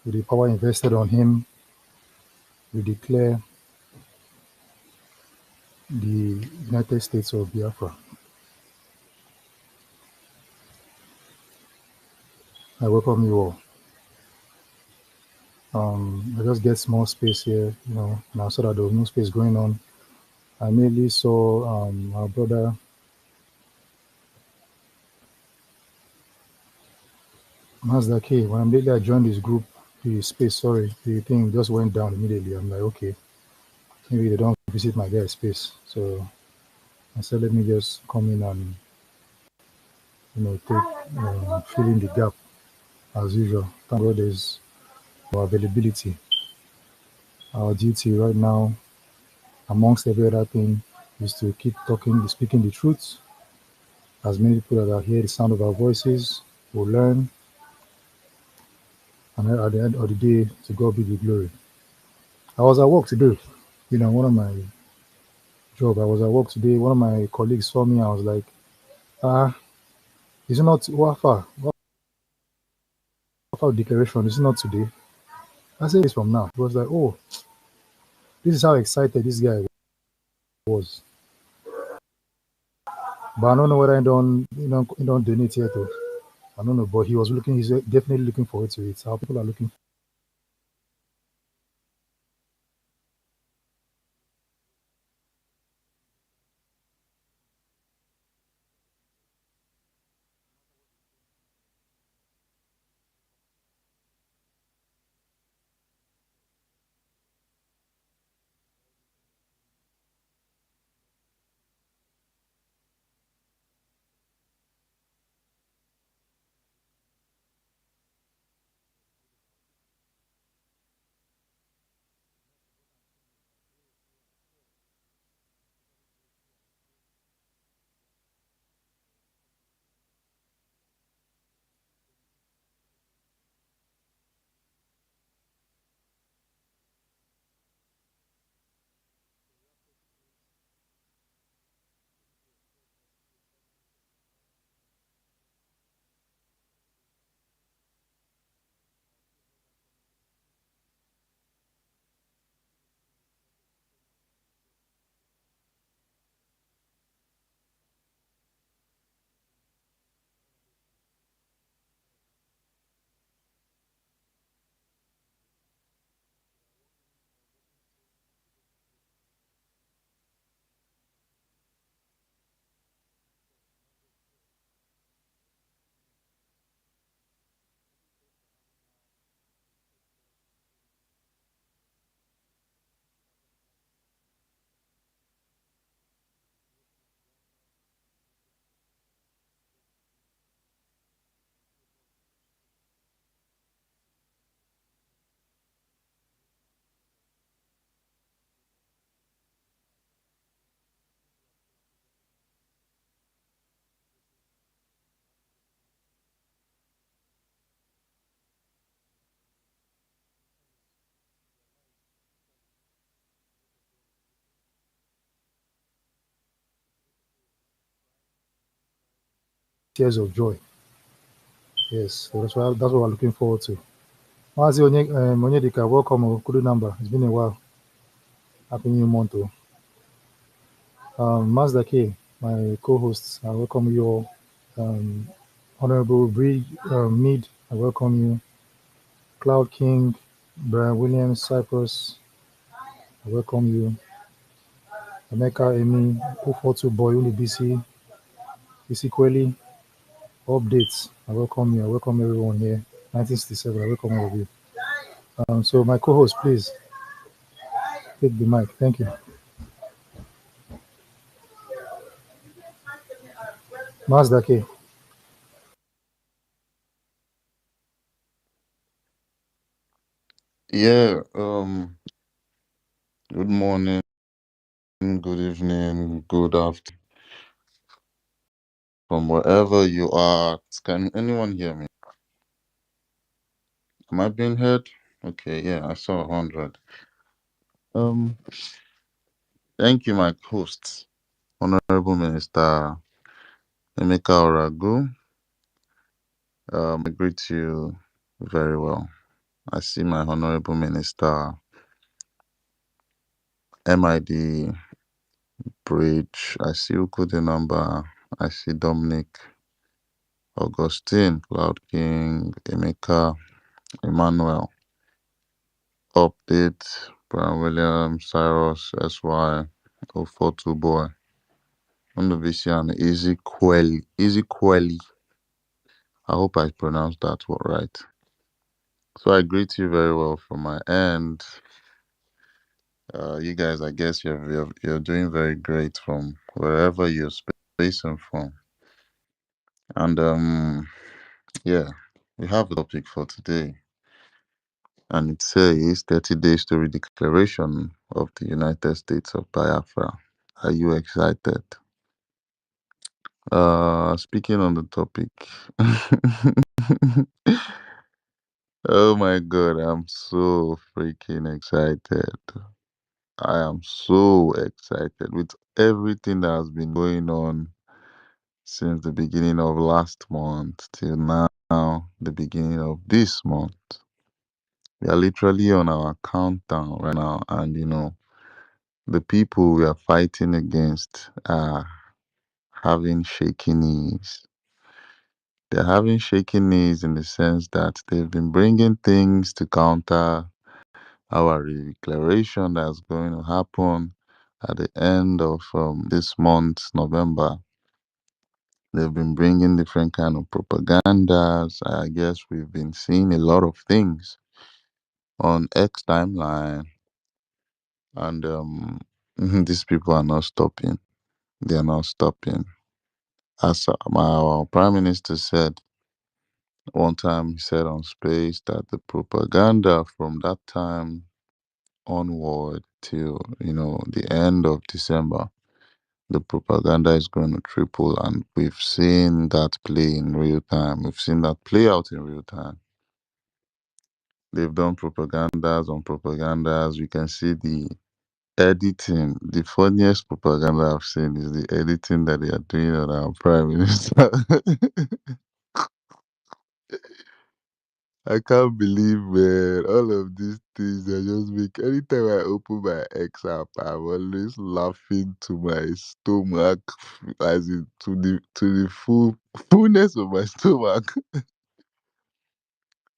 With the power invested on him, we declare the United States of Biafra. I welcome you all. I just get small space here, now so that there was no space going on. I merely saw our brother Mazda K. When I joined this group, the space, the thing just went down immediately. I'm like, okay, maybe they don't visit my guy's space. So I said, let me just come in and, fill in the gap as usual. Thank God there's more availability. Our duty right now, amongst every other thing, is to keep talking, speaking the truth. As many people that are here, the sound of our voices will learn. And at the end of the day, to God be the glory. I was at work today. One of my job, I was at work today. One of my colleagues saw me. I was like, is it not Wafa? Wafa declaration, is it not today? I said, it's from now. He was like, oh, this is how excited this guy was. But I don't know whether I don't donate yet. I don't know, but he was looking, he's definitely looking forward to it. How people are looking tears of joy. Yes, so that's what we're looking forward to. Mazi Onyedika, welcome. Kudu number. It's been a while. Happy New Month. Mazda K, my co-hosts, I welcome you all. Honorable Bree Mead, I welcome you. Cloud King, Brian Williams, Cyprus, I welcome you. Emeka Emi, 042 Boy, Uni BC Kweli, Updates, I welcome you. I welcome everyone here. 1967, I welcome all of you. So my co-host, please take the mic. Thank you. Mazda K. Yeah, good morning, good evening, good afternoon. From wherever you are, can anyone hear me? Am I being heard? Okay, yeah, I saw 100. Um, Thank you, my host, Honorable Minister Emeka Oragu. I greet you very well. I see my honorable minister, MID Bridge. I see Ukude number. I see Dominic, Augustine, Cloud King, Emeka, Emmanuel, Update, Brian Williams, Cyrus, SY, 042 Boy, Undovisi, and Easy Quelly. Easy Quelly. I hope I pronounced that word right. So I greet you very well from my end. You guys, I guess you're doing very great from wherever you're spacing from. And yeah, we have a topic for today, and it says 30 Days to Declaration of the United States of Biafra. Are you excited? Speaking on the topic, oh my god, I'm so freaking excited. I am so excited with everything that has been going on since the beginning of last month till now, the beginning of this month. We are literally on our countdown right now, and the people we are fighting against are having shaky knees. They're having shaky knees in the sense that they've been bringing things to counter our declaration that's going to happen at the end of this month, November. They've been bringing different kind of propagandas. I guess we've been seeing a lot of things on X timeline, and these people are not stopping. They are not stopping. As our prime minister said one time, he said on space that the propaganda from that time onward till the end of December, the propaganda is going to triple, and we've seen that play in real time. We've seen that play out in real time. They've done propagandas on propagandas. We can see the editing. The funniest propaganda I've seen is the editing that they are doing on our prime minister. I can't believe, man, all of these things are just make. Anytime I open my X app, I'm always laughing to my stomach, as in to the fullness of my stomach.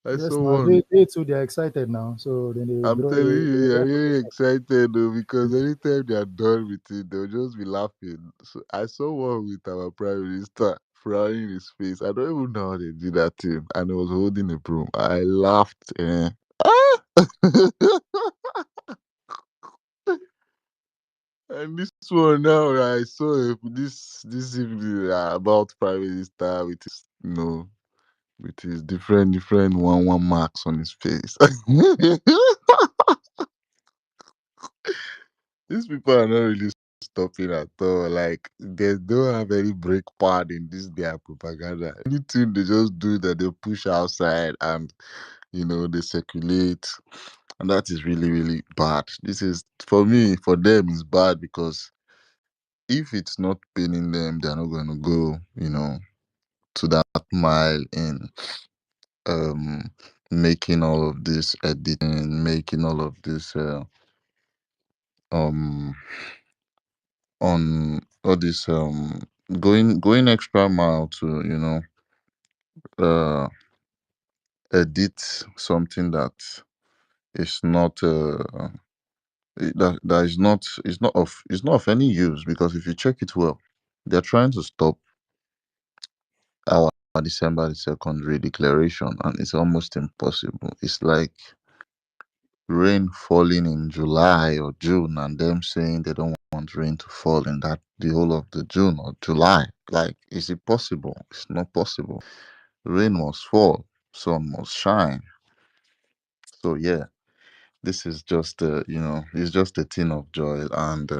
I Yes, saw now one. they too they're excited now, so then they I'm draw telling you, they you're draw really excited though, because anytime they're done with it, they'll just be laughing. So I saw one with our prime minister frowning his face. I don't even know how they did that thing, and he was holding a broom. I laughed. Ah! And this one now, I saw this evening about prime minister with his with his different one marks on his face. These people are not really stopping at all. Like they don't have any break pad in this their propaganda. Anything they just do that they push outside, and they circulate, and that is really really bad. This is, for me, for them is bad, because if it's not paining them, they're not going to go to that mile in um making all of this editing, making all of this um on all this going extra mile to uh edit something that is not that is not of any use, because if you check it well, they're trying to stop our December the 2nd declaration, and it's almost impossible. It's like rain falling in July or June, and them saying they don't want rain to fall in that the whole of the June or July. Like, is it possible? It's not possible. Rain must fall, sun must shine. So yeah, this is just it's just a thing of joy, and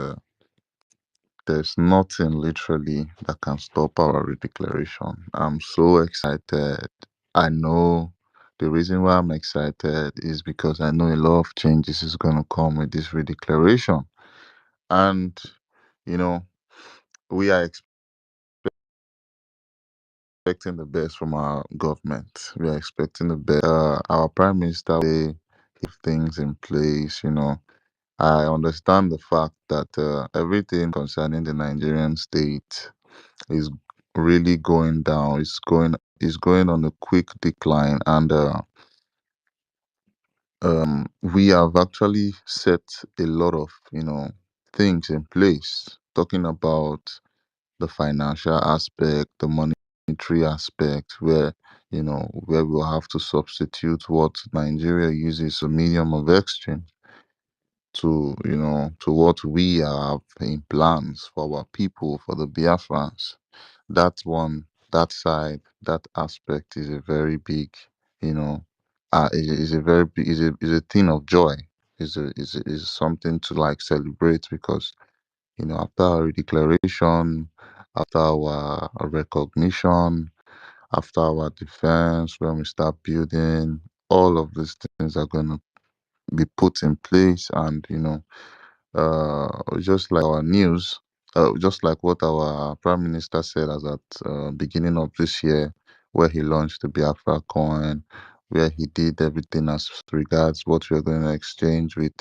there's nothing literally that can stop our redeclaration. I'm so excited. I know the reason why I'm excited is because I know a lot of changes is gonna come with this redeclaration, and you know we are expecting the best from our government. We are expecting the best. Our prime minister will have things in place. I understand the fact that everything concerning the Nigerian state is really going down. It's going on a quick decline, and we have actually set a lot of things in place. Talking about the financial aspect, the monetary aspect, where we'll have to substitute what Nigeria uses a medium of exchange to what we have in plans for our people, for the Biafrans. That one, that side, that aspect is a very big, you know, is a very big, is a thing of joy. Is something to like celebrate because after our declaration, after our recognition, after our defense, when we start building, all of these things are going to be put in place, and just like our news, just like what our prime minister said as at beginning of this year, where he launched the Biafra coin, where he did everything as regards what we're going to exchange with,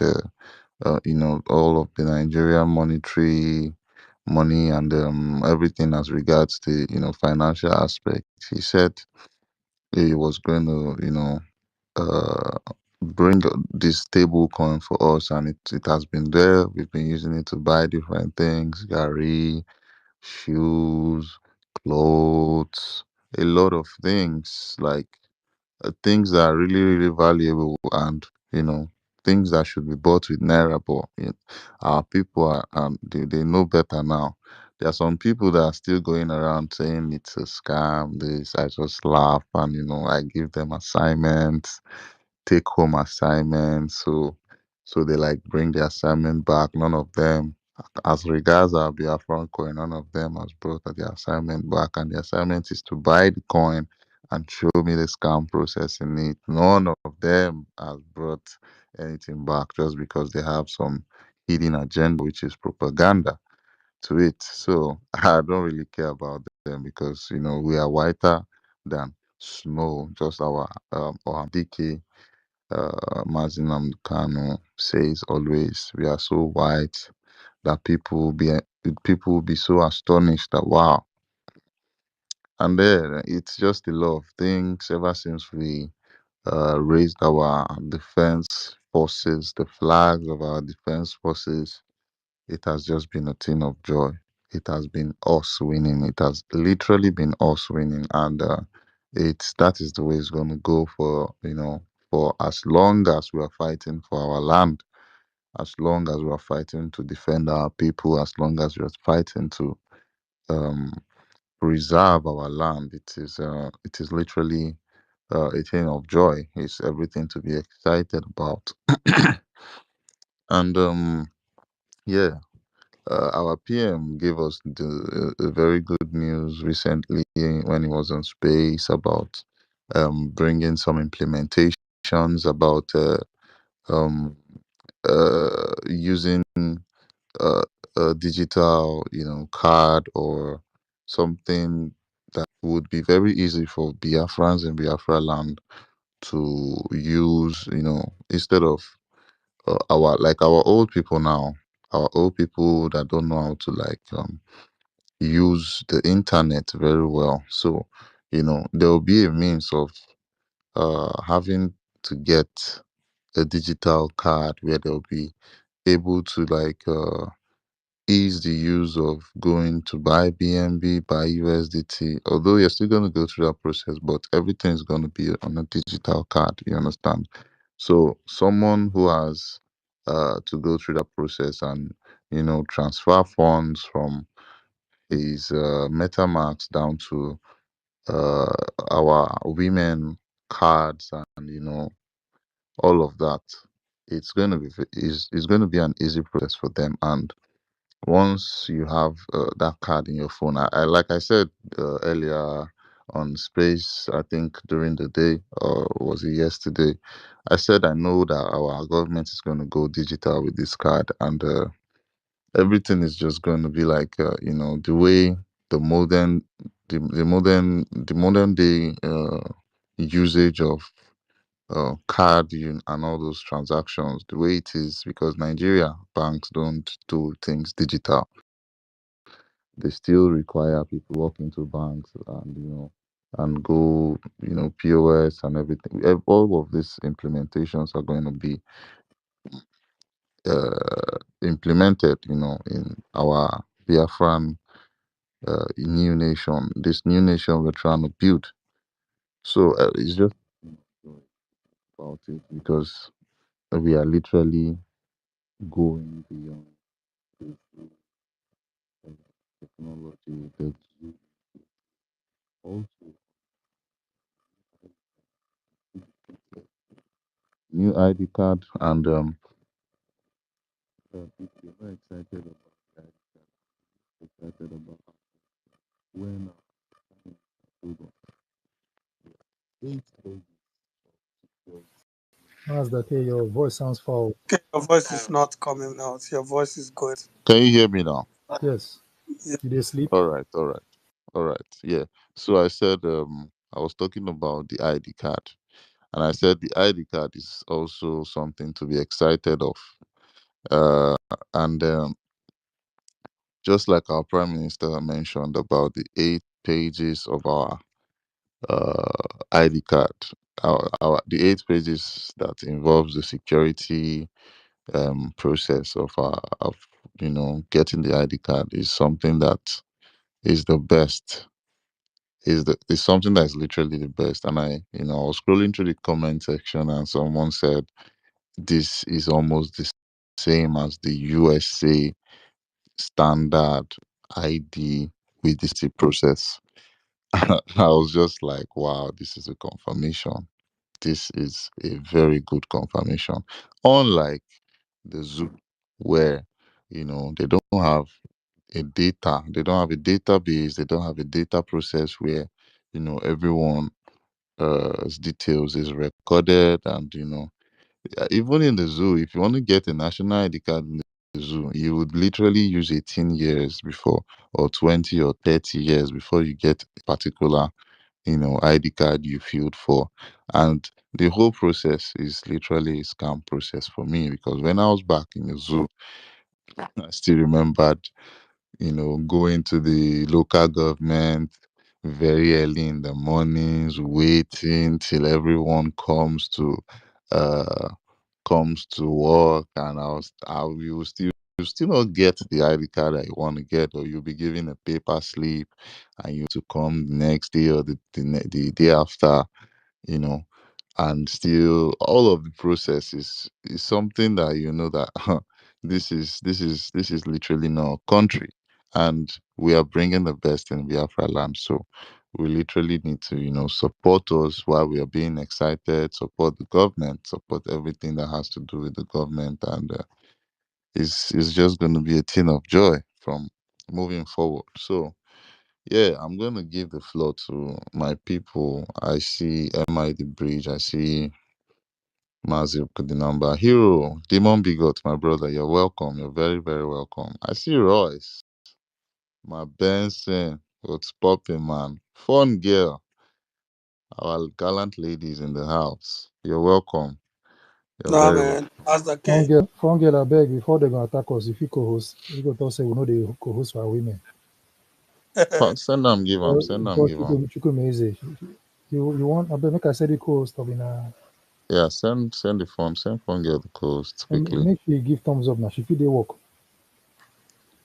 all of the Nigerian monetary money and everything as regards the financial aspect. He said he was going to uh, bring this stable coin for us, and it has been there. We've been using it to buy different things, gari, shoes, clothes, a lot of things, like things that are really, really valuable, and things that should be bought with naira. But our people they know better now. There are some people that are still going around saying it's a scam. This, I just laugh, and I give them assignments, take home assignments. So they like bring the assignment back. None of them, as regards our Biafran coin, none of them has brought the assignment back. And the assignment is to buy the coin and show me the scam process in it. None of them has brought anything back just because they have some hidden agenda, which is propaganda to it. So I don't really care about them because we are whiter than snow. Just our DK Mazinam Kano says always, we are so white that people will be so astonished that wow. And then it's just a lot of things ever since we raised our defense forces, the flags of our defense forces. It has just been a thing of joy. It has been us winning. It has literally been us winning, and it's that is the way it's going to go for as long as we are fighting for our land, as long as we are fighting to defend our people, as long as we are fighting to um, preserve our land. It is literally a thing of joy. It's everything to be excited about, and yeah. Our PM gave us a very good news recently when he was on space about bringing some implementations about um, using uh, a digital, card or something that would be very easy for Biafrans in Biafra land to use, instead of our old people now, our old people that don't know how to use the internet very well. So, there will be a means of having to get a digital card where they'll be able to ease the use of going to buy BNB, buy USDT. Although you're still going to go through that process, but everything is going to be on a digital card. You understand? So someone who has to go through that process and transfer funds from his MetaMask down to uh, our women cards, and all of that, it's going to be an easy process for them. And once you have that card in your phone, I like I said earlier on space, I think during the day, or was it yesterday, I said I know that our government is going to go digital with this card, and everything is just going to be like the way the modern the modern day usage of card and all those transactions the way it is, because Nigeria banks don't do things digital. They still require people walk into banks and and go POS and everything. All of these implementations are going to be implemented in our Biafran new nation, this new nation we're trying to build. So it's just about it, because we are literally going beyond this technology. That also new ID card, and if you're not excited about the ID card, excited about when hold on, 8 pages. Mazdake, your voice sounds foul. Okay, your voice is not coming out. Your voice is going. Can you hear me now? Yes. Yeah. You did sleep? All right, all right, all right. Yeah. So I said I was talking about the ID card, and I said the ID card is also something to be excited of. Uh, and just like our Prime Minister mentioned about the 8 pages of our ID card, the 8 pages that involves the security process of getting the ID card is something that is the best. Is something that is literally the best. And I was scrolling through the comment section, and someone said this is almost the same as the USA standard ID with this process. I was just like, wow, this is a confirmation. This is a very good confirmation. Unlike the zoo, where they don't have they don't have a database, they don't have a data process where everyone details is recorded, and even in the zoo, if you want to get a national ID card in the zoo, you would literally use 18 years before, or 20 or 30 years before you get a particular ID card you filled for. And the whole process is literally a scam process for me, because when I was back in the zoo, I still remembered going to the local government very early in the mornings, waiting till everyone uh comes to work, and you will still not get the ID card that you want to get, or you'll be given a paper slip, and you to come the next day or the day after, you know, and still all of the process is something that that this is literally not a country, and we are bringing the best in Biafra land. So we literally need to support us while we are being excited, support the government, support everything that has to do with the government, and it's just going to be a thing of joy from moving forward. So yeah, I'm going to give the floor to my people. I see MI the Bridge. I see Mazib Kudinamba. Hero, Demon Bigot, my brother, you're welcome. You're very, very welcome. I see Royce, my Benson. What's popping, man? Fun girl. Our gallant ladies in the house. You're welcome. You're Nah, very welcome. man. That's okay. Phone girl, I beg, before they gonna attack us, if you co-host, you go to say we know the co-host for women. Send them, give them. Send them, Because give them. you meze. You want, I beg, make I say the co-host of in Yeah, send the phone. Send phone girl the coast and quickly. make sure you give thumbs up now. She feel they work.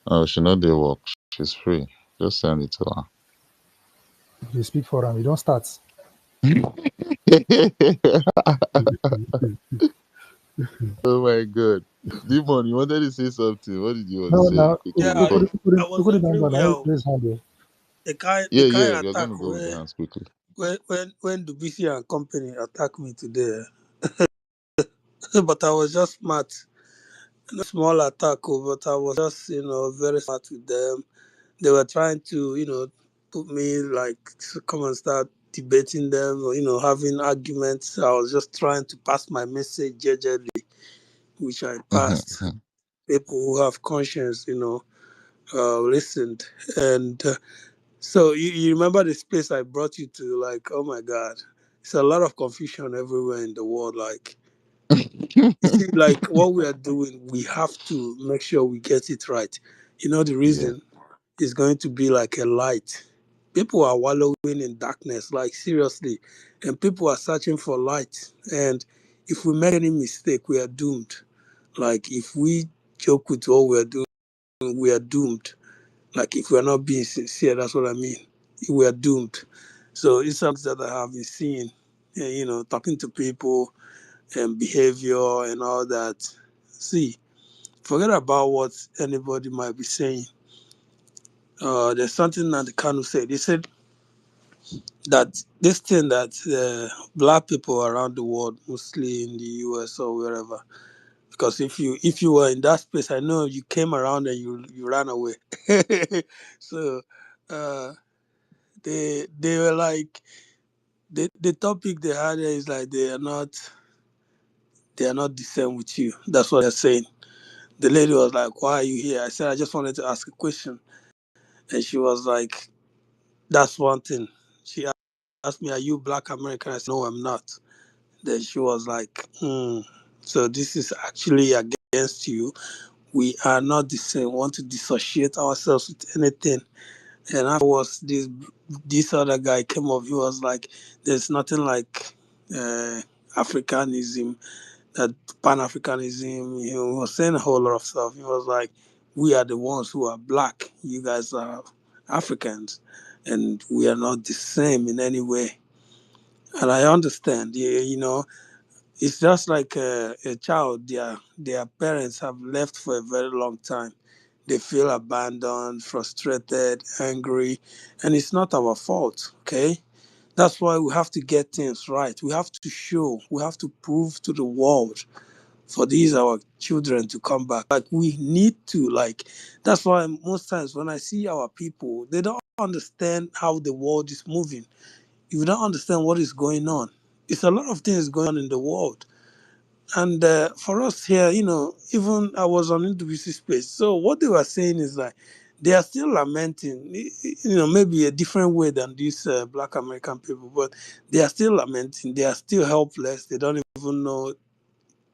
Oh, she know they work. She's free. Just send it to They speak for them. You don't start. her. Oh my god. Demon, you wanted to say something. What did you want to No, say now, quickly Yeah, before? I was put it down, everywhere. now, raise hand. The Yeah, kind yeah, we're attack gonna go with the where hands quickly. when the BC and company attacked me today. But I was just smart. Small attack, but I was just very smart with them. They were trying to put me like to come and start debating them or having arguments. I was just trying to pass my message jejely, which I passed. People who have conscience, listened, and So you remember the space I brought you to? Like, oh my God, it's a lot of confusion everywhere in the world. Like, you see, like what we are doing, we have to make sure we get it right. You know, the Yeah. reason is going to be like a light. People are wallowing in darkness, like seriously, and people are searching for light. And if we make any mistake, we are doomed. Like if we joke with what we are doing, we are doomed. Like if we are not being sincere, that's what I mean. We are doomed. So it's something that I have been seeing, talking to people and behavior and all that. See, forget about what anybody might be saying. There's something that the Kanu said. He said that this thing that black people around the world, mostly in the US or wherever, because if you were in that space, I know you came around and you ran away. So uh, they were like the topic they had is like they are not the same with you. That's what they're saying. The lady was like, "Why are you here?" I said, "I just wanted to ask a question," and she was like, "That's one thing." She asked me, "Are you Black American?" I said, "No, I'm not." Then she was like, "So this is actually against you. We are not the same. We want to dissociate ourselves with anything." And afterwards, this other guy came up. He was like, "There's nothing like uh, Africanism, that Pan Africanism." He was saying a whole lot of stuff. He was like, "We are the ones who are black. You guys are Africans, and we are not the same in any way." And I understand. It's just like a child. Their parents have left for a very long time. They feel abandoned, frustrated, angry, and it's not our fault. Okay, that's why we have to get things right. We have to show. We have to prove to the world for these our children to come back. Like we need to. Like that's why most times when I see our people, they don't understand how the world is moving. If you don't understand what is going on, it's a lot of things going on in the world. And for us here, even I was on NWC space. So what they were saying is like they are still lamenting, maybe a different way than these Black American people, but they are still lamenting. They are still helpless. They don't even know.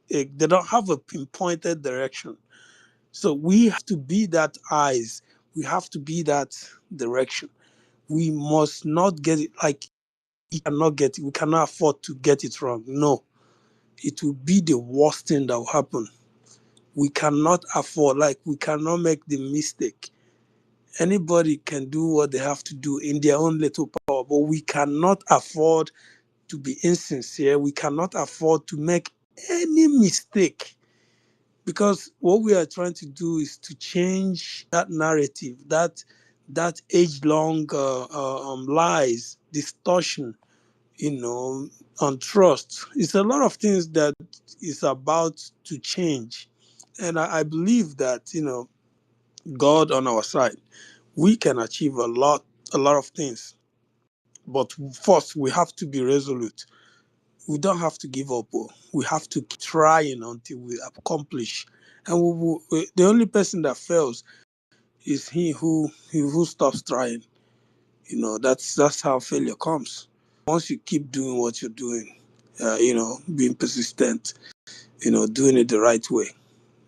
They don't have a pinpointed direction. So we have to be that eyes. We have to be that direction. We must not get it like we cannot get it. We cannot afford to get it wrong. No, it will be the worst thing that will happen. We cannot afford, like we cannot make the mistake. Anybody can do what they have to do in their own little power, but we cannot afford to be insincere. We cannot afford to make any mistake, because what we are trying to do is to change that narrative, that age-long lies, distortion, on trust. It's a lot of things that is about to change. And I believe that, God on our side, we can achieve a lot of things. But first, we have to be resolute. We don't have to give up. We have to keep trying until we accomplish. And the only person that fails is he who stops trying. That's how failure comes. Once you keep doing what you're doing, being persistent, doing it the right way,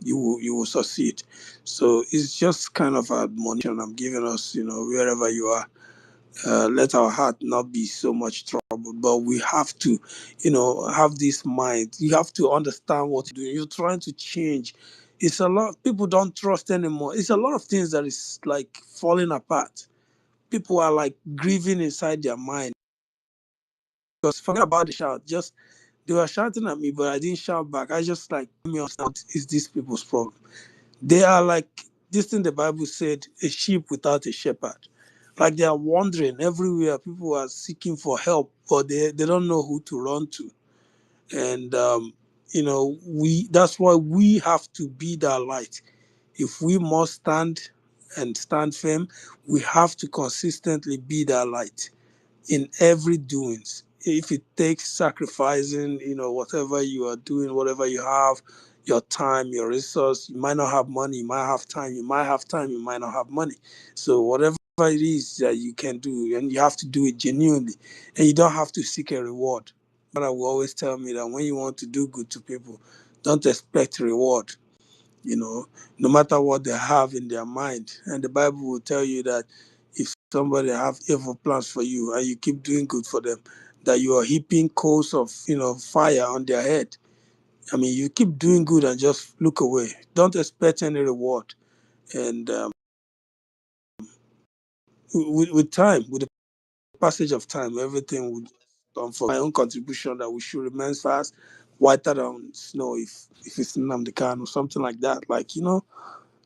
you will succeed. So it's just kind of admonition I'm giving us, wherever you are. Let our heart not be so much troubled, but we have to, have this mind. You have to understand what you're doing. You're trying to change. It's a lot. People don't trust anymore. It's a lot of things that is like falling apart. People are like grieving inside their mind. Because forget about the shout. Just they were shouting at me, but I didn't shout back. I just like, let me understand what is these people's problem. They are like this thing the Bible said, a sheep without a shepherd. Like they are wandering everywhere. People are seeking for help, but they don't know who to run to. And we that's why we have to be that light. If we must stand and stand firm, we have to consistently be that light in every doings. If it takes sacrificing, whatever you are doing, whatever you have, your time, your resource, you might not have money, you might have time, you might have time, you might not have money. So whatever it is that you can do, and you have to do it genuinely, and you don't have to seek a reward. My mother will always tell me that when you want to do good to people, don't expect reward. You know, no matter what they have in their mind, and the Bible will tell you that if somebody have evil plans for you and you keep doing good for them, that you are heaping coals of fire on their head. I mean, you keep doing good and just look away. Don't expect any reward. And with time, with the passage of time, everything would come for my own contribution that we should remain fast, whiter than snow if it's Nnamdi Khan or something like that. Like,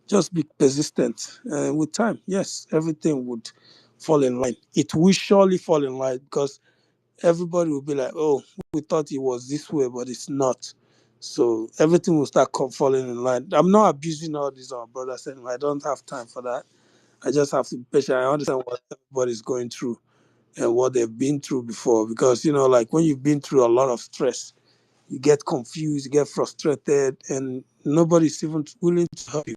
just be persistent. And with time, yes, everything would fall in line. It will surely fall in line because everybody will be like, oh, we thought it was this way, but it's not. So everything will start falling in line. I'm not abusing all these our brothers anyway. I don't have time for that. I just have to be patient. I understand what everybody's going through and what they've been through before. Because, like when you've been through a lot of stress, you get confused, you get frustrated, and nobody's even willing to help you.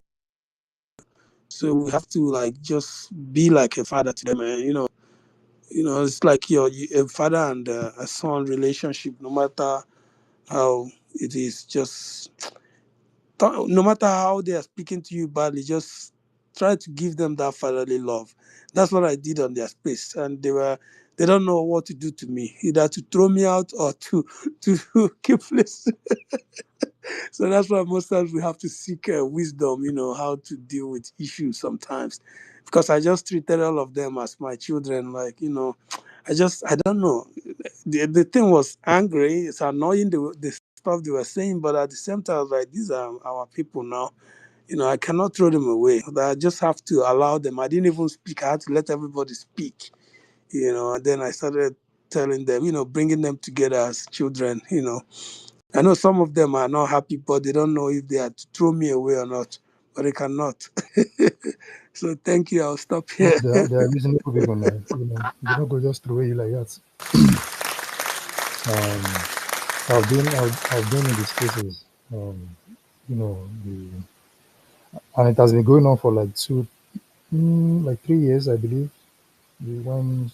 So we have to like just be like a father to them, and it's like a father and a son relationship. No matter how it is, just no matter how they are speaking to you badly, just try to give them that fatherly love. That's what I did on their space, and they don't know what to do to me, either to throw me out or to keep listening. So that's why most times we have to seek wisdom, how to deal with issues sometimes. Because I just treated all of them as my children. Like, I don't know. The thing was angry. It's annoying the stuff they were saying, but at the same time, I was like, these are our people now. I cannot throw them away. I just have to allow them. I didn't even speak. I had to let everybody speak, and then I started telling them, bringing them together as children. I know some of them are not happy, but they don't know if they are to throw me away or not, but they cannot. So thank you. I'll stop No, here. they are reasonable people, man. They don't go just throw you like that. I've been in these cases. You know, and it has been going on for like like 3 years, I believe. When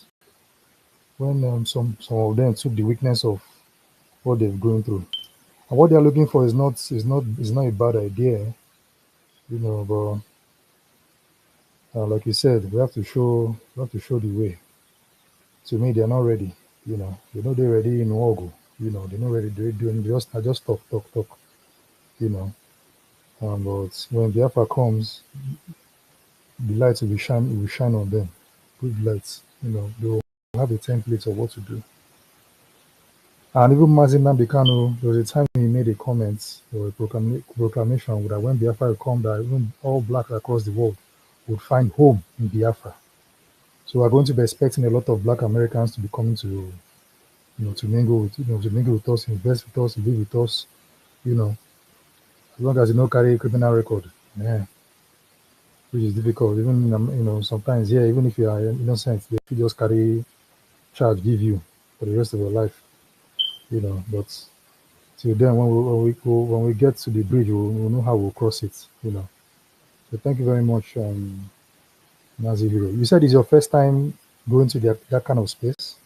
some of them took the weakness of what they've gone through, and what they're looking for is not a bad idea, But like you said, we have to show the way. To me, they're not ready. They're ready in Ogo. They're not ready. They're doing just talk, talk, talk. You know, but when Biafra comes, the light will shine on them. Good lights. They will have a template of what to do. And even Mazin Nambikano, there was a time he made a comment or a proclamation that when Biafra will come, that even all blacks across the world would find home in Biafra. So we're going to be expecting a lot of black Americans to be coming to mingle with us, invest with us, live with us, you know, as long as you don't carry a criminal record. Yeah, which is difficult. Even sometimes, yeah, even if you are innocent, they could just carry charge, give you for the rest of your life. But till then, when we get to the bridge, we'll know how we'll cross it. So thank you very much, Nazi Hero. You said it's your first time going to that kind of space.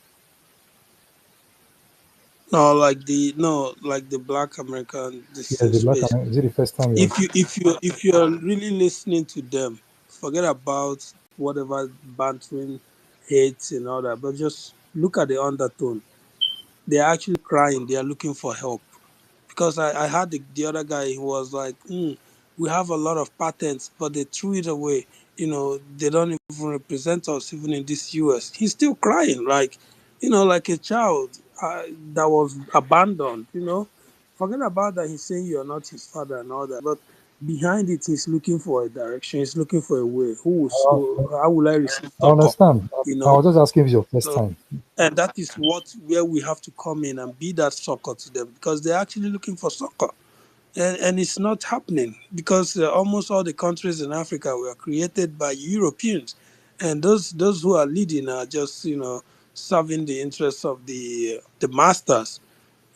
No, like the Black American this Yes, the black. space. Is it the first time you're? If you're really listening to them, forget about whatever bantering, hate, and all that. But just look at the undertone. They're actually crying. They are looking for help. Because I had the other guy who was like, we have a lot of patents, but they threw it away. They don't even represent us, even in this US. He's still crying, like a child that was abandoned. Forget about that. He's saying you're not his father and all that, but behind it, he's looking for a direction. He's looking for a way. How will I receive I succor? understand. You I know. was just asking if it's your first So time. and that is where we have to come in and be that succor to them because they're actually looking for succor. And it's not happening because almost all the countries in Africa were created by Europeans. And those who are leading are just, serving the interests of the masters.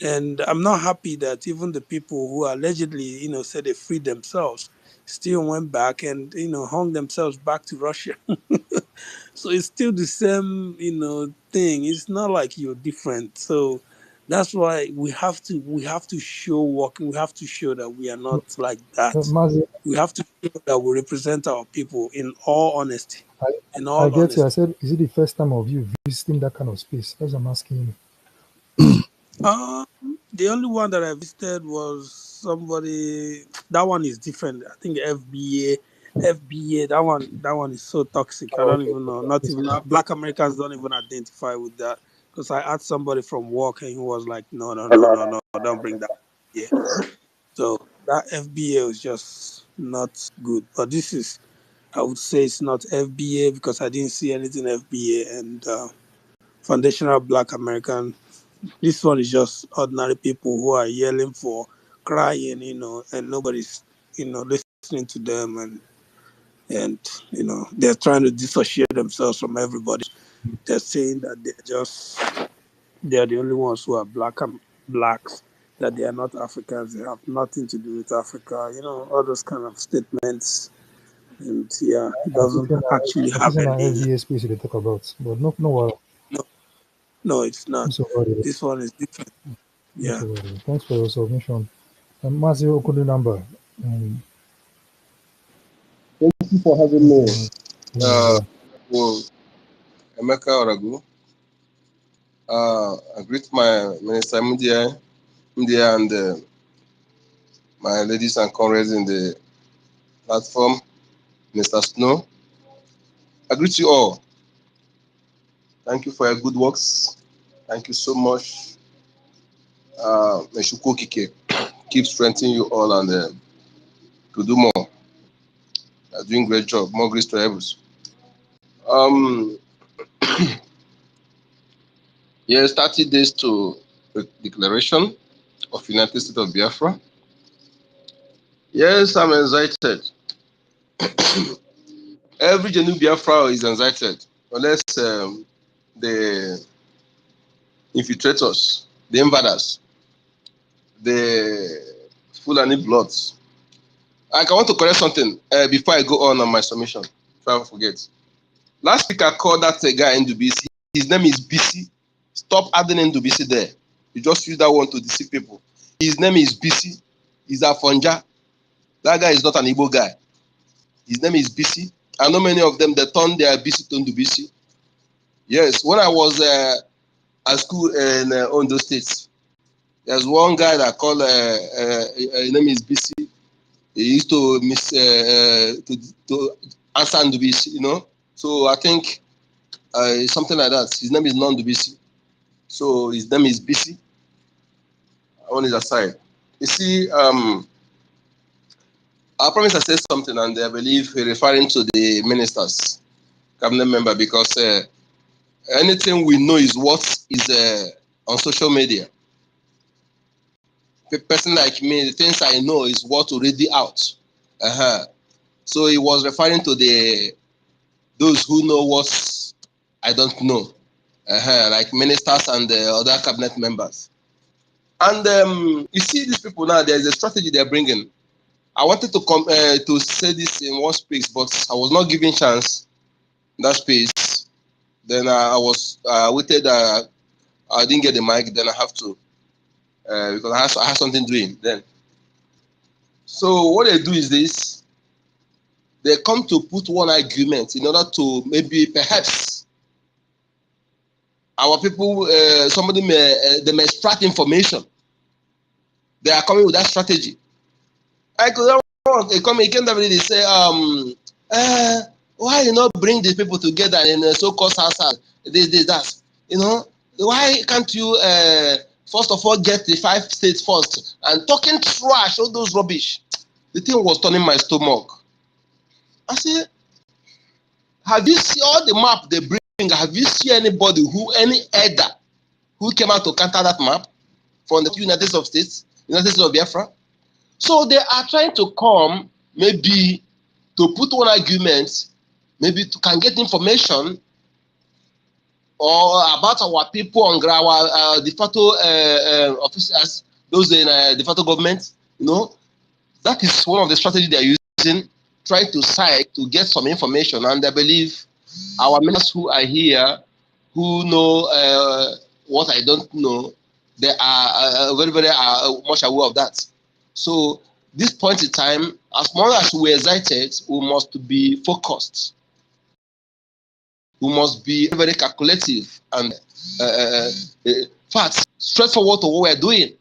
And I'm not happy that even the people who allegedly, say they free themselves, still went back and hung themselves back to Russia. So it's still the same thing. It's not like you're different. So that's why we have to show working. We have to show that we are not like that. Mazi, We have to show that we represent our people in all honesty. In I all get you. I honesty. said, is it the first time of you visiting that kind of space? That's what I'm asking you. The only one that I visited was somebody. That one is different. I think FBA. That one is so toxic. I Oh, don't okay. even know. Not even Black Americans don't even identify with that. Because I asked somebody from work and he was like, no, no, no, no, no, don't bring that. Yeah. So that FBA was just not good. But this is, I would say, it's not FBA because I didn't see anything FBA and Foundational Black American. This one is just ordinary people who are yelling for, crying, and nobody's, listening to them, and they're trying to dissociate themselves from everybody. They're saying that they're the only ones who are blacks, that they are not Africans. They have nothing to do with Africa. All those kind of statements, and yeah, it doesn't actually I think have in our any. FBA space they talk about, but no, no, No, no, it's not. I'm so worried. This one is different. I'm Yeah. so worried. Thanks for your submission. Mazi Okudu number. Thank you for having me. Okay, yeah. Well, Emeka Oragu. I greet my Minister India and my ladies and comrades in the platform, Mr. Snow. I greet you all. Thank you for your good works. Thank you so much. Meshuko Kike. Keep strengthening you all and to do more. You're doing great job. More grace to others. Yes, 30 days to the declaration of United States of Biafra. Yes, I'm excited. Every genuine Biafra is excited, unless the infiltrators, the invaders, the Fulani bloods. I want to correct something before I go on my submission. If I forget. Last week I called that guy NDBC. His name is BC. Stop adding NDBC there. You just use that one to deceive people. His name is BC. He's a Fonja. That guy is not an Igbo guy. His name is BC. I know many of them, they turn their BC to NDBC. Yes, when I was at school in Ondo State, there's one guy that called, his name is BC. He used to to answer NDBC, So I think something like that. His name is non-BC. So his name is BC on his aside. You see, I promise I said something, and I believe referring to the ministers, cabinet member, because anything we know is what is on social media. A person like me, the things I know is what already out. So he was referring to those who know what I don't know, like ministers and the other cabinet members. And you see these people now, there's a strategy they're bringing. I wanted to say this in one space, but I was not given chance in that space. Then I was waited. I didn't get the mic. Then I have to because I had something doing then. So what they do is this: they come to put one argument in order to maybe perhaps our people, somebody they may extract information. They are coming with that strategy. I could they come again that they say, why you not bring these people together in a so-called house, this, that, why can't you first of all get the 5 states first and talking trash, all those rubbish. The thing was turning my stomach. I said, have you seen all the map they bring? Have you seen any elder who came out to counter that map from the United States of Biafra? So they are trying to come maybe to put one argument, maybe to can get information or about our people on our de facto officers, those in de facto government. That is one of the strategies they are using. trying to cite to get some information, and I believe our members who are here, who know what I don't know, they are very much aware of that. So this point in time, as long as we're excited, we must be focused. We must be very calculative and facts, straightforward to what we're doing.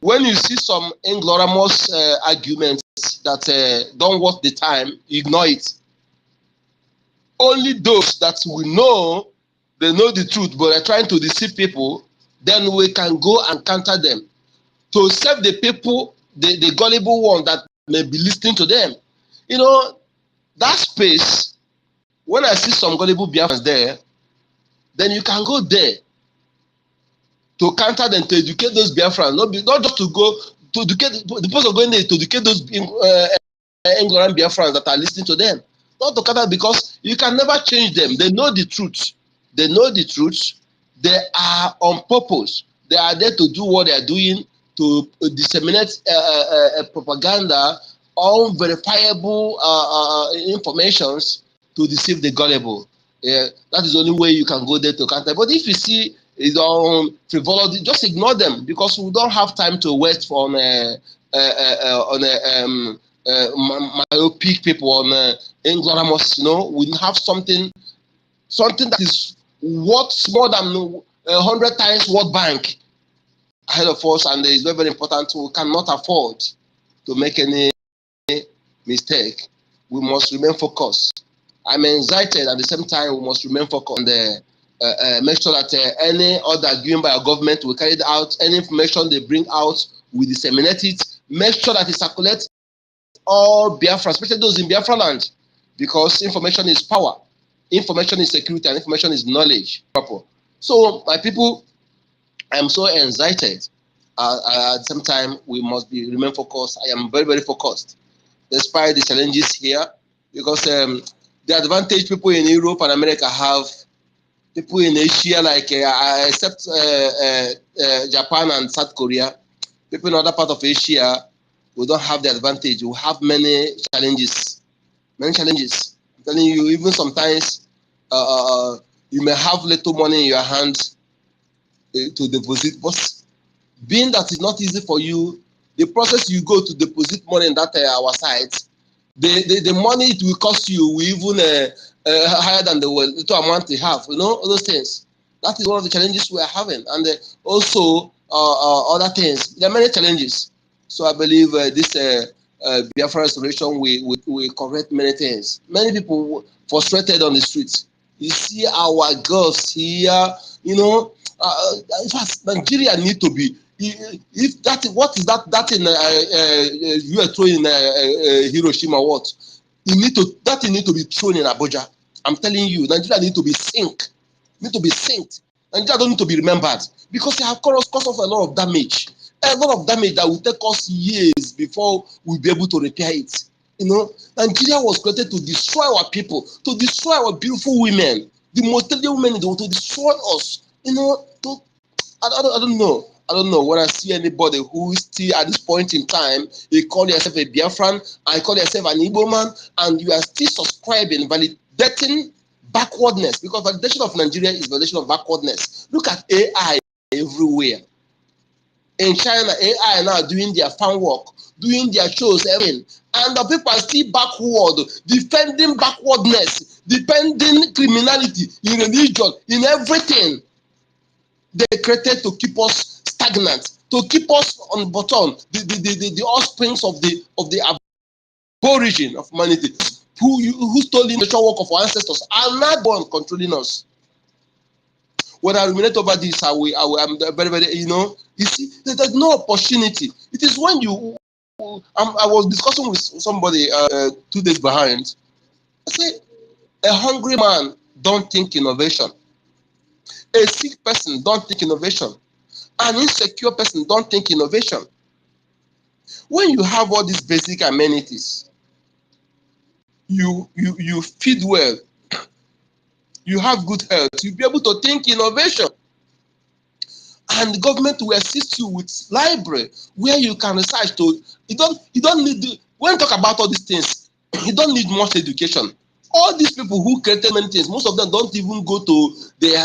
When you see some ignoramus arguments that don't worth the time, ignore it. Only those that we know, they know the truth, but they're trying to deceive people, then we can go and counter them. To save the people, the gullible one that may be listening to them. You know, that space, when I see some gullible Biafrans there, then you can go there to counter them, to educate those Biafrans, not just to go to educate, the purpose of going there to educate those ignorant Biafrans that are listening to them. Not to counter, because you can never change them. They know the truth. They know the truth. They are on purpose. They are there to do what they are doing, to disseminate propaganda, unverifiable informations to deceive the gullible. That is the only way you can go there to counter. But if you see frivolity, just ignore them, because we don't have time to waste on myopic people, on ignoramus. You know, we have something that is worth more than 100 times World Bank ahead of us, and it's very important. We cannot afford to make any mistake. We must remain focused. I'm excited. At the same time, we must remain focused and make sure that any order given by our government will carry it out. Any information they bring out, we disseminate it. Make sure that it circulates all Biafra, especially those in Biafra land, because information is power, information is security, and information is knowledge. So, my people, I'm so excited. At the same time, we must remain focused. I am very focused, despite the challenges here, because the advantage people in Europe and America have, people in Asia, like except Japan and South Korea, people in other parts of Asia, we don't have the advantage. We have many challenges. I'm telling you, even sometimes you may have little money in your hand to deposit, but being that it's not easy for you, the process you go to deposit money in that our site, the money it will cost you will even higher than the little amount they have. You know, all those things. That is one of the challenges we are having, and also other things. There are many challenges. So I believe this Biafra restoration will correct many things. Many people frustrated on the streets. You see our girls here, you know. In fact, Nigeria need to be. If that, what is that in you are throwing Hiroshima? What you need to, that need to be thrown in Abuja. I'm telling you, Nigeria need to be synced. Nigeria don't need to be remembered, because they have caused us a lot of damage. A lot of damage that will take us years before we'll be able to repair it. You know, Nigeria was created to destroy our people, to destroy our beautiful women, the most intelligent women, to destroy us. You know, I don't know. I don't know when I see anybody who is still at this point in time, you call yourself a Biafran, I call yourself an Igbo man, and you are still subscribing, validating backwardness, because validation of Nigeria is validation of backwardness. Look at AI everywhere. In China, AI now doing their fan work, doing their shows, everything. And the people are still backward, defending backwardness, defending criminality in religion, in everything. They created to keep us stagnant, to keep us on bottom, the offsprings of the origin of humanity, who stole the natural work of our ancestors, are not born controlling us. When I ruminate over this, I'm very, you know, you see, there's no opportunity. It is when you, I was discussing with somebody 2 days behind. I say, a hungry man don't think innovation. A sick person don't think innovation. An insecure person don't think innovation. When you have all these basic amenities, you feed well, you have good health, you'll be able to think innovation. And the government will assist you with library where you can research to. You don't need When you talk about all these things, you don't need much education. All these people who created many things, most of them don't even go to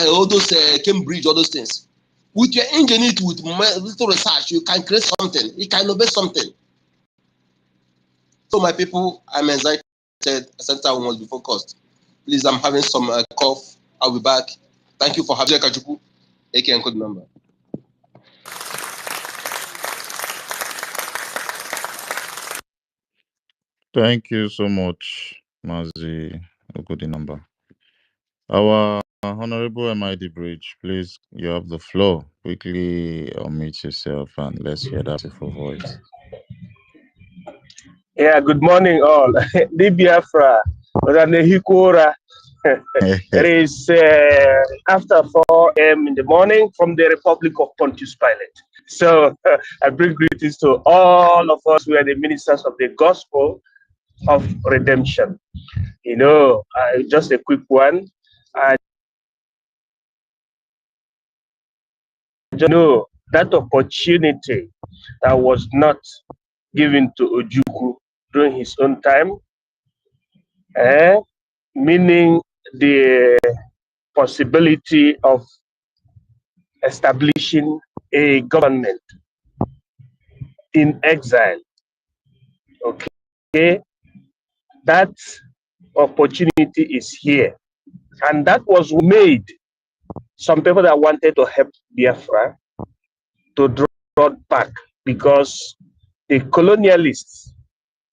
all those Cambridge, all those things. With your ingenuity, with little research, you can create something. You can innovate something. So my people, I'm excited. Center must be focused. Please, I'm having some cough. I'll be back. Thank you for having Kajuku, aka code number. Thank you so much, Mazi Ogudi number. Our Honorable MID Bridge, please, you have the floor. Quickly unmute yourself and let's hear that beautiful voice. Yeah, good morning all. The Biafra, it is after 4 a.m. in the morning from the Republic of Pontius Pilate. So I bring greetings to all of us who are the ministers of the gospel of redemption. You know, just a quick one. I just know that opportunity that was not given to Ojukwu during his own time, meaning the possibility of establishing a government in exile. Okay, that opportunity is here, and that was made. Some people that wanted to help Biafra to draw back because the colonialists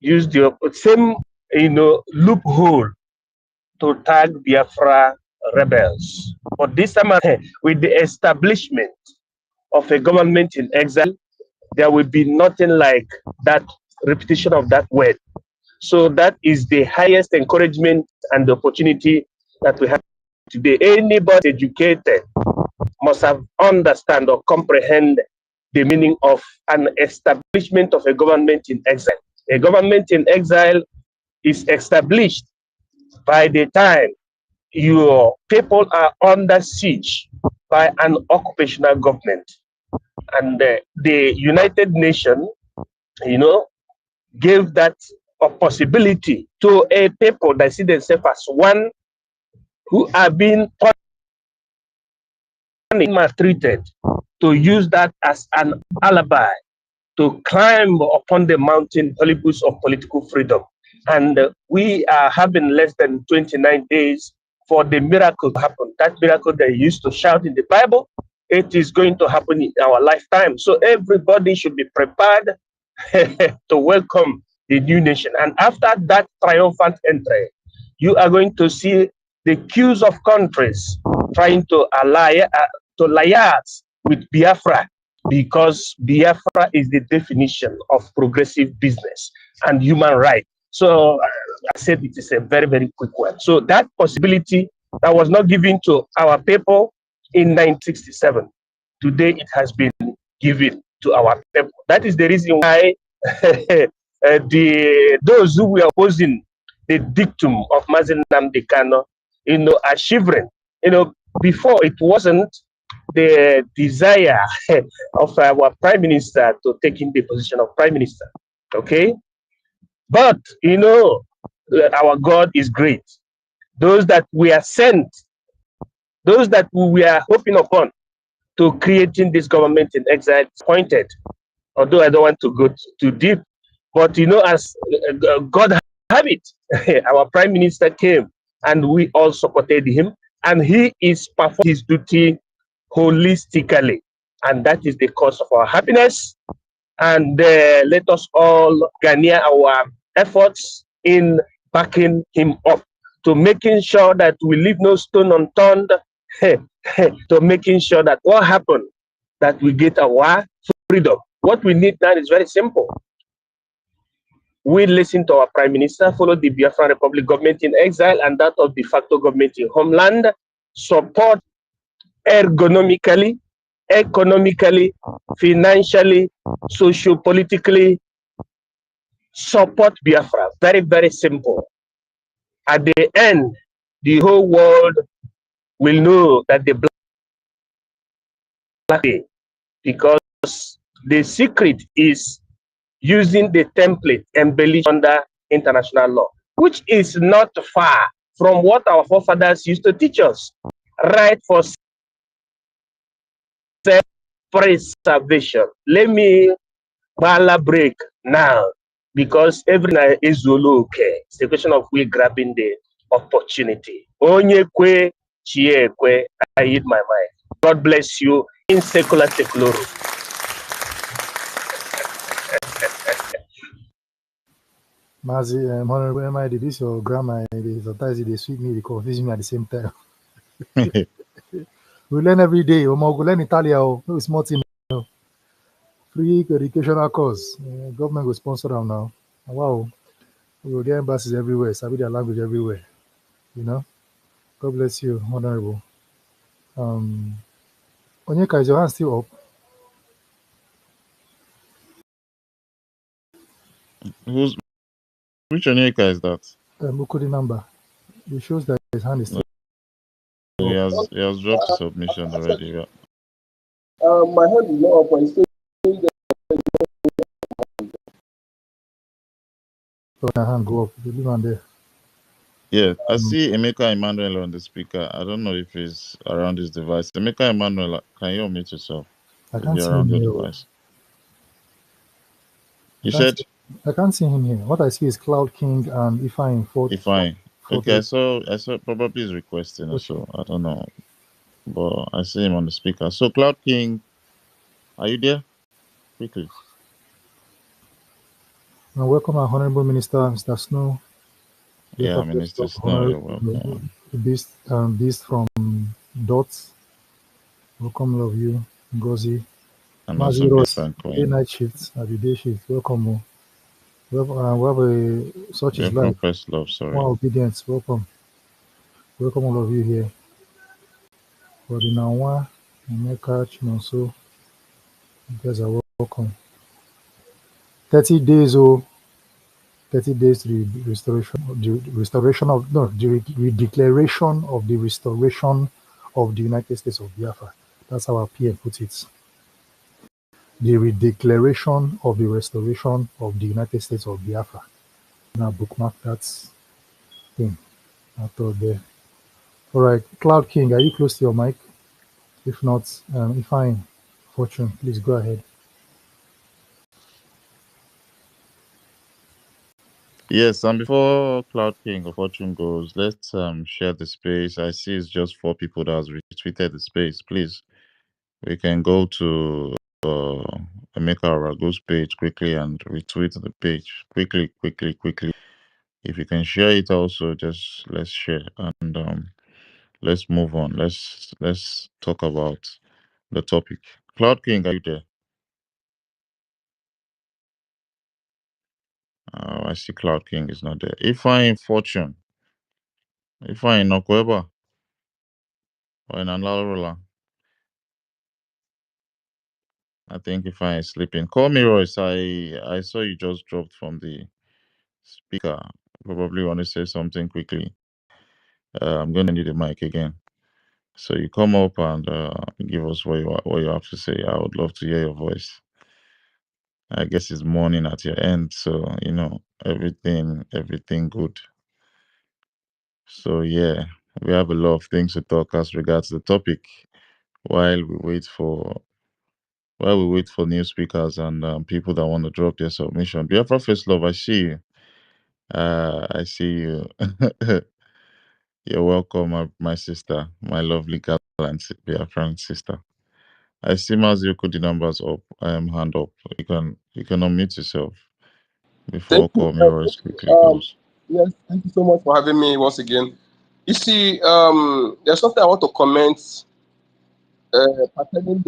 used the same, loophole to tag Biafra rebels. But this time, with the establishment of a government in exile, there will be nothing like that repetition of that word. So that is the highest encouragement and the opportunity that we have today. Anybody educated must have understand or comprehend the meaning of an establishment of a government in exile. A government in exile is established by the time your people are under siege by an occupational government. And the United Nations, gave that a possibility to a people that see themselves as one who are being maltreated, to use that as an alibi to climb upon the mountain Olympus of political freedom. And we are having less than 29 days for the miracle to happen. That miracle they used to shout in the Bible, it is going to happen in our lifetime. So everybody should be prepared to welcome the new nation. And after that triumphant entry, you are going to see the queues of countries trying to liaise with Biafra, because Biafra is the definition of progressive business and human rights. So I said it is a very, very quick one. So that possibility that was not given to our people in 1967, today it has been given to our people. That is the reason why those who were opposing the dictum of Mazen Nnamdi Kanu, are shivering. Before it wasn't the desire of our prime minister to take in the position of prime minister. Okay, but our God is great. Those that we are sent, those that we are hoping upon to creating this government in exile, pointed. Although I don't want to go too deep, but as God have it, our prime minister came and we all supported him, and he is performing his duty holistically, and that is the cause of our happiness. And let us all garner our efforts in backing him up, to making sure that we leave no stone unturned, to making sure that what happened, that we get our freedom. What we need now is very simple. We listen to our prime minister, follow the Biafran Republic government in exile and that of de facto government in homeland, support ergonomically, economically, financially, socio-politically, support Biafra. Very, very simple. At the end, the whole world will know that the black day, because the secret is using the template embellished under international law, which is not far from what our forefathers used to teach us. Right for self-preservation. Let me break now, because everything is okay. It's a question of we grabbing the opportunity. Onye kwe, chie kwe. I hit my mind. God bless you in secular seculorum. Mazi, Honorable MID, this your grammar, sometimes they sweet me, they confuse me at the same time. We learn every day. We learn Italian, no small thing. Free educational course. Government will sponsor them now. Wow. We will get embassies everywhere, study their language everywhere. You know? God bless you, Honorable. Onyeka, is your hand still up? Which Onyeka is that? Mukudi number. It shows that his hand is still He up. has dropped the submission already. Yeah. My hand is not up, but it's still So my hand go up. You leave hand there. Yeah, I see Emeka Emmanuel on the speaker. I don't know if he's around his device. Emeka Emmanuel, can you unmute yourself I if can't you're see him around your here. device? You said I can't see him here. What I see is Cloud King and Ifeanyi Ifeanyi. Okay, I fourth. saw probably he's requesting or so. I don't know. But I see him on the speaker. So Cloud King, are you there? Quickly. And welcome our Honorable Minister, Mr. Snow. Yeah, Minister Snow, you're welcome. Beast from Dots. Welcome, love you. Ngozi. And also Mazi Queen. night shifts, at the day shift. Welcome. We have a such is life. First love, sorry. More obedience. Welcome. Welcome all of you here. For the Nawa, Emeka, Chinonso, you guys are welcome. 30 days, 30 days to the restoration of the declaration of the restoration of the United States of Biafra. That's how our PM put it. The redeclaration of the restoration of the United States of Biafra. Now bookmark that thing. I thought there. All right, Cloud King, are you close to your mic? If not, Ifeanyi Fortune, please go ahead. Yes, and before Cloud King of Fortune goes, let's share the space. I see it's just 4 people that has retweeted the space. Please, we can go to Emeka Arago's page quickly and retweet the page quickly. If you can share it also, just let's share and let's move on. Let's talk about the topic. Cloud King, are you there? I see Cloud King is not there. Ifeanyi Fortune, Ifeanyi Nokweba, or in Anlarola. I think Ifeanyi is sleeping. Call me, Royce. I saw you just dropped from the speaker. Probably want to say something quickly. I'm going to need the mic again. So you come up and give us what you have to say. I would love to hear your voice. I guess it's morning at your end, so you know everything good. So yeah, we have a lot of things to talk as regards the topic while we wait for new speakers and people that want to drop their submission. Biafra First Love, I see you. I see you. You're welcome, my sister, my lovely gallant Biafran sister. I see Mazio the numbers up. I am hand up. You can unmute yourself before thank you. Call Me Royce quickly goes. Yes, thank you so much for having me once again. You see, there's something I want to comment pertaining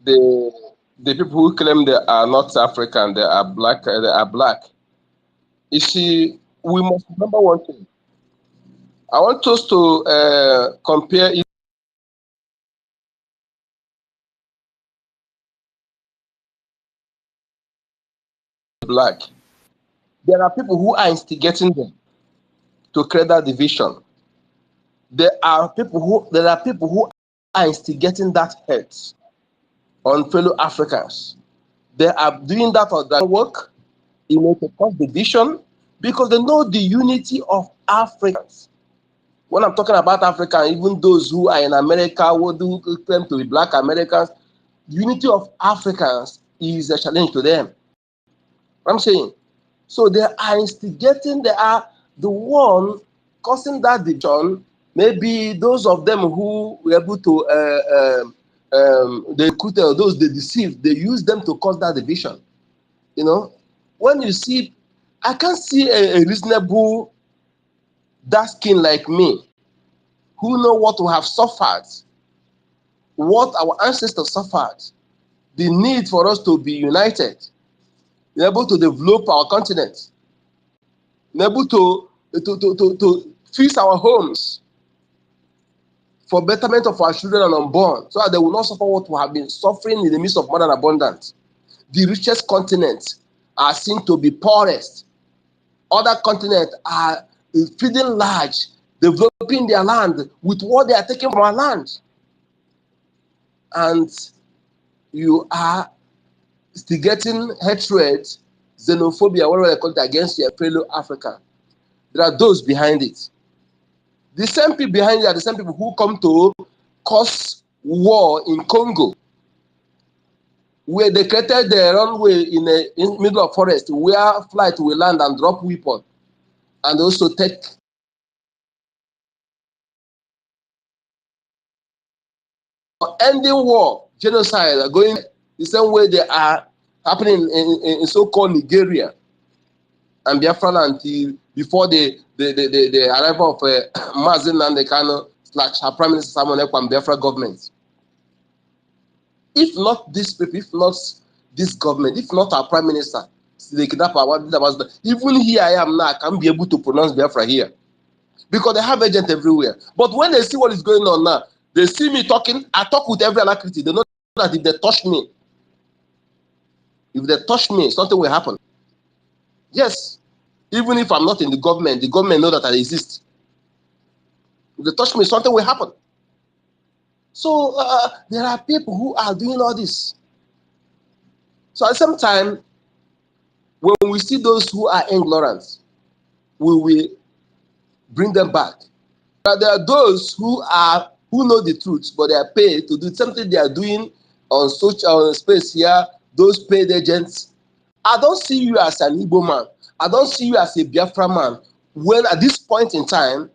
the people who claim they are not African, they are black. You see, we must remember one thing. I want us to compare it black. There are people who are instigating them to create that division. There are people who are instigating that hate on fellow Africans. They are doing that or that work, to cause division, because they know the unity of Africans. When I'm talking about Africa, even those who are in America, who claim to be Black Americans, the unity of Africans is a challenge to them. I'm saying, so they are instigating, they are the one causing that division. Maybe those of them who were able to, they recruited, those they deceived, they use them to cause that division. You know, when you see, I can't see a reasonable dark skin like me, who know what we have suffered, what our ancestors suffered, the need for us to be united, be able to develop our continent, be able to fix our homes for betterment of our children and unborn, so that they will not suffer what we have been suffering in the midst of modern abundance. The richest continents are seen to be poorest. Other continents are feeding large, developing their land with what they are taking from our land. And you are still getting hatred, xenophobia, whatever they call it, against your fellow African. There are those behind it. The same people behind it are the same people who come to cause war in Congo, where they created their runway in the middle of forest, where flight will land and drop weapons, and also take ending war, genocide, are going the same way they are happening in so-called Nigeria and Biafra until before the arrival of Mazi Nnamdi Kanu / her Prime Minister Simon Ekpa and Biafra government. If not this people, if not this government, if not our Prime Minister, the kidnapper, even here I am now, I can't be able to pronounce Biafra here, because they have agents everywhere. But when they see what is going on now, they see me talking, I talk with every alacrity. They know that if they touch me, something will happen. Yes, even if I'm not in the government know that I exist. If they touch me, something will happen. So there are people who are doing all this. So at the same time, when we see those who are ignorant, we will bring them back. But there are those who know the truth, but they are paid to do something they are doing on social space here. Those paid agents. I don't see you as an Igbo man. I don't see you as a Biafra man. When at this point in time,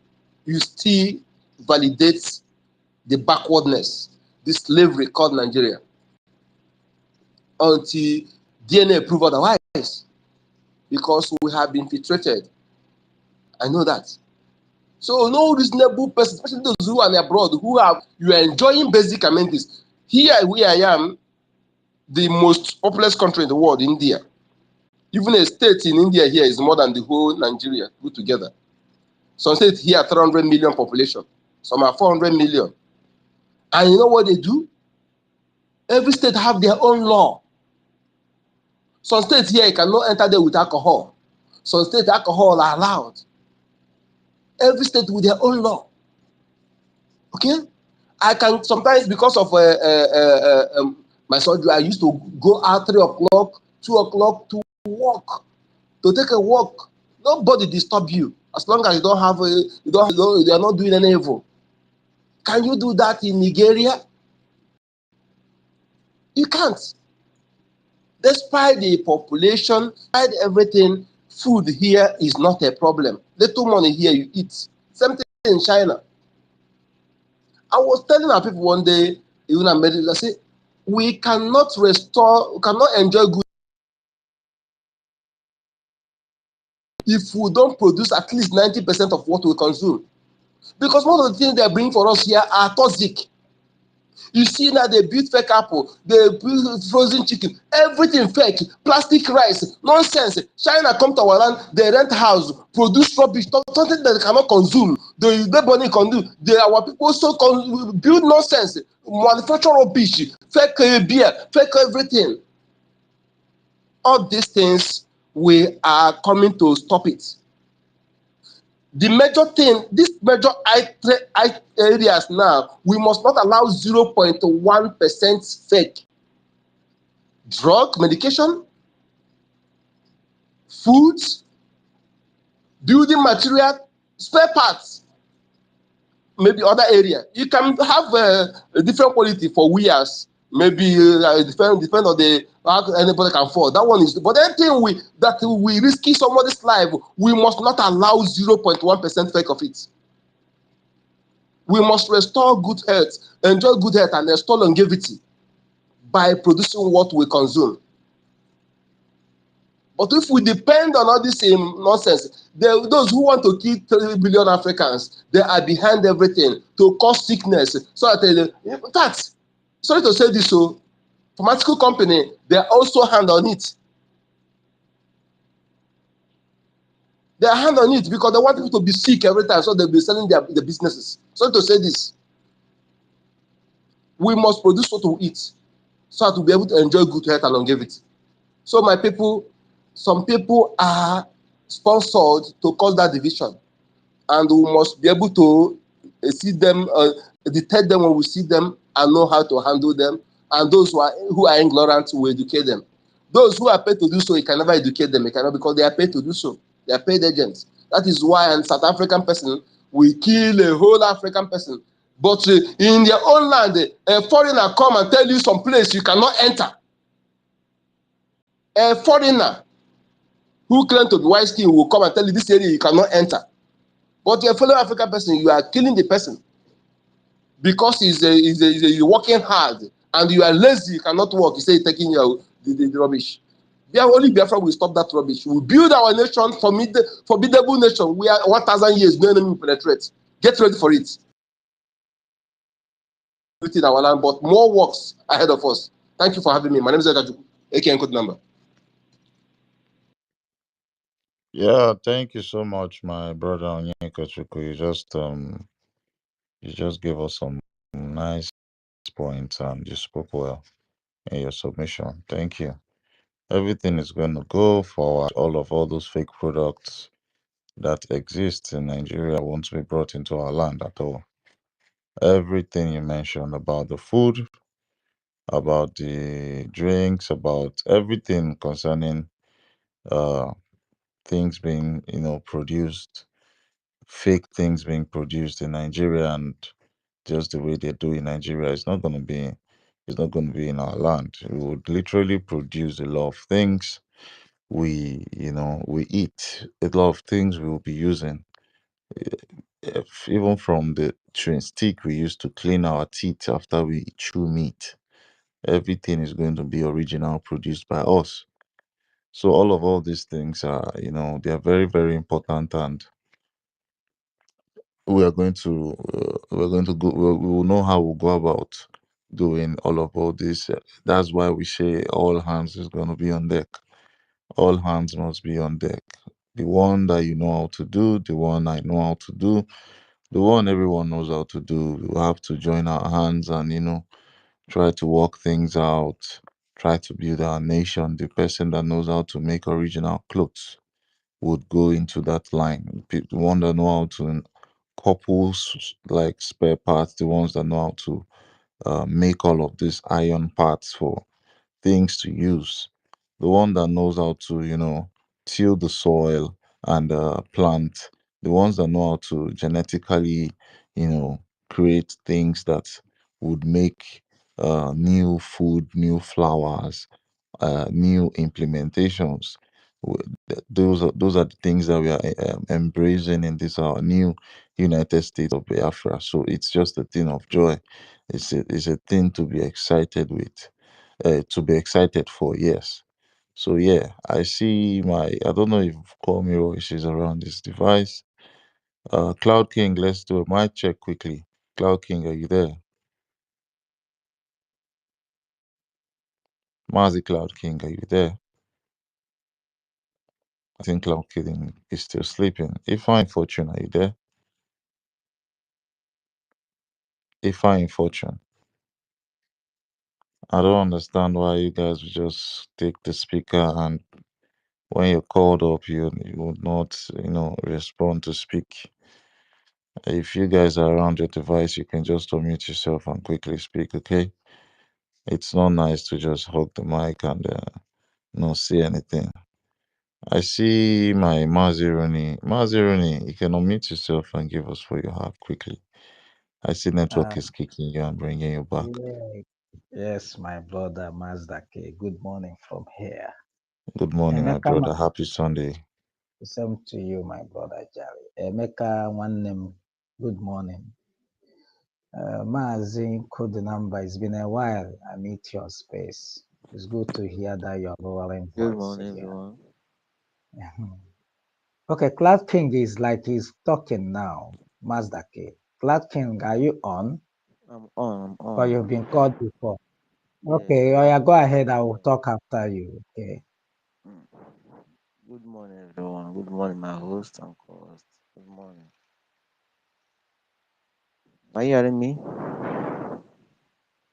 you still validate the backwardness, the slavery called Nigeria, until DNA prove otherwise, because we have been infiltrated. I know that. So no reasonable person, especially those who are abroad, you are enjoying basic amenities. Here where I am, the most populous country in the world, India. Even a state in India here is more than the whole Nigeria put together. Some states here 300 million population. Some are 400 million. And you know what they do? Every state have their own law. Some states here you cannot enter there with alcohol. Some states alcohol are allowed. Every state with their own law. Okay? I can sometimes, because of my surgery, I used to go out 3 o'clock, 2 o'clock to walk, to take a walk. Nobody disturb you as long as you don't have you are not doing any evil. Can you do that in Nigeria? You can't. Despite the population, despite everything, food here is not a problem. Little money here you eat. Same thing in China. I was telling our people one day, even I say, we cannot enjoy good if we don't produce at least 90% of what we consume. Because most of the things they bring for us here are toxic. You see now they build fake apple, they build frozen chicken, everything fake, plastic rice, nonsense. China come to our land, they rent house, produce rubbish, something that they cannot consume. Nobody can do. Our people also build nonsense, manufacture rubbish, fake beer, fake everything. All these things, we are coming to stop it. The major thing, these major areas now, we must not allow 0.1% fake. drug, medication, foods, building material, spare parts, maybe other area. You can have a different quality for wears. Maybe depend on the how anybody can afford. That one is. But anything we risky somebody's life, we must not allow 0.1% fake of it. We must restore good health, enjoy good health, and restore longevity by producing what we consume. But if we depend on all this same nonsense, those who want to kill 3 billion Africans, they are behind everything to cause sickness. So in fact, sorry to say this, so pharmaceutical company, they also hand on it. They are hand on it because they want people to be sick every time, so they'll be selling their businesses. Sorry to say this. We must produce what we eat so that we'll be able to enjoy good health and longevity. So my people, some people are sponsored to cause that division. And we must be able to see them, detect them when we see them, and know how to handle them. And those who are ignorant, we educate them. Those who are paid to do so, you can never educate them. You cannot, because they are paid to do so. They are paid agents. That is why a South African person will kill a whole African person. But in their own land, a foreigner come and tell you some place you cannot enter. A foreigner who claim to be white skin will come and tell you this area you cannot enter. But your fellow African person, you are killing the person because he's working hard and you are lazy, you cannot work. You say you're taking the rubbish. Only Biafra will stop that rubbish. We build our nation, formidable nation. We are 1,000 years, no enemy will penetrate. Get ready for it. In our land, but more works ahead of us. Thank you for having me. My name is Edaju, AKN code number. Yeah, thank you so much, my brother Onyeka. You just gave us some nice points and you spoke well in your submission. Thank you. Everything is going to go forward. All those fake products that exist in Nigeria won't be brought into our land at all. Everything you mentioned about the food, about the drinks, about everything concerning uh things being, produced, fake things being produced in Nigeria and just the way they do in Nigeria, it's not gonna be in our land. We would literally produce a lot of things we eat, a lot of things we will be using. Even from the chewing stick we use to clean our teeth after we chew meat, everything is going to be original, produced by us. So all these things are, they are very, very important, and we're going to go. We will know how we'll go about doing all this. That's why we say all hands is going to be on deck. All hands must be on deck. The one that you know how to do, the one I know how to do, the one everyone knows how to do. We have to join our hands and try to work things out. Try to build our nation. The person that knows how to make original clothes would go into that line. The one that know how to couple like spare parts, the ones that know how to make all of these iron parts for things to use, the one that knows how to till the soil and plant, the ones that know how to genetically create things that would make new food, new flowers, new implementations. Those are the things that we are embracing in this our new United States of Biafra. So it's just a thing of joy. It's a thing to be excited with, to be excited for. Yes. So yeah, I see I don't know if Call Me Royce is around this device. Cloud King, let's do a mic check quickly. Cloud King, are you there? Mazi Cloud King, are you there? I think Cloud King is still sleeping. Ifine Fortune, are you there? Ifine Fortune. I don't understand why you guys would just take the speaker and when you're called up, you would not, respond to speak. If you guys are around your device, you can just unmute yourself and quickly speak, okay? It's not nice to just hold the mic and not say anything. I see my Maziruni. Maziruni, you can unmute yourself and give us what you have quickly. I see network Uh, is kicking you and bringing you back. yeah, yes, my brother Mazdake. Good morning from here. Good morning, my Emeka, brother. Happy Sunday. same to you, my brother Jerry. Emeka, one name. Good morning. Mazi Kudinamba, it's been a while. I meet your space. It's good to hear that your rolling Good voice morning, again. everyone. Okay, Cloud King is like he's talking now. Mazdake. Cloud King, are you on? I'm Or you've on. been called before? Yes, Okay, oh yes, yeah, go ahead. I I'm will here. talk after you. Okay. Mm. Good morning, everyone. Good morning, my host and co-host. Good morning. Are you hearing me?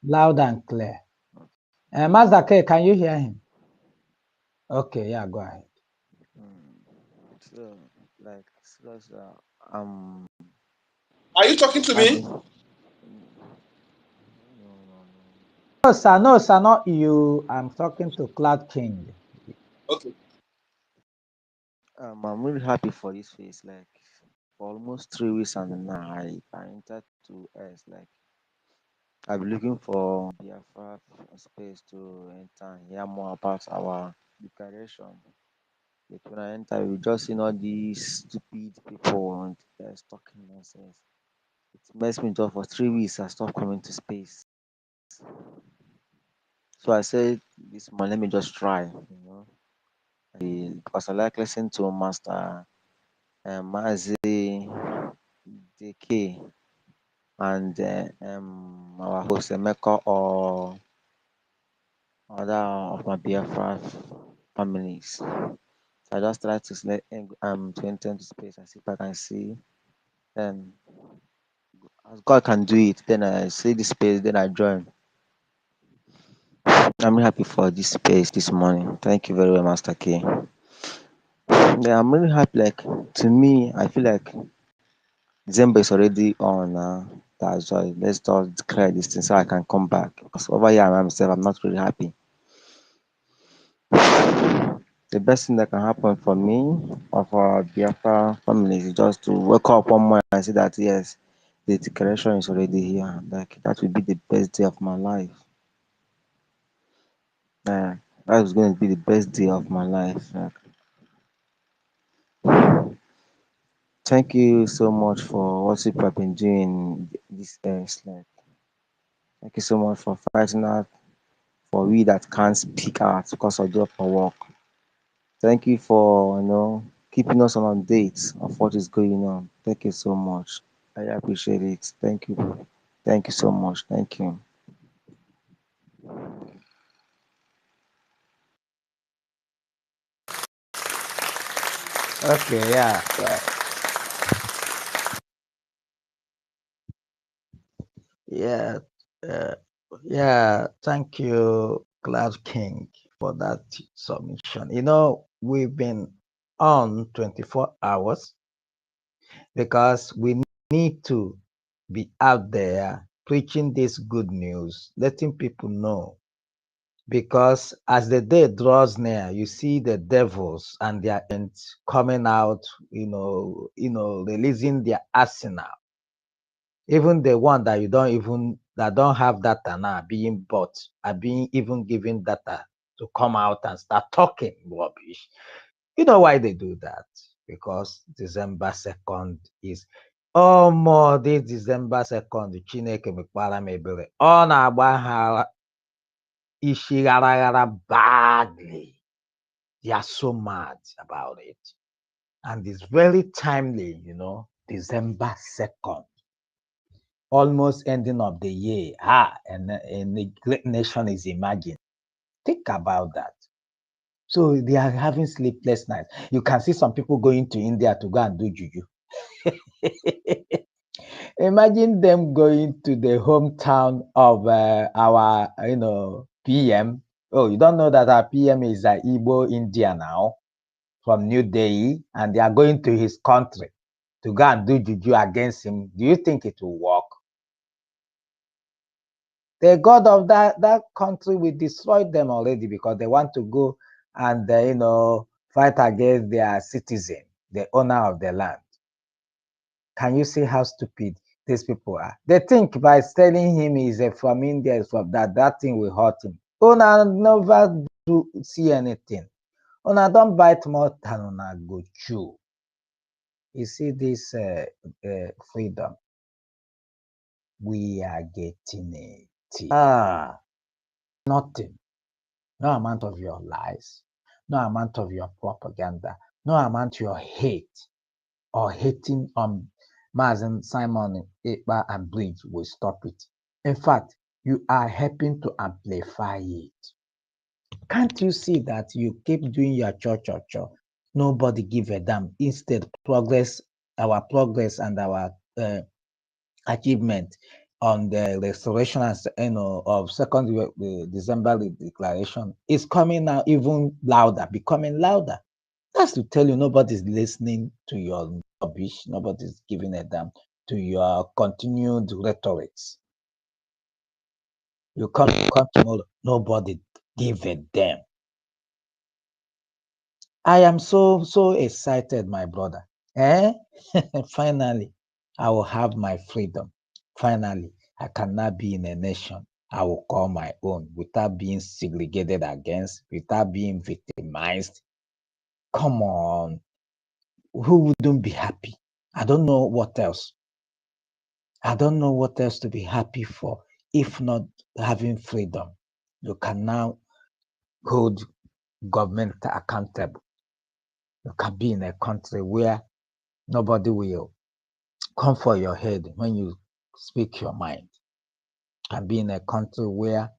Loud and clear. Master K, can you hear him? Okay, yeah, go ahead. Mm. So, like, seriously, um, Are you talking to I've me? been. No. No, sir, not you. I'm talking to Cloud King. Okay. I'm really happy for this phase. Like, for almost 3 weeks and now, I entered to S. Like, I've been looking for Biafra space to enter and hear more about our declaration. Like when I enter, we just seen all these stupid people and they're talking nonsense. It messed me up for 3 weeks. I stopped coming to space. So I said, this man, let me just try, because I like listening to Master Mazi DK and our host Emeka or other of my Biafra families. So I just try to select to enter into space and see if I can see um as God can do it, then I see the space, then I join. I'm really happy for this space this morning. Thank you very much, Master K. Yeah, I'm really happy. Like to me, I feel like December is already on. That's why let's just declare this thing so I can come back. Because over here, I myself, I'm not really happy. The best thing that can happen for me or for our Biafra families is just to wake up one morning and see that yes, the declaration is already here. Like that will be the best day of my life. Uh, that was going to be the best day of my life. Thank you so much for what you have been doing this like. Thank you so much for fighting out for we that can't speak out because of job or work. Thank you for keeping us on updates of what is going on. Thank you so much. I appreciate it. Thank you. Thank you so much. Thank you. Okay, yeah. Yeah, uh, yeah, thank you, Cloud King, for that submission. We've been on 24 hours because we need to be out there preaching this good news, letting people know. Because as the day draws near, you see the devils and their ends coming out, releasing their arsenal. Even the one that that don't have data now being bought, are being even given data to come out and start talking rubbish. You know why they do that? Because December 2nd is more this December 2nd, Chineke mekwara m ebere. Ọ na-agba ha isi ghara badly. They are so mad about it. And it's very timely, December 2nd. Almost ending of the year. And a great nation is emerging. Think about that. So they are having sleepless nights. You can see some people going to India to go and do juju. Imagine them going to the hometown of our, PM. Oh, you don't know that our PM is Igbo India now from New Delhi, and they are going to his country to go and do juju against him. Do you think it will work? The God of that country will destroy them already because they want to go and fight against their citizen, the owner of the land. Can you see how stupid these people are? They think by telling him he's from India, from that thing will hurt him. Una never do see anything. Una don't bite more than una go chew. You see this freedom, we are getting it. Nothing. No amount of your lies, no amount of your propaganda, no amount of your hate or hating on Mazen, Simon, Ekpa, and Bridge will stop it. In fact, you are helping to amplify it. Can't you see that you keep doing your church? Nobody give a damn. Instead, our progress and our achievement on the restoration of second December declaration is coming now even louder, becoming louder. That's to tell you nobody's listening to your rubbish, nobody's giving a damn to your continued rhetorics. You come tomorrow, nobody give a damn. I am so excited, my brother. Finally, I will have my freedom. Finally, I cannot be in a nation I will call my own without being segregated against, without being victimized. Come on. Who wouldn't be happy? I don't know what else. I don't know what else to be happy for if not having freedom. You can now hold government accountable. You can be in a country where nobody will come for your head when you speak your mind. You can be in a country where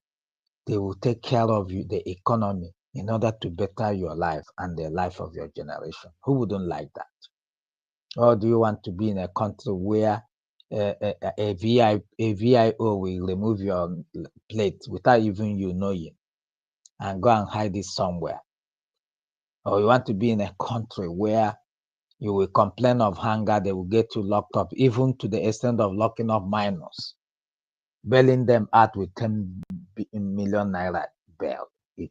they will take care of you, the economy, in order to better your life and the life of your generation. Who wouldn't like that? Or do you want to be in a country where a VIO will remove your plate without even you knowing and go and hide it somewhere? Or you want to be in a country where you will complain of hunger, they will get you locked up, even to the extent of locking up minors, bailing them out with 10 million naira bail each.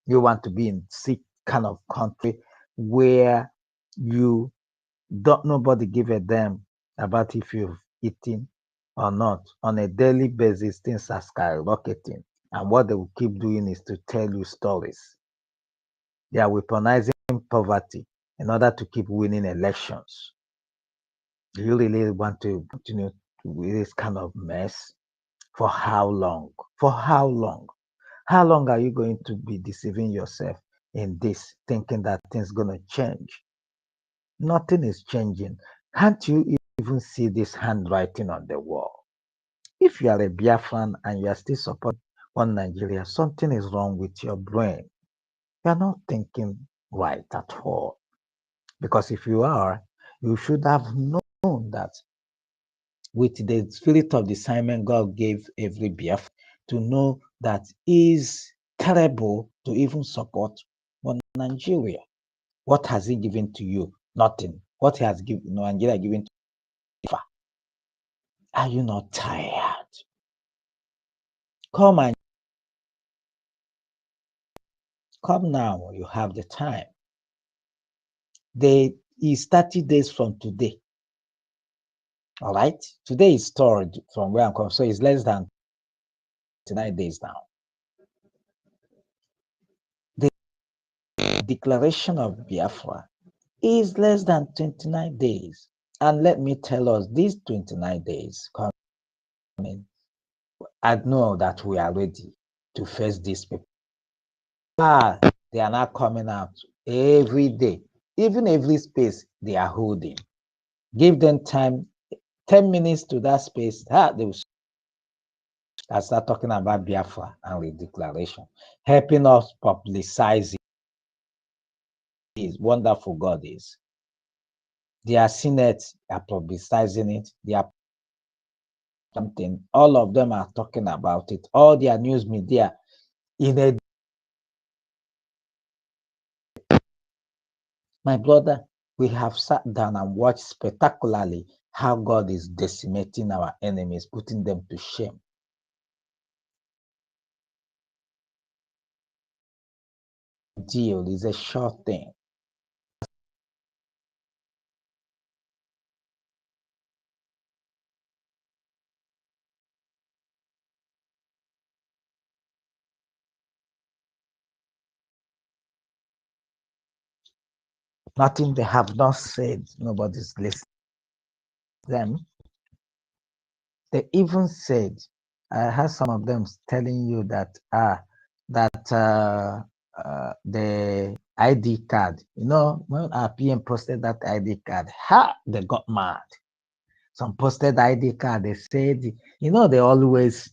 You want to be in sick kind of country where you don't nobody give a damn about if you've eaten or not. On a daily basis, things are skyrocketing. And what they will keep doing is to tell you stories. They are weaponizing poverty in order to keep winning elections. Do you really want to continue with this kind of mess? For how long? For how long? How long are you going to be deceiving yourself in this, thinking that things going to change? Nothing is changing. Can't you even see this handwriting on the wall? If you are a Biafran and you are still supporting one Nigeria, something is wrong with your brain. You are not thinking right at all. Because if you are, you should have known that with the spirit of discernment God gave every Biafran to know that is terrible to even support one Nigeria. What has he given to you? Nothing. What has given Nigeria given to you? Are you not tired? Come now. You have the time. Is 30 days from today. All right. Today is third from where I'm coming, so it's less than 29 days now. The declaration of Biafra is less than 29 days. And let me tell us, these 29 days coming, I know that we are ready to face these people. They are not coming out every day, even every space they are holding. Give them time, 10 minutes to that space. They will start talking about Biafra and redeclaration, helping us publicize it. Wonderful God is. Their Senate are publicizing it. They are something. All of them are talking about it. All their news media in a my brother, we have sat down and watched spectacularly how God is decimating our enemies, putting them to shame. deal is a sure thing. Nothing they have not said, nobody's listening to them. They even said, I heard some of them telling you that the ID card, when our PM posted that ID card, they got mad. Some posted ID card, they said, they always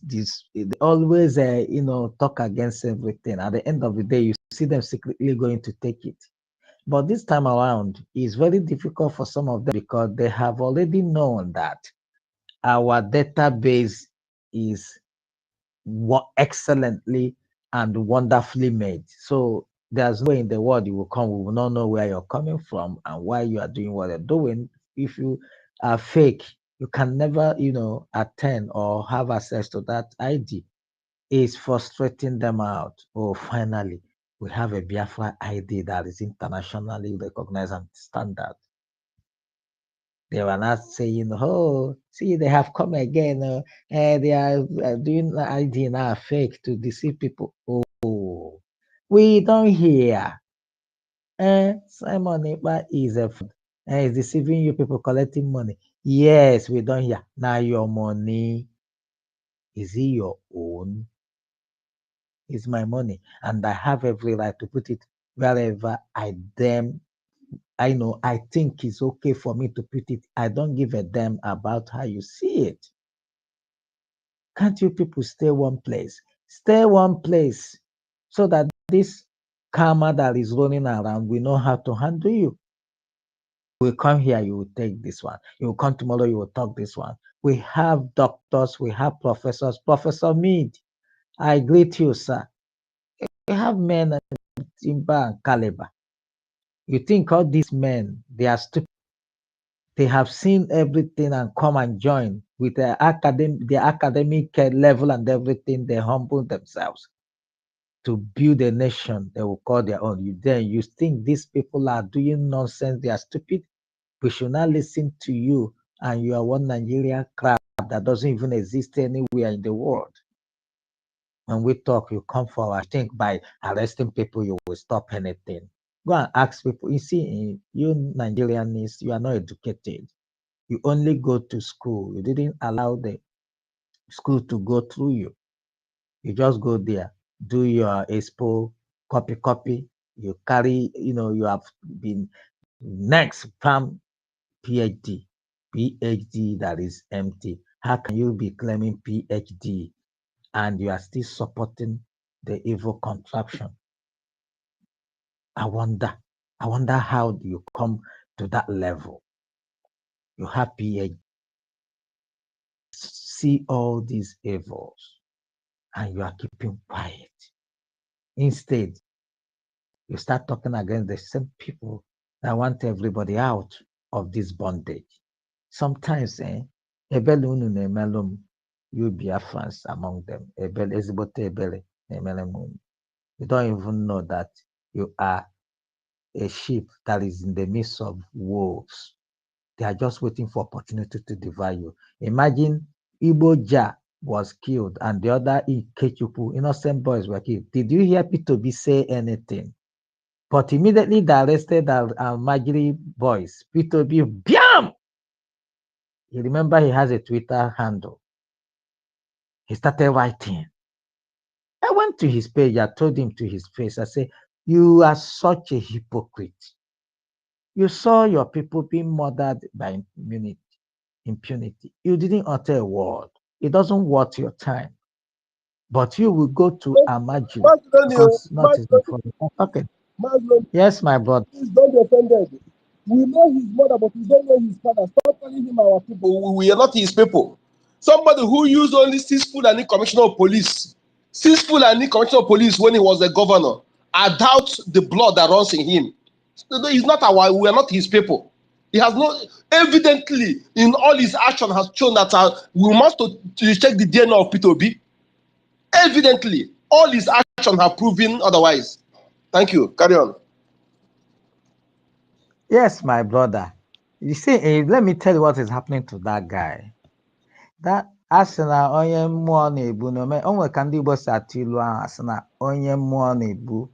talk against everything. At the end of the day, you see them secretly going to take it. But this time around, it's very difficult for some of them because they have already known that our database is excellently and wonderfully made. So there's no way in the world you will come, we will not know where you're coming from and why you are doing what you're doing. If you are fake, you can never, attend or have access to that ID. It's frustrating them out. Oh, finally, we have a Biafra ID that is internationally recognized and standard. They were not saying, oh, see, they have come again. They are doing ID now fake to deceive people. Oh, we don't hear. Simon Ekpa is a fraud. Is deceiving you people collecting money. Yes, we don't hear. Now your money, is it your own? It's my money. And I have every right to put it wherever I think it's okay for me to put it. I don't give a damn about how you see it. Can't you people stay one place? Stay one place so that this karma that is running around, we know how to handle you. You will come here, you will take this one. You will come tomorrow, you will talk this one. We have doctors, we have professors. Professor Mead, I greet you, sir. We have men at Timber and Caliber. You think all these men, they are stupid? They have seen everything and come and join with their academic level and everything. They humble themselves to build a nation they will call their own. You think these people are doing nonsense? They are stupid. We should not listen to you, and you are one Nigeria crap that doesn't even exist anywhere in the world. When we talk, you come forward. I think by arresting people, you will stop anything. Go and ask people. You see, you Nigerians, you are not educated. You only go to school. You didn't allow the school to go through you. You just go there, do your expo, copy. You carry, you have been next from PhD that is empty. How can you be claiming PhD and you are still supporting the evil contraption? I wonder how do you come to that level? You have PhD, see all these evils, and you are keeping quiet. Instead, you start talking against the same people that want everybody out of this bondage. Sometimes, ebele unu na-emelụ m, you Biafrans among them, ebele ezigbote ebele na-emele m unu. You don't even know that you are a sheep that is in the midst of wolves. They are just waiting for opportunity to devour you. Imagine Igbo Ja was killed and the other Ikechupu, innocent boys were killed. Did you hear P2B say anything? But immediately they arrested our Magiri boys. P2B, BAM! You remember he has a Twitter handle. He started writing. I went to his page. I told him to his face, I said, you are such a hypocrite. You saw your people being murdered by impunity. You didn't utter a word. It doesn't worth your time. But you will go to Amaju because nothing for you. Okay. Yes, my brother. Please don't be offended. We know his mother, but we don't know his father. Stop calling him our people. We are not his people. Somebody who used only 6 Fulani commissioner of police. 6 Fulani commissioner of police when he was the governor. I doubt the blood that runs in him. He's not we are not his people. He has not, evidently, in all his action has shown that we must to check the DNA of P2B. Evidently, all his actions have proven otherwise. Thank you. Carry on. Yes, my brother. You see, let me tell you what is happening to that guy. That asị na onye mmụọ na-ebu n'ome o nwere ka ndị Igbo si atụ ilu ahụ asị na onye mmụọ na-ebu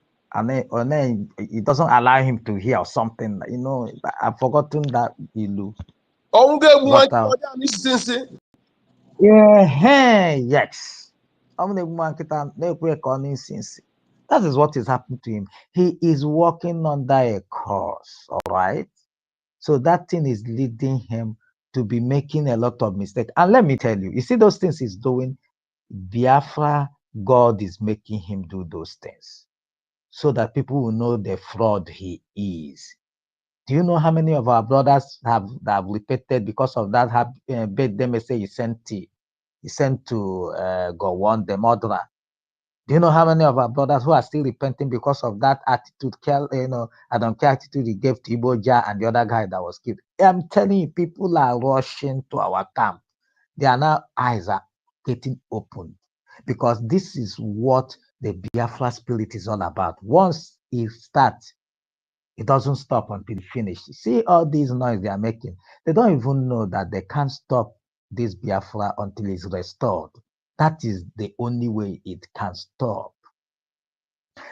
it doesn't allow him to hear something. You know, I've forgotten that ilu. But yeah, yes. That is what is happening to him. He is working under a curse, all right? So that thing is leading him to be making a lot of mistakes. And let me tell you, you see those things he's doing, Biafra, God is making him do those things so that people will know the fraud he is. Do you know how many of our brothers have repeated because of that birthday message he sent to Gowon, the murderer? Do you know how many of our brothers who are still repenting because of that attitude, I don't care attitude he gave to Iboja and the other guy that was killed? I'm telling you, people are rushing to our camp. Their eyes are getting opened because this is what the Biafra spirit is all about. Once it starts, it doesn't stop until it finishes. See all these noise they are making. They don't even know that they can't stop this Biafra until it's restored. That is the only way it can stop.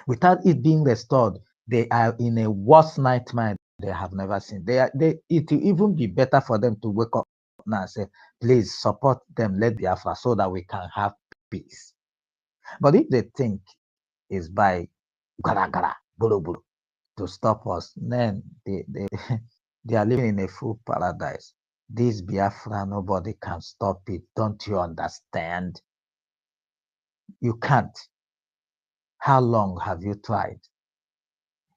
Without it being restored, they are in a worse nightmare they have never seen. It will even be better for them to wake up now and say, please support them, let Biafra, so that we can have peace. But if they think is by gara gara, bulu bulu, to stop us, then they are living in a full paradise. This Biafra, nobody can stop it. Don't you understand? You can't. How long have you tried?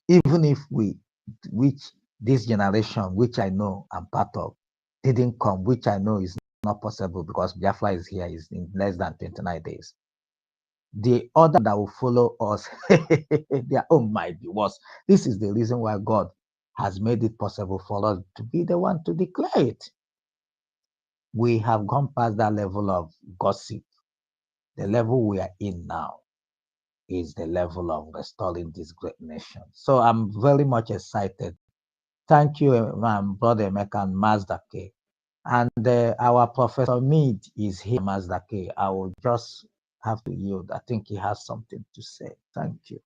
Even if which this generation, which I know I'm part of, didn't come, which I know is not possible because Biafra is here is in less than 29 days. The other that will follow us, their own might be worse. This is the reason why God has made it possible for us to be the one to declare it. We have gone past that level of gossip. The level we are in now is the level of restoring this great nation. So I'm very much excited. Thank you, my brother Emeka and Mazda K. And our Professor Mead is here, Mazda K. I will just have to yield. I think he has something to say. Thank you.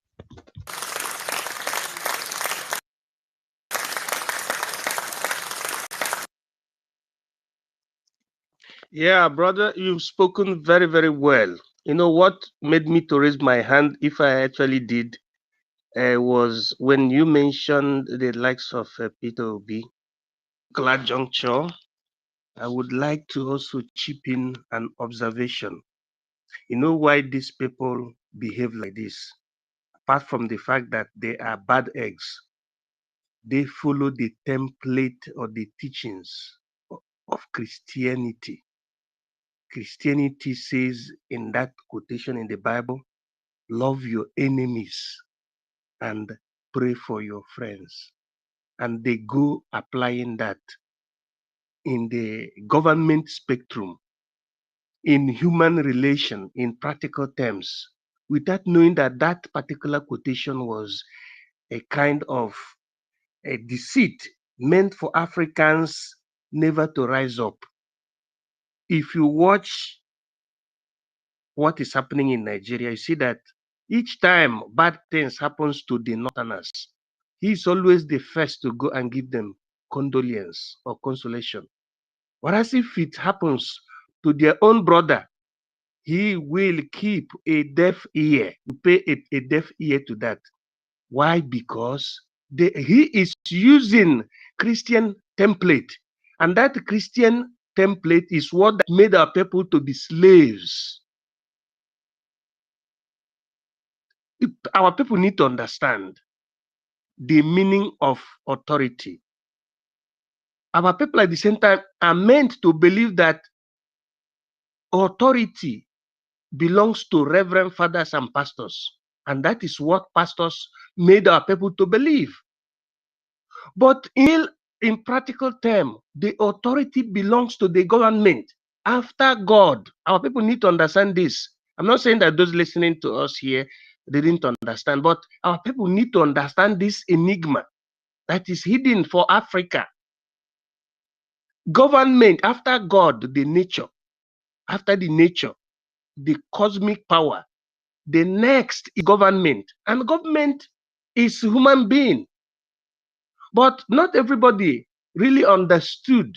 Yeah, brother, you've spoken very, very well. You know what made me to raise my hand, if I actually did, was when you mentioned the likes of Peter Obi. Glad juncture. I would like to also chip in an observation. You know why these people behave like this? Apart from the fact that they are bad eggs, they follow the template or the teachings of Christianity. Christianity says in that quotation in the Bible, love your enemies and pray for your friends. And they go applying that in the government spectrum, in human relation, in practical terms, without knowing that that particular quotation was a kind of a deceit meant for Africans never to rise up. If you watch what is happening in Nigeria, you see that each time bad things happens to the Northerners, he's always the first to go and give them condolence or consolation. Whereas if it happens to their own brother, he will keep a deaf ear, pay a deaf ear to that. Why? Because he is using Christian template. And that Christian template is what made our people to be slaves. Our people need to understand the meaning of authority. Our people at the same time are meant to believe that authority belongs to reverend fathers and pastors. And that is what pastors made our people to believe. But in practical terms, the authority belongs to the government after God. Our people need to understand this. I'm not saying that those listening to us here they didn't understand. But our people need to understand this enigma that is hidden for Africa. Government, after God, the nature, after the nature, the cosmic power, the next is government. And government is human being. But not everybody really understood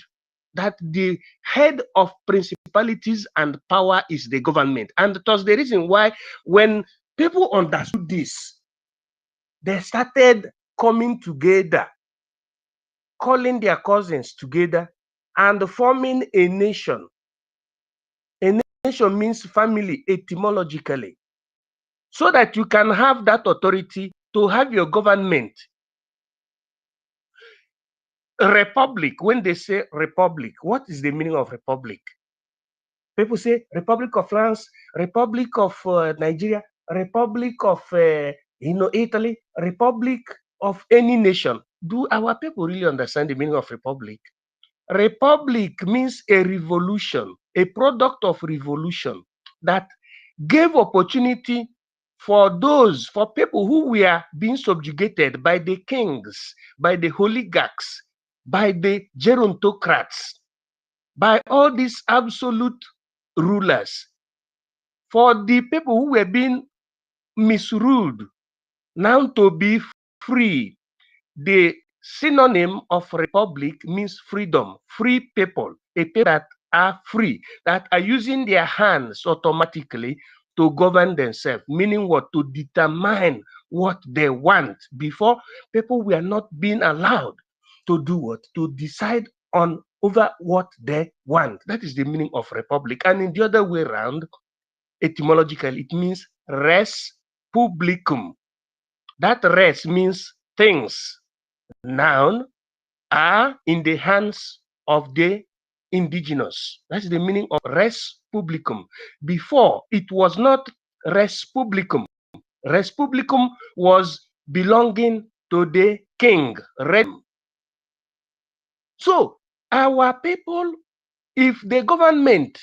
that the head of principalities and power is the government. And that was the reason why when people understood this, they started coming together, calling their cousins together and forming a nation. A nation means family etymologically. So that you can have that authority to have your government. Republic, when they say republic, what is the meaning of republic? People say Republic of France, Republic of Nigeria, Republic of Italy, Republic of any nation. Do our people really understand the meaning of republic? Republic means a revolution, a product of revolution that gave opportunity for people who were being subjugated by the kings, by the oligarchs, by the gerontocrats, by all these absolute rulers, for the people who were being misruled now to be free. The synonym of republic means freedom, free people, a people that are free, that are using their hands automatically to govern themselves, meaning what? To determine what they want. Before, people were not being allowed to do what? To decide on over what they want. That is the meaning of republic. And in the other way around, etymologically, it means res publicum. That res means things. Noun are in the hands of the indigenous. That's the meaning of res publicum. Before, it was not res publicum. Res publicum was belonging to the king. So, our people, if the government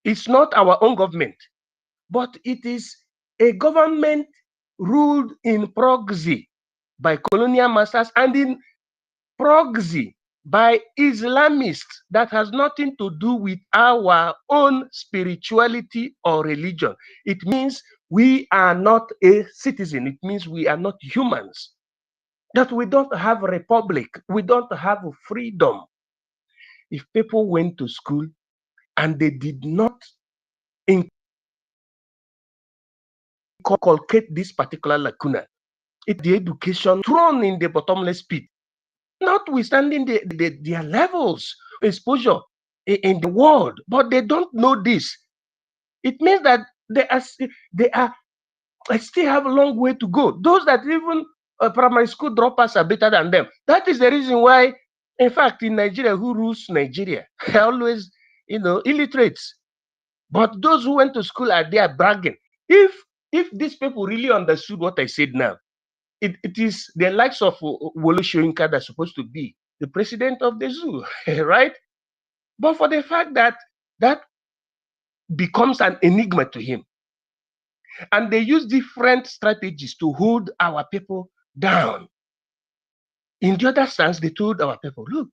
is not our own government, but it is a government ruled in proxy by colonial masters and in proxy by Islamists that has nothing to do with our own spirituality or religion. It means we are not a citizen. It means we are not humans. That we don't have a republic. We don't have freedom. If people went to school and they did not inculcate this particular lacuna, it's the education thrown in the bottomless pit, notwithstanding their levels exposure in the world, but they don't know this. It means that they still have a long way to go. Those that even primary school dropouts are better than them. That is the reason why, in fact, in Nigeria, who rules Nigeria are always, illiterates. But those who went to school are there bragging. If these people really understood what I said now, it is the likes of Wole Soyinka that's supposed to be the president of the zoo, right? But for the fact that that becomes an enigma to him, and they use different strategies to hold our people down. In the other sense, they told our people, look,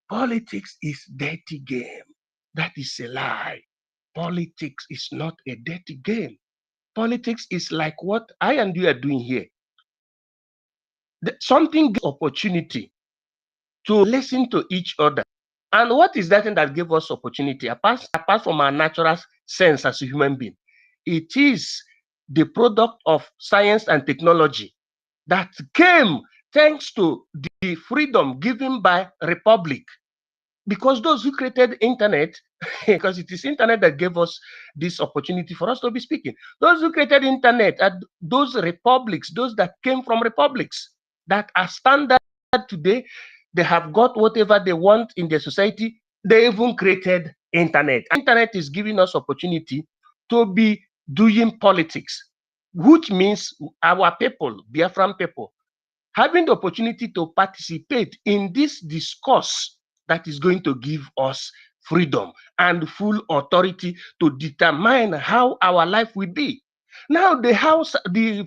politics is dirty game. That is a lie. Politics is not a dirty game. Politics is like what I and you are doing here. Something gives opportunity to listen to each other. And what is that thing that gave us opportunity, apart from our natural sense as a human being? It is the product of science and technology that came thanks to the freedom given by Republic. Because those who created internet, because it is internet that gave us this opportunity for us to be speaking. Those who created internet are those republics, those that came from republics that are standard today. They have got whatever they want in their society. They even created internet. Internet is giving us opportunity to be doing politics, which means our people, Biafran people, having the opportunity to participate in this discourse that is going to give us freedom and full authority to determine how our life will be. Now the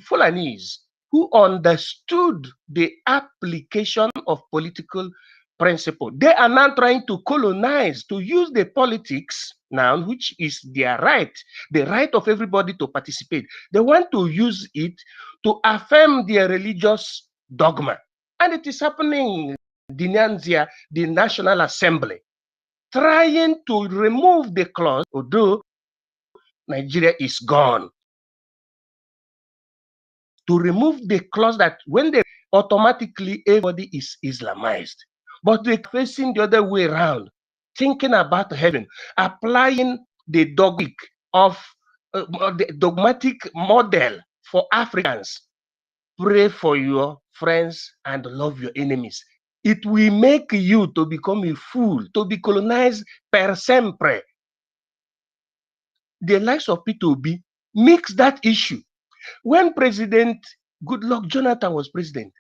Fulanese, who understood the application of political principle, they are now trying to colonize, to use the politics now, which is their right, the right of everybody to participate. They want to use it to affirm their religious dogma. And it is happening in Dinanzia, the National Assembly, trying to remove the clause, although Nigeria is gone, to remove the clause that when they automatically everybody is Islamized. But they're facing the other way around, thinking about heaven, applying the dogmatic model for Africans. Pray for your friends and love your enemies. It will make you to become a fool, to be colonized per sempre. The likes of P2B mix that issue. When President Goodluck Jonathan was president,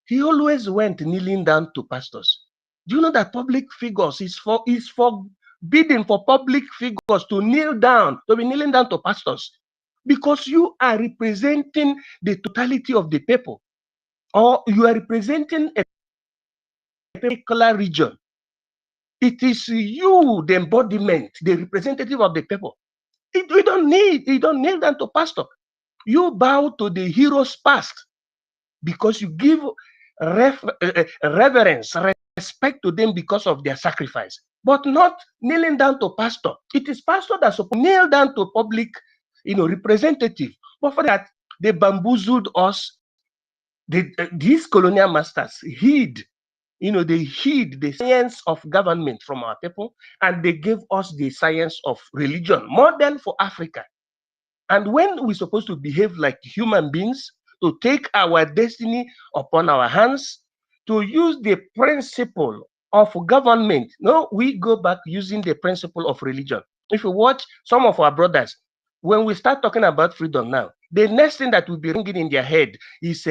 he always went kneeling down to pastors. Do you know that public figures is forbidden for public figures to kneel down, to be kneeling down to pastors? Because you are representing the totality of the people, or you are representing a particular region. It is you, the embodiment, the representative of the people. You don't kneel down to pastor. You bow to the heroes past because you give reverence, respect to them because of their sacrifice, but not kneeling down to pastor. It is pastor that's supposed to kneel down to public, representative. But for that, they bamboozled us. These colonial masters hid the science of government from our people, and they gave us the science of religion, model for Africa. And when we're supposed to behave like human beings, to take our destiny upon our hands, to use the principle of government, no, we go back using the principle of religion. If you watch some of our brothers, when we start talking about freedom now, the next thing that will be ringing in their head is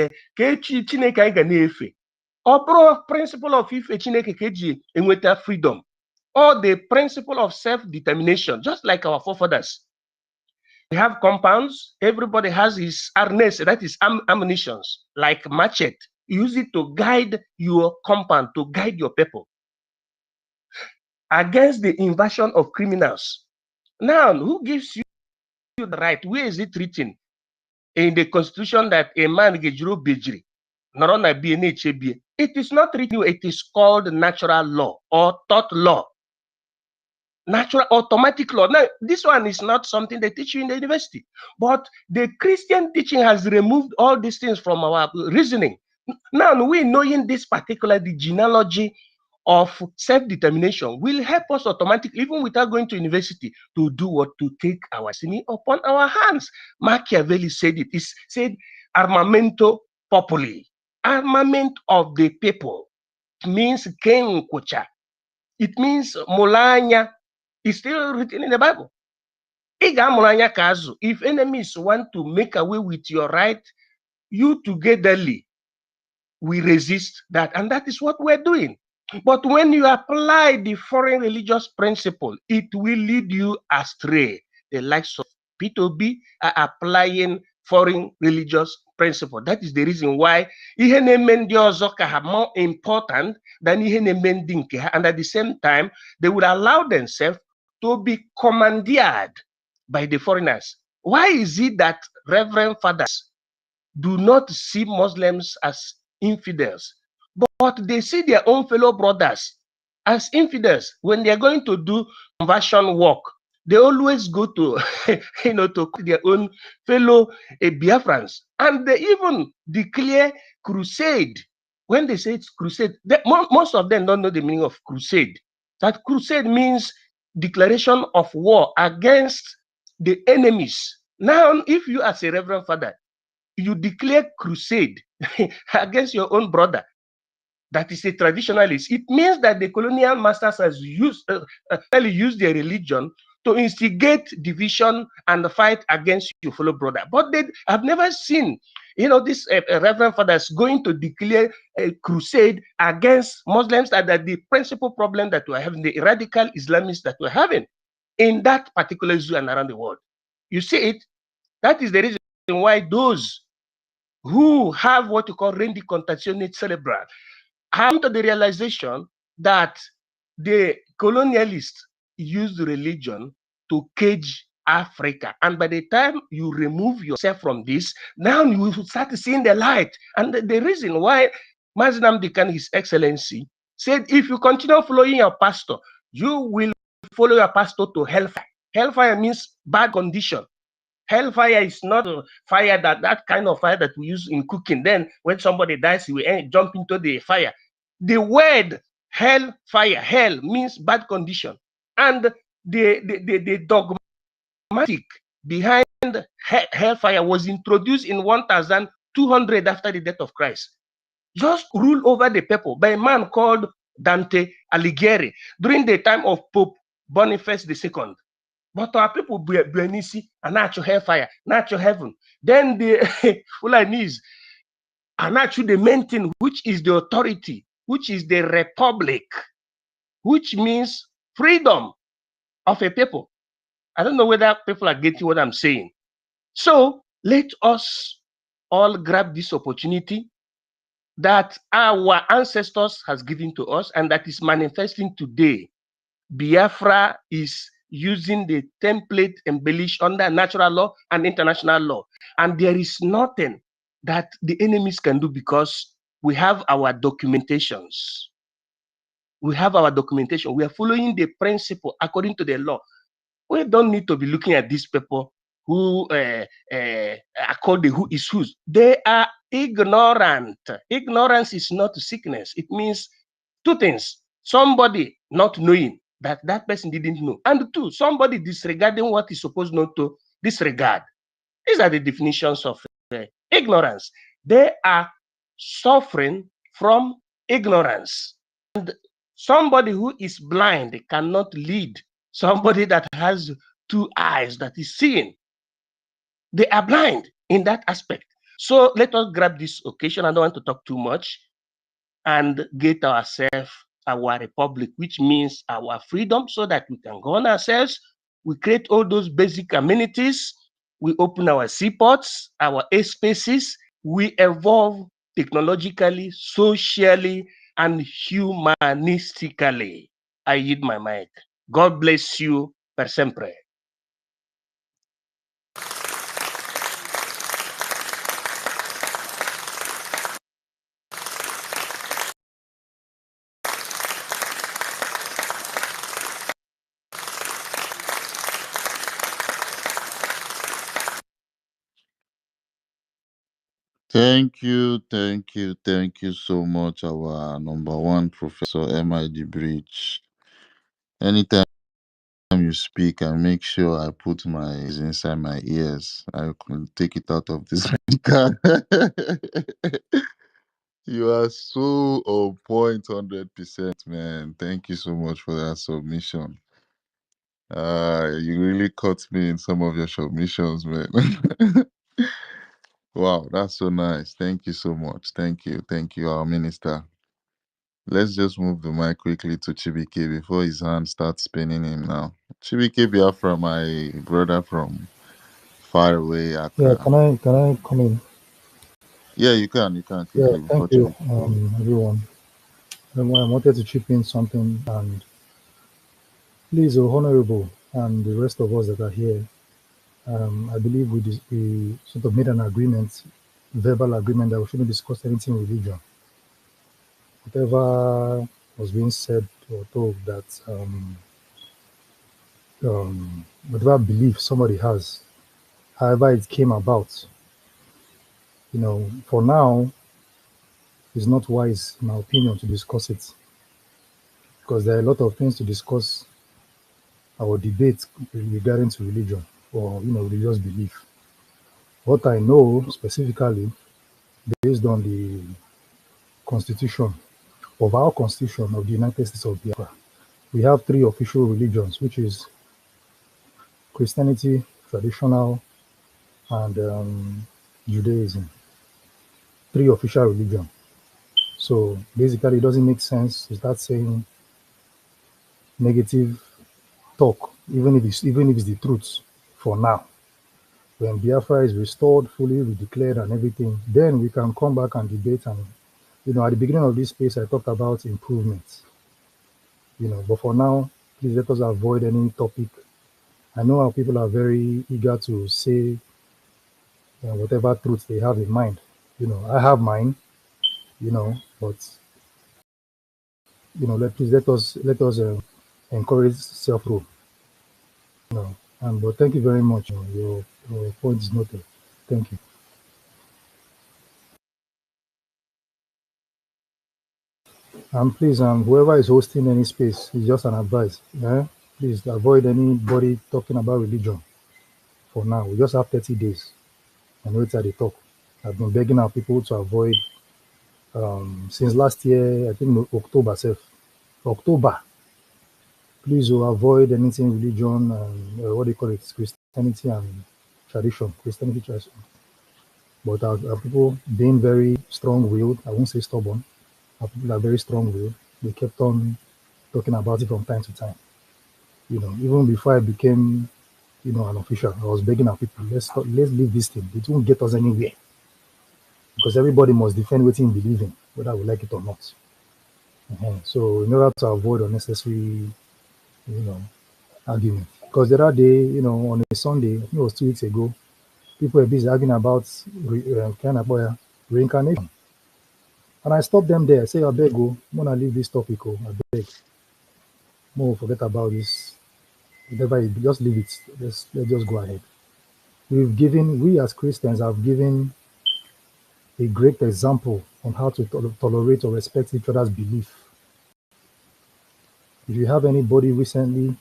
or principle of ife Chineke keji enweta freedom, or the principle of self-determination, just like our forefathers. We have compounds. Everybody has his harness, that is ammunitions, like machete. Use it to guide your compound, to guide your people against the invasion of criminals. Now, who gives you the right? Where is it written in the constitution that a man gejuru bejiri? It is not written. It is called natural law or taught law. Natural automatic law. Now, this one is not something they teach you in the university, but the Christian teaching has removed all these things from our reasoning. Now, we knowing this particular, the genealogy of self-determination will help us automatically, even without going to university, to do what? To take our destiny upon our hands. Machiavelli said it. He said, armamento populi, armament of the people. It means ken kucha. It means mulanya. It's still written in the Bible. If enemies want to make away with your right, you togetherly we resist that, and that is what we're doing. But when you apply the foreign religious principle, it will lead you astray. The likes of P2B are applying foreign religious principle. That is the reason why ihe na-eme ndị ọzọ ka ha more important than ihe na-eme ndị nke ha, and at the same time they would allow themselves to be commandeered by the foreigners. Why is it that Reverend Fathers do not see Muslims as infidels, but they see their own fellow brothers as infidels? When they are going to do conversion work, they always go to to their own fellow Biafrans, and they even declare crusade. When they say it's crusade, most of them don't know the meaning of crusade. That crusade means declaration of war against the enemies. Now, if you as a Reverend Father, you declare crusade against your own brother, that is a traditionalist, it means that the colonial masters has used their religion to instigate division and fight against your fellow brother. But they have never seen, this Reverend Fathers going to declare a crusade against Muslims. That the principal problem that we're having, the radical Islamists that we're having in that particular zoo and around the world. You see it? That is the reason why those who have what you call rendicontazione cerebral come to the realization that the colonialists used religion to cage Africa. And by the time you remove yourself from this, now you will start seeing the light. And the reason why Mazinam Dekan, His Excellency, said, if you continue following your pastor, you will follow your pastor to hellfire. Hellfire means bad condition. Hellfire is not a fire that kind of fire that we use in cooking. Then when somebody dies, we jump into the fire. The word hellfire, hell means bad condition. And the dogmatic behind hellfire was introduced in 1200 after the death of Christ. Just rule over the people by a man called Dante Alighieri during the time of Pope Boniface II. But our people Benisi are natural hellfire, natural heaven. Then the Fulanese are natural the main thing, which is the authority, which is the republic, which means freedom of a people. I don't know whether people are getting what I'm saying. So let us all grab this opportunity that our ancestors has given to us and that is manifesting today. Biafra is using the template embellished under natural law and international law. And there is nothing that the enemies can do because we have our documentations. We have our documentation. We are following the principle according to the law. We don't need to be looking at these people who are called the who is whose. They are ignorant. Ignorance is not sickness. It means two things. Somebody not knowing that person didn't know. And two, somebody disregarding what is supposed not to disregard. These are the definitions of ignorance. They are suffering from ignorance. And somebody who is blind cannot lead somebody that has two eyes that is seeing. They are blind in that aspect. So let us grab this occasion. I don't want to talk too much and get ourselves our republic, which means our freedom, so that we can govern ourselves. We create all those basic amenities. We open our seaports, our airspaces. We evolve technologically, socially, and humanistically. I yield my mic. God bless you per sempre. Thank you, thank you so much, our number one professor, MID Bridge. Anytime you speak, I make sure I put my inside my ears. I can take it out of this card. You are so on point, 100%, man. Thank you so much for that submission. You really caught me in some of your submissions, man. Wow, that's so nice. Thank you so much. Thank you, our minister. Let's just move the mic quickly to Chibike before his hand starts spinning him now. Chibike Biafra, my brother from far away, Yeah, Accra. can I come in? Yeah, you can Yeah, quickly before thank you, Chibike goes. everyone. I wanted to chip in something, and please, Honorable, and the rest of us that are here, I believe we sort of made an agreement, verbal agreement, that we shouldn't discuss anything religion. Whatever was being said or told, that whatever belief somebody has, however it came about, for now, it's not wise, in my opinion, to discuss it, because there are a lot of things to discuss or debate regarding to religion or religious belief. What I know specifically, based on the constitution of our constitution of the United States of Biafra, we have three official religions, which is Christianity, traditional, and Judaism. Three official religions. So basically, it doesn't make sense to start saying negative talk, even if it's the truth for now. When Biafra is restored, fully declared and everything, then we can come back and debate. And, at the beginning of this space, I talked about improvements, but for now, please let us avoid any topic. I know how people are very eager to say whatever truth they have in mind. I have mine, but, please let us encourage self-rule, but thank you very much. Your point is noted. Thank you. And please, whoever is hosting any space, it's just an advice. Please avoid anybody talking about religion for now. We just have 30 days. And wait till they talk. I've been begging our people to avoid since last year, I think October, October. Please avoid anything religion and what do you call it? Christianity and tradition. Christianity tradition. But our people being very strong-willed, I won't say stubborn, our people are very strong-willed. They kept on talking about it from time to time. Even before I became, an official, I was begging our people, let's leave this thing. It won't get us anywhere. Because everybody must defend what he believes in, whether we like it or not. So in order to avoid unnecessary, argument. Because the other day, on a Sunday, I think it was 2 weeks ago, people were busy arguing about reincarnation. And I stopped them there. I say, I beg go, I'm gonna leave this topic. I beg. More forget about this. Whatever, just leave it. Let's just go ahead. We as Christians have given a great example on how to tolerate or respect each other's belief. If you have anybody recently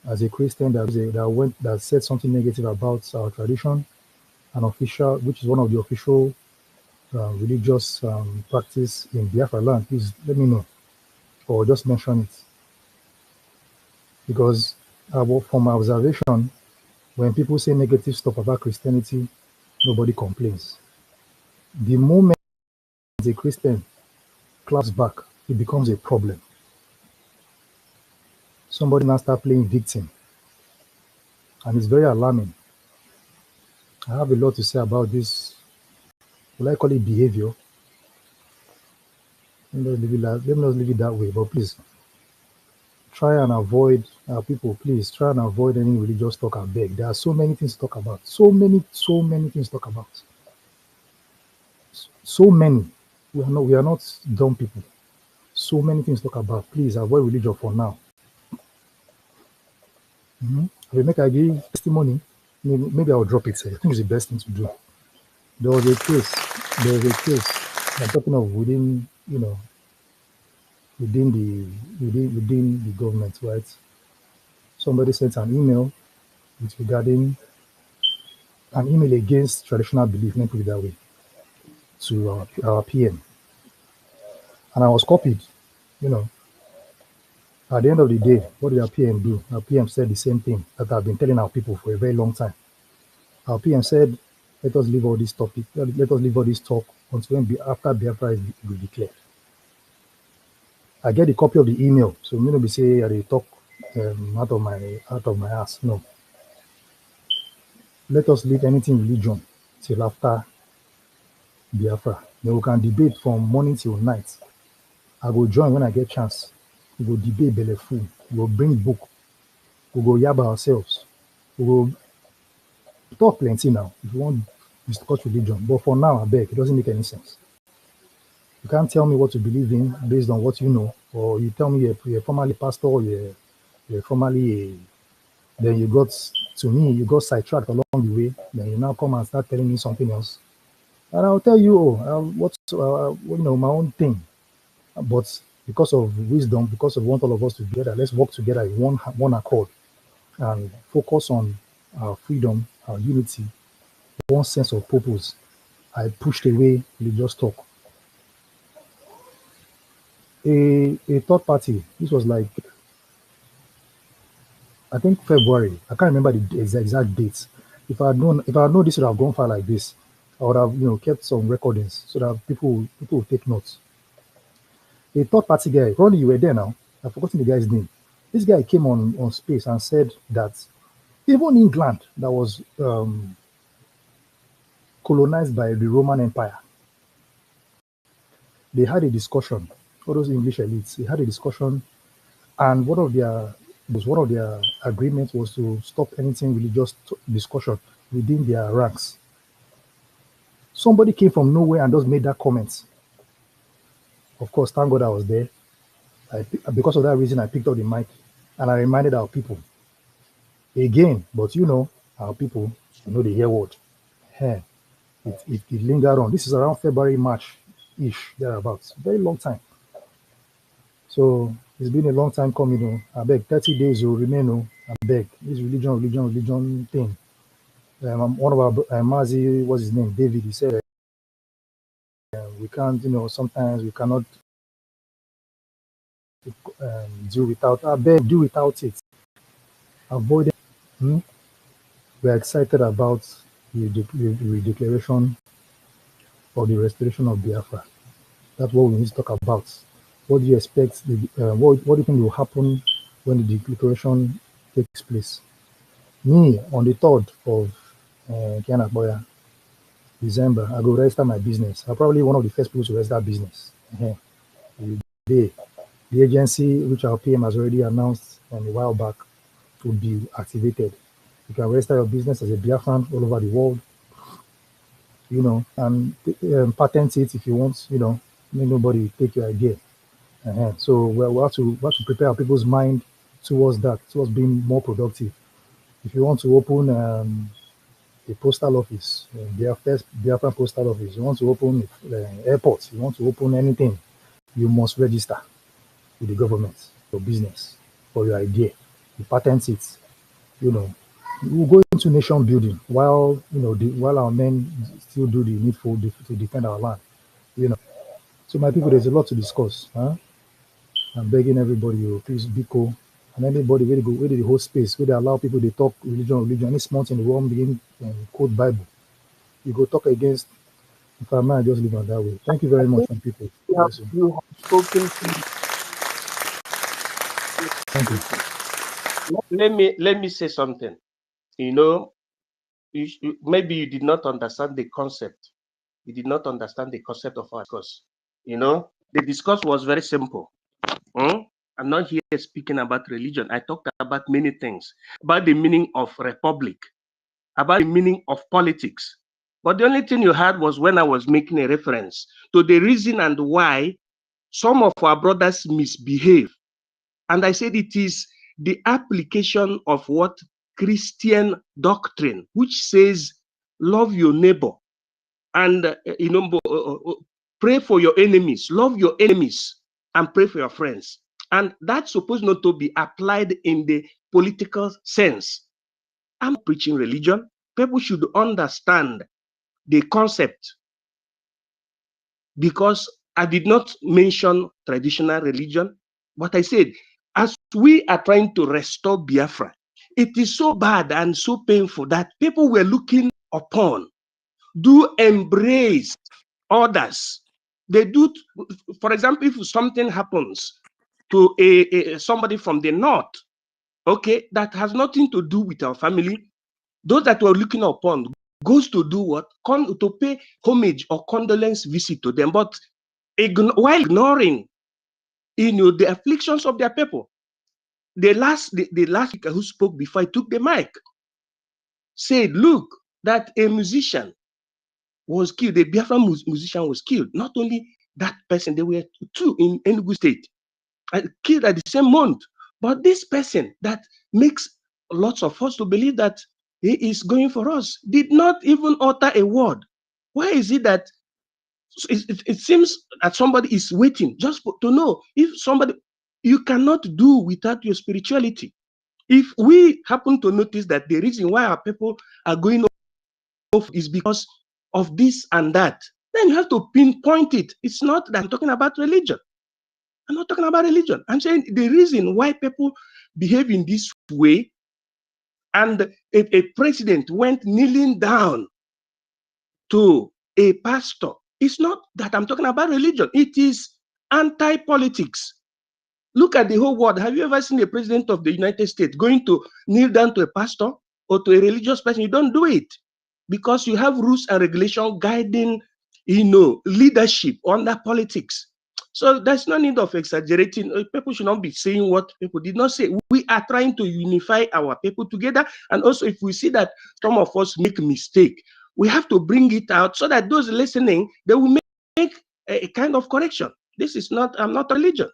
as a Christian that said something negative about our tradition, an official, which is one of the official religious practice in Biafra land, please let me know or just mention it. Because from my observation, when people say negative stuff about Christianity, nobody complains. The moment a Christian claps back, it becomes a problem. Somebody now start playing victim. And it's very alarming. I have a lot to say about this, will I call it behavior? Let me not leave it that way, but please, try and avoid, people, please, try and avoid any religious talk, I beg. There are so many things to talk about. So many things to talk about. So many. We are not dumb people. So many things to talk about. Please avoid religion for now. If I give testimony, maybe I'll drop it. I think it's the best thing to do. There was a case. I'm talking of within the government, right? Somebody sent an email regarding an email against traditional belief, let me put it that way, to our PM. And I was copied, At the end of the day, what did our PM do? Our PM said the same thing that I've been telling our people for a very long time. Our PM said, let us leave all this topic, let us leave all this talk until after Biafra is declared. I get a copy of the email, so I'm going to be saying I talk out of my ass. No. Let us leave anything religion till after Biafra. Then we can debate from morning till night. I will join when I get chance. We will debate belleful. We will bring book. We will yab ourselves. We will talk plenty now if you want to discuss religion. But for now, I beg, it doesn't make any sense. You can't tell me what to believe in based on what you know, or you tell me you're formerly pastor, or you're formerly then you got sidetracked along the way. Then you now come and start telling me something else, and I'll tell you, my own thing. But because of wisdom, because of want all of us together, let's work together in one accord and focus on our freedom, our unity, one sense of purpose. I pushed away religious talk. A third party, this was like, I think February. I can't remember the exact dates. If I had known this would have gone far like this, I would have kept some recordings so that people would take notes. A third party guy, Ronnie, you were there now. I've forgotten the guy's name. This guy came on space and said that even England, that was colonized by the Roman Empire. They had a discussion, all those English elites, they had a discussion, and one of their agreements was to stop anything religious discussion within their ranks. Somebody came from nowhere and just made that comment. Of course, thank God I was there. Because of that reason, I picked up the mic and I reminded our people again. But our people, they hear word. Hey, it lingered on. This is around February, March-ish, thereabouts. Very long time. So it's been a long time coming. I beg, 30 days will remain. I beg. This religion thing. One of our Mazi, what's his name? David, he said, we can't, sometimes we cannot do without. I beg, do without it. Avoid it. We are excited about the declaration of the restoration of Biafra. That's what we need to talk about. What do you expect? What do you think will happen when the declaration takes place? Me, on the 3rd of December, I go register my business. I'm probably one of the first people to register business. The agency, which our PM has already announced a while back, will be activated. You can register your business as a Biafran all over the world, and patent it if you want, make nobody take your idea. So we have to prepare our people's mind towards that, towards being more productive. If you want to open a postal office, Biafran postal office, you want to open airports, you want to open anything, you must register with the government, your business, or your idea. You patent it, we'll go into nation building while while our men still do the needful to defend our land. So my people, there's a lot to discuss. I'm begging everybody, please be cool. And anybody where they hold space, where they allow people to talk religion, any small thing, they won't begin quote Bible. You go talk against. If I might just leave on that way. Thank you very much, my people. You have spoken. Thank you. Let me say something. Maybe you did not understand the concept. You did not understand the concept of our discourse. The discourse was very simple. I'm not here speaking about religion. I talked about many things, about the meaning of republic, about the meaning of politics. But the only thing you had was when I was making a reference to the reason and why some of our brothers misbehave. And I said it is the application of what Christian doctrine, which says, love your neighbor and pray for your enemies, love your enemies and pray for your friends. And that's supposed not to be applied in the political sense. I'm preaching religion. People should understand the concept, because I did not mention traditional religion, but I said, as we are trying to restore Biafra, it is so bad and so painful that people were looking upon do embrace others. They do, for example, if something happens to somebody from the north, okay, that has nothing to do with our family, those that were looking upon goes to do what? To pay homage or condolence visit to them, but while ignoring, the afflictions of their people. The last speaker who spoke before I took the mic said, look, that a musician was killed, a Biafra musician was killed. Not only that person, there were two in Enugu State, killed at the same month. But this person that makes lots of us to believe that he is going for us did not even utter a word. Why is it that it seems that somebody is waiting just to know if somebody, you cannot do without your spirituality. If we happen to notice that the reason why our people are going off is because of this and that, then you have to pinpoint it. It's not that I'm talking about religion. I'm not talking about religion. I'm saying the reason why people behave in this way, and a president went kneeling down to a pastor, it's not that I'm talking about religion. It is anti-politics. Look at the whole world. Have you ever seen a president of the United States going to kneel down to a pastor or to a religious person? You don't do it. because you have rules and regulation guiding, leadership under politics. So there's no need of exaggerating. People should not be saying what people did not say. We are trying to unify our people together. And also, if we see that some of us make a mistake, we have to bring it out so that those listening, they will make a kind of correction. This is not, I'm not a religion.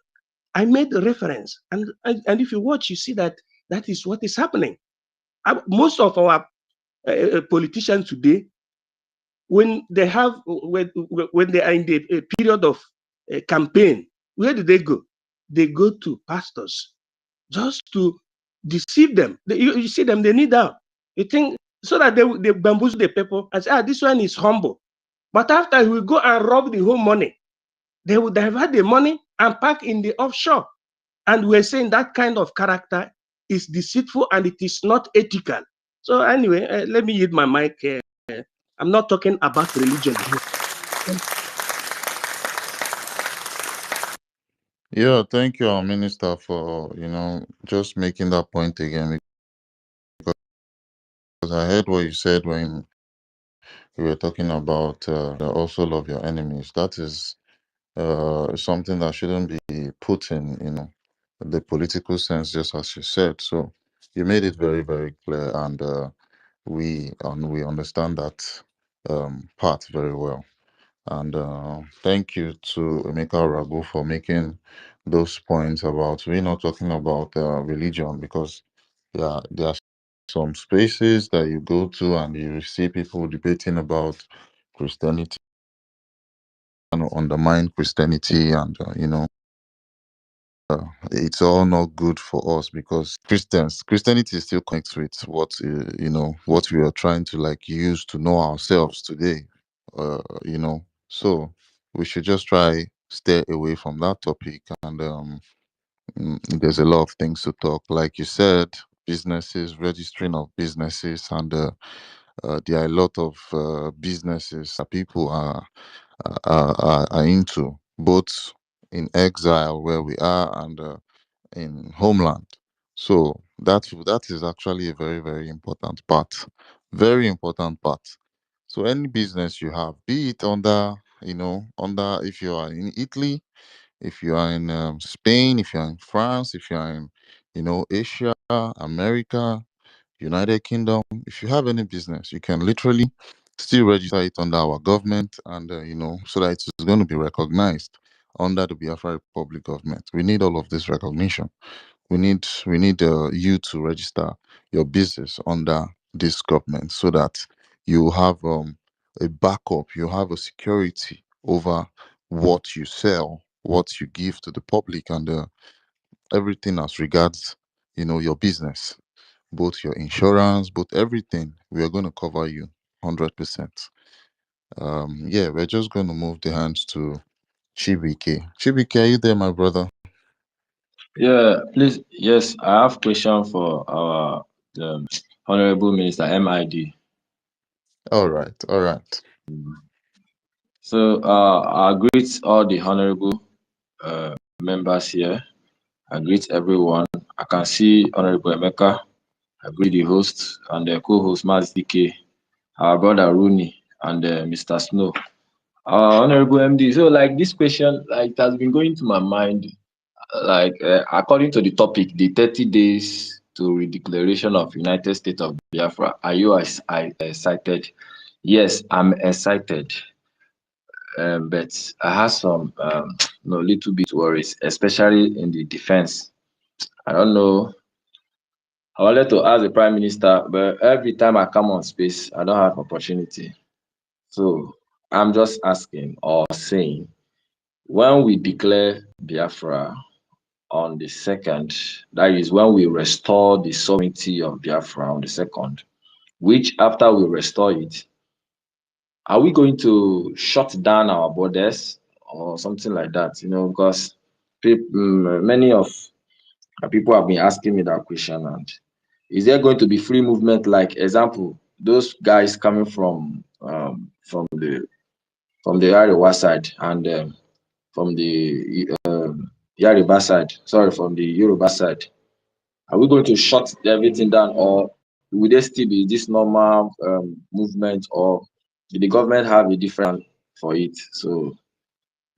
I made a reference. And if you watch, you see that that is what is happening. Most of our politicians today, when they are in the period of campaign, where do they go? They go to pastors just to deceive them. You see them, they need out. You think so that they bamboozle the people and say, this one is humble. But after he will go and rob the whole money, they would divert the money and park in the offshore. And we're saying that kind of character is deceitful and it is not ethical. So anyway, let me use my mic. I'm not talking about religion here. Yeah, thank you, our minister, for just making that point again, because I heard what you said when we were talking about also love your enemies. That is something that shouldn't be put in the political sense, just as you said. So you made it very, very clear, and we understand that part very well. And thank you to Emeka Ragu for making those points about we're not talking about religion, because there are some spaces that you go to and you see people debating about Christianity and undermine Christianity, and it's all not good for us, because Christianity still connects with what we are trying to use to know ourselves today. So we should just try stay away from that topic. And there's a lot of things to talk, like you said, businesses, registering of businesses, and there are a lot of businesses that people are into, both in exile where we are and in homeland. So that is actually a very, very important part. Very important part. So any business you have, be it under if you are in Italy, if you are in Spain, if you are in France, if you are in Asia, America, United Kingdom, if you have any business, you can literally still register it under our government, and so that it's going to be recognized under the Biafra Republic government. We need all of this recognition. We need you to register your business under this government, so that you have a backup, you have a security over what you sell, what you give to the public, and everything as regards your business, both your insurance, both everything. We are going to cover you 100%. Yeah, we're just going to move the hands to Chibike. Chibike, are you there, my brother? Yeah, please. Yes, I have question for our Honorable Minister MID. All right, all right. So I greet all the honorable members here. I greet everyone. I can see Honorable Emeka. I greet the host and the co-host Maz DK, our brother Rooney, and Mr. Snow. Honorable MD. So like this question, like it has been going to my mind. Like according to the topic, the 30 days to redeclaration of United States of Biafra. Are you excited? Yes, I'm excited. But I have some little bit worries, especially in the defense. I don't know. I wanted to ask the Prime Minister, but every time I come on space, I don't have opportunity. So I'm just asking or saying, when we declare Biafra on the 2nd, that is when we restore the sovereignty of Biafra on the 2nd, which after we restore it, are we going to shut down our borders or something like that? Because many of people have been asking me that question. And is there going to be free movement? Like example, those guys coming from the Arewa side and from the Yoruba side. Are we going to shut everything down, or Would they still be this normal movement, or did the government have a different for it? So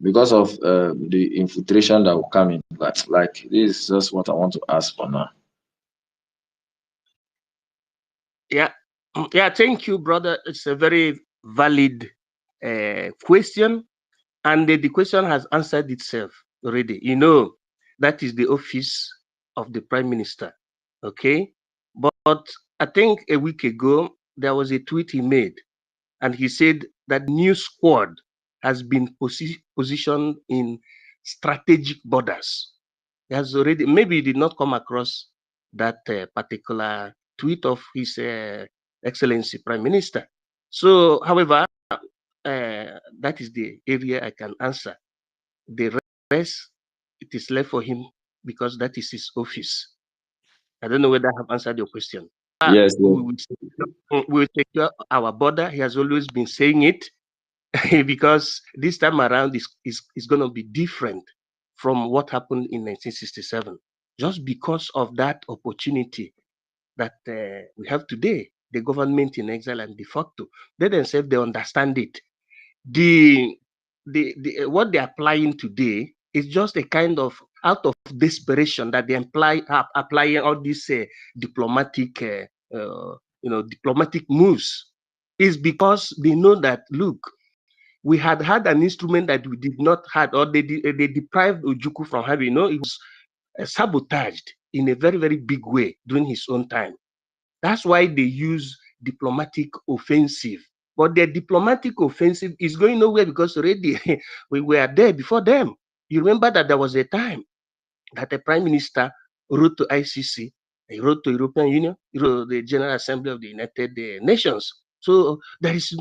because of the infiltration that will come in, like this is just what I want to ask for now. Yeah, yeah. Thank you, brother. It's a very valid question, and the question has answered itself already. You know, that is the office of the prime minister. Okay, but I think a week ago there was a tweet he made, and he said that new squad has been positioned in strategic borders. He has already, maybe he did not come across that particular tweet of his Excellency Prime Minister. So, however, that is the area I can answer. The rest, it is left for him because that is his office. I don't know whether I have answered your question. Yes, yes. We will secure our border. He has always been saying it. Because this time around is going to be different from what happened in 1967, just because of that opportunity that we have today. The government in exile and de facto, they themselves, they understand it. The what they're applying today is just a kind of out of desperation that they applying all these diplomatic diplomatic moves, is because they know that, look, we had an instrument that we did not had, or they deprived Ojukwu from having. It was sabotaged in a very, very big way during his own time. That's why they use diplomatic offensive. But their diplomatic offensive is going nowhere because already we were there before them. You remember that there was a time that the prime minister wrote to ICC, he wrote to European Union, he wrote to the General Assembly of the United Nations. So there is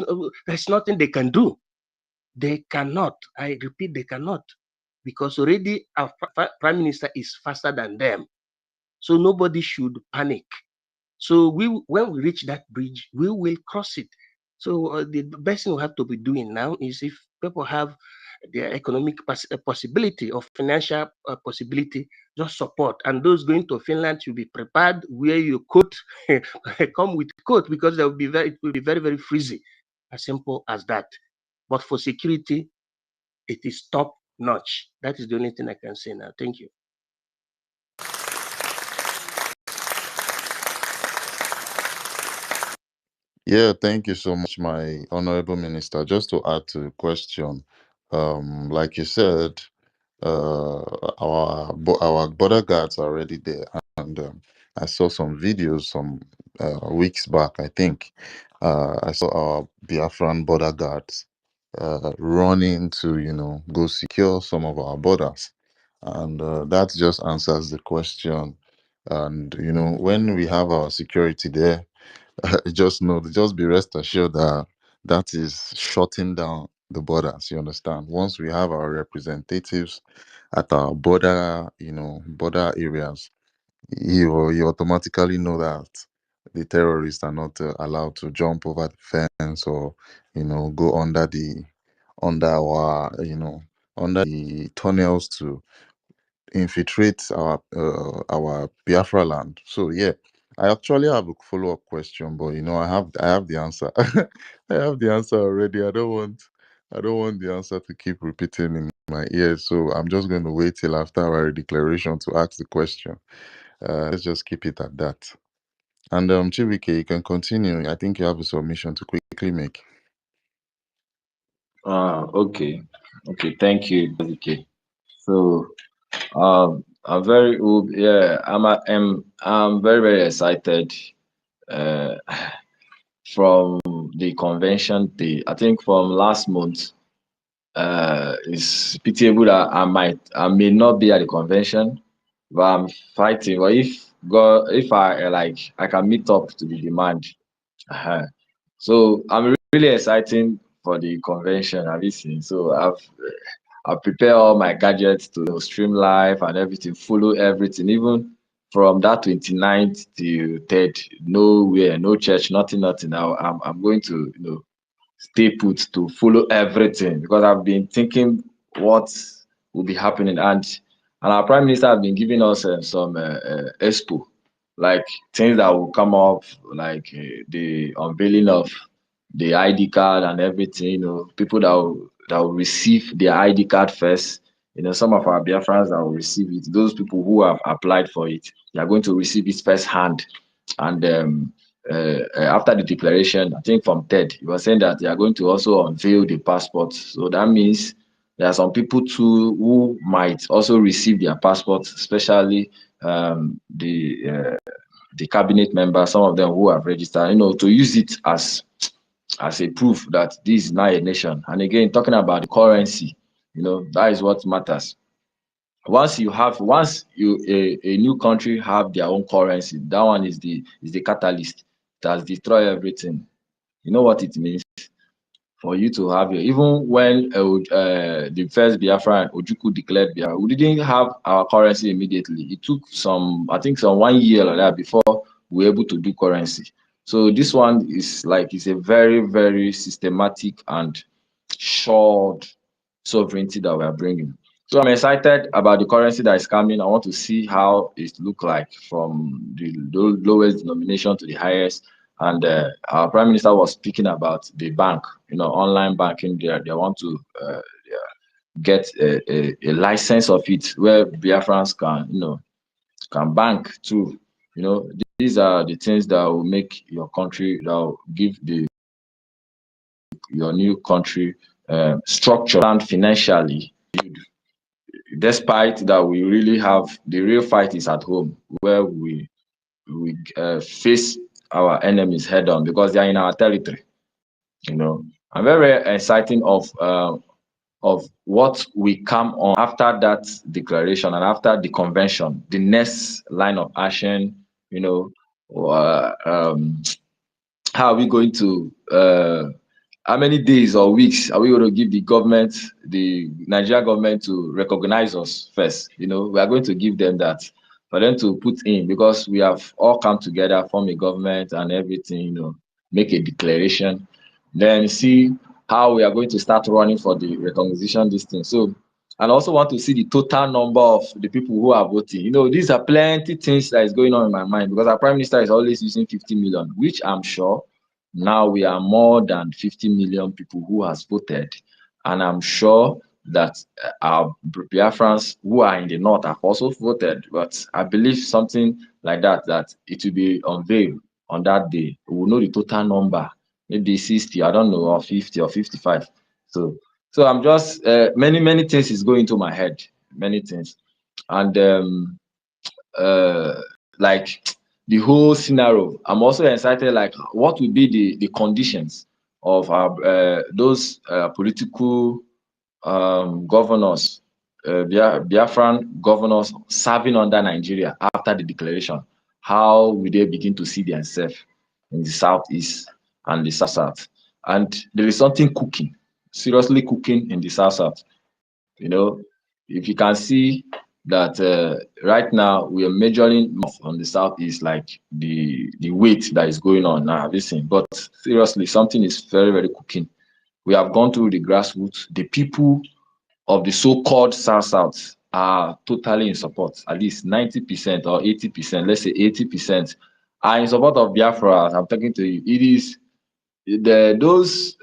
nothing they can do. They cannot. I repeat, they cannot, because already our prime minister is faster than them. So nobody should panic. So when we reach that bridge, we will cross it. So the best thing we have to be doing now is, if people have the economic possibility or financial possibility, just support. And those going to Finland should be prepared, wear your coat, come with coat, because it will be very, very freezing. As simple as that. But for security, it is top notch. That is the only thing I can say now. Thank you. Yeah, thank you so much, my honorable minister. Just to add to the question, like you said, our border guards are already there, and I saw some videos some weeks back. I think I saw our Biafran border guards running to go secure some of our borders, and that just answers the question. And when we have our security there, just be rest assured that that is shutting down the borders. You understand? Once we have our representatives at our border areas, you automatically know that the terrorists are not allowed to jump over the fence, or go under our under the tunnels to infiltrate our Biafra land. So yeah, I actually have a follow-up question, but I have the answer. I have the answer already. I don't want the answer to keep repeating in my ears. So I'm just going to wait till after our declaration to ask the question. Let's just keep it at that. And Chibike, you can continue. I think you have a submission to quickly make. Okay. Okay, thank you, okay. So I'm very, very excited uh, from the convention day. I think from last month. It's pitiable that I may not be at the convention, but I'm fighting. But if I I can meet up to the demand. uh So I'm really excited for the convention. Have you seen? So I've prepared all my gadgets to stream live and everything, follow everything, even from that 29th to 3rd. Nowhere, no church, nothing, nothing. I'm going to stay put to follow everything, because I've been thinking what will be happening, and our prime minister has been giving us some expo like things that will come up, like the unveiling of the ID card and everything. People that will receive their ID card first. Some of our Biafrans that will receive it. Those people who have applied for it, they are going to receive it first hand. And after the declaration, I think from Ted, he was saying that they are going to also unveil the passport. So that means there are some people too who might also receive their passports, especially the cabinet members, some of them who have registered, to use it as a proof that this is now a nation. And again, talking about the currency, that is what matters. Once a new country have their own currency, that one is the catalyst that destroy everything. You know what it means for you to have your, even when the first Biafra and Ojukwu declared Biafra, we didn't have our currency immediately. It took I think some 1 year like that before we were able to do currency. So this one is a very, very systematic and short sovereignty that we are bringing. So I'm excited about the currency that is coming. I want to see how it look like from the lowest denomination to the highest. And our prime minister was speaking about the bank, online banking. They want to get a license of it where Biafrans can bank too. These are the things that will make your country, that will give your new country structure and financially. Despite that, we really have the real fight is at home, where we face our enemies head on because they are in our territory. I'm very exciting of what we come on after that declaration and after the convention. The next line of action, how are we going to how many days or weeks are we going to give the Nigeria government to recognize us first? We are going to give them that for them to put in, because we have all come together, form a government and everything, make a declaration, then see how we are going to start running for the recognition this thing. So, and I also want to see the total number of the people who are voting. These are plenty things that is going on in my mind, because our prime minister is always using 50 million, which I'm sure now we are more than 50 million people who has voted. And I'm sure that our Biafrans who are in the north have also voted. But I believe something like that it will be unveiled on that day. We will know the total number, maybe 60, I don't know, or 50 or 55. So I'm just, many things is going to my head, many things. And like the whole scenario, I'm also excited, like what will be the conditions of our those political governors, Biafran governors serving under Nigeria after the declaration. How will they begin to see themselves in the southeast and the south? And there is something cooking, seriously cooking in the south. If you can see that right now we are measuring north on the southeast, like the weight that is going on now. Listen, but seriously, something is very, very cooking. We have gone through the grassroots. The people of the so-called South are totally in support. At least 90% or 80%, let's say 80%, are in support of Biafra. As I'm talking to you, it is those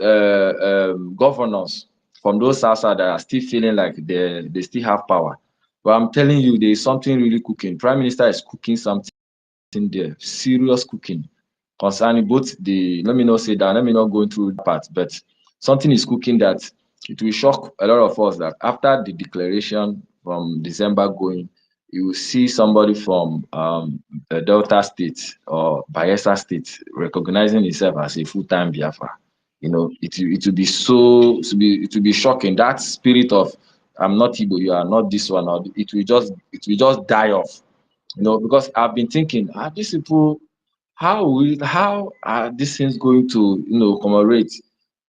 governors from those South that are still feeling like they still have power. But I'm telling you, there is something really cooking. Prime Minister is cooking something there, serious cooking concerning both let me not say that, let me not go through that part, but something is cooking that it will shock a lot of us, that after the declaration from December going, you will see somebody from Delta State or Bayelsa State recognizing himself as a full-time Biafra. It will be it will be shocking. That spirit of I'm not Igbo, you are not this one, or it will just die off. Because I've been thinking, are these people, how are these things going to commemorate?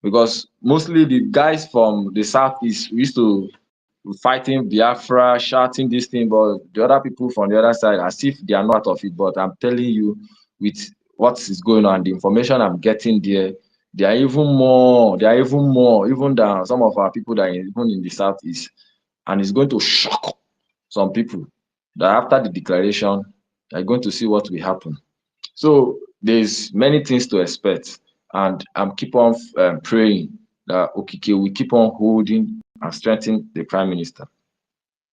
Because mostly the guys from the southeast used to fighting Biafra, shouting this thing, but the other people from the other side, as if they are not of it. But I'm telling you, with what is going on, the information I'm getting there, they are even more, even than some of our people that are even in the southeast. And it's going to shock some people that after the declaration, You're going to see what will happen. So there's many things to expect, and I'm keep on praying that Okike will keep on holding and strengthening the prime minister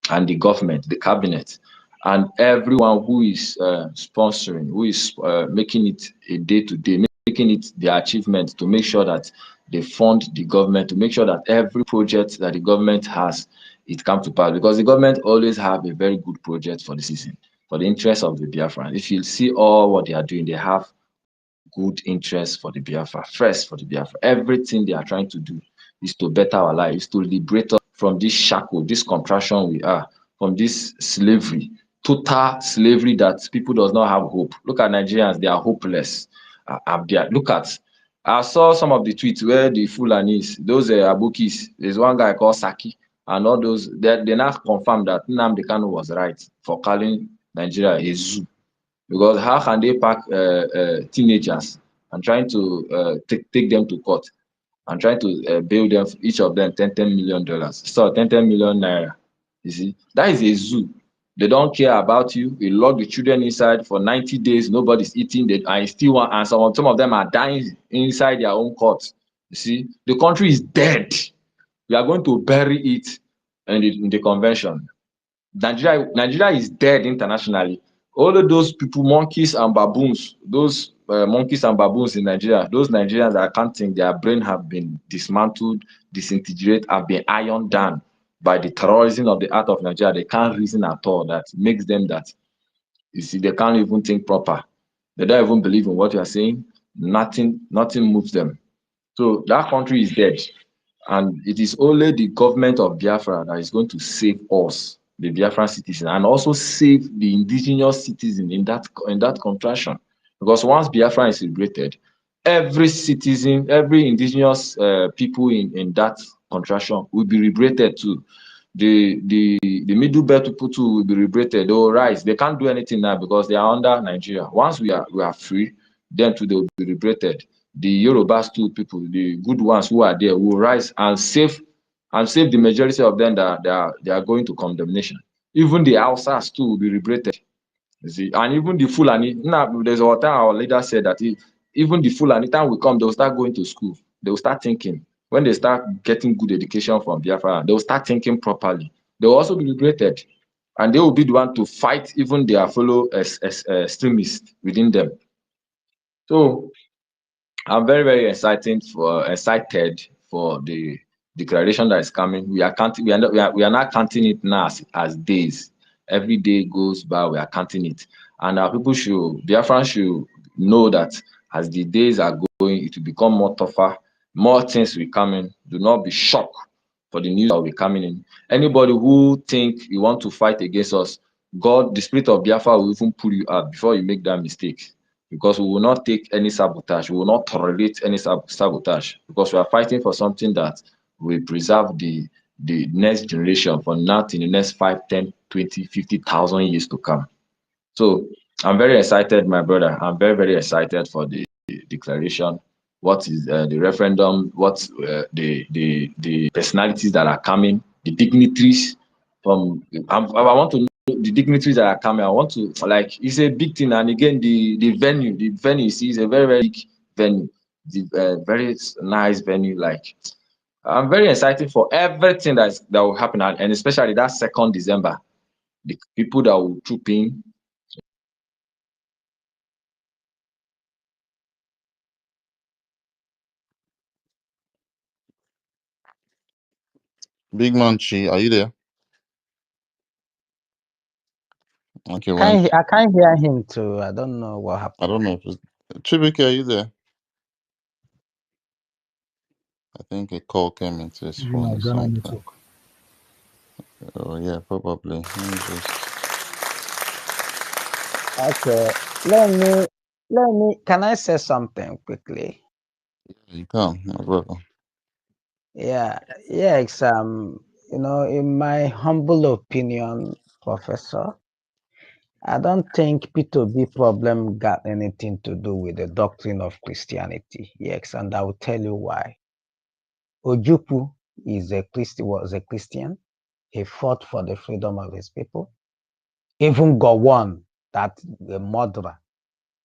and the government, the cabinet, and everyone who is sponsoring, who is making it a day to day, making it their achievement to make sure that they fund the government, to make sure that every project that the government has, it comes to pass. Because the government always have a very good project for the season, for the interest of the Biafran. If you see all what they are doing, they have good interest for the Biafra, first for the Biafra. Everything they are trying to do is to better our lives, is to liberate us from this shackle, this contraction we are, from this slavery, total slavery that people does not have hope. Look at Nigerians, they are hopeless. Look at, I saw some of the tweets where the Fulanis, those Abukis, there's one guy called Saki, and all those, they now confirm that Nnamdi Kanu was right for calling Nigeria a zoo. Because how can they pack teenagers and trying to take them to court and trying to bail them, each of them $10 million. So 10 million naira. You see, that is a zoo. They don't care about you. You lock the children inside for 90 days. Nobody's eating. And still want, and some of them are dying inside their own court. You see, the country is dead. We are going to bury it in the convention. Nigeria is dead internationally. All of those people, monkeys and baboons, those monkeys and baboons in Nigeria, those Nigerians that can't think, their brain have been dismantled, disintegrated, have been ironed down by the terrorism of the heart of Nigeria. They can't reason at all. That makes them that. You see, they can't even think proper. They don't even believe in what you are saying. Nothing moves them. So that country is dead. And it is only the government of Biafra that is going to save us, the Biafran citizen, and also save the indigenous citizen in that contraction. Because once Biafra is liberated, every citizen, every indigenous people in that contraction will be liberated too. The middle belt people too will be liberated. They will rise. They can't do anything now because they are under Nigeria. Once we are free, then too they will be liberated. The Yorubas too people, the good ones who are there, will rise and save the majority of them that they are going to condemnation. Even the Hausas too will be liberated. You see, and even the Fulani. Now there's a time our leader said that even the Fulani time will come, they will start going to school. They will start thinking. When they start getting good education from Biafra, they will start thinking properly. They will also be liberated, and they will be the one to fight even their fellow extremists within them. So I'm very, very excited for the declaration that is coming. We are counting. We are not counting it now as days. Every day goes by, we are counting it, and our people Biafrans should know that as the days are going, it will become more tougher. More things will come in. Do not be shocked for the news that will be coming in. Anybody who think you want to fight against us, God, the spirit of Biafra will even pull you out before you make that mistake, because we will not take any sabotage. We will not tolerate any sabotage, because we are fighting for something that will preserve the next generation for now in the next 5, 10, 20, 50,000 years to come. So I'm very excited, my brother. I'm very, very excited for the declaration. What is the referendum? What the personalities that are coming, the dignitaries from. I want to know the dignitaries that are coming. I want to, like, it's a big thing. And again, the venue, you see, is a very, very big venue. The very nice venue. Like, I'm very excited for everything that will happen, and especially that 2nd December. The people that will troop in. Big man, Chi, are you there? Okay, I can't hear him too. I don't know what I happened. don't know if it's Chibuike, are you there? I think a call came into his phone Yeah, or Ghana something. network. Oh yeah, probably. Let me just. Okay, can I say something quickly? You can, my brother. Yeah, yes. In my humble opinion, Professor, I don't think P2B problem got anything to do with the doctrine of Christianity. Yes, and I will tell you why. Ojukwu was a Christian. He fought for the freedom of his people. Even Gowon, that the murderer,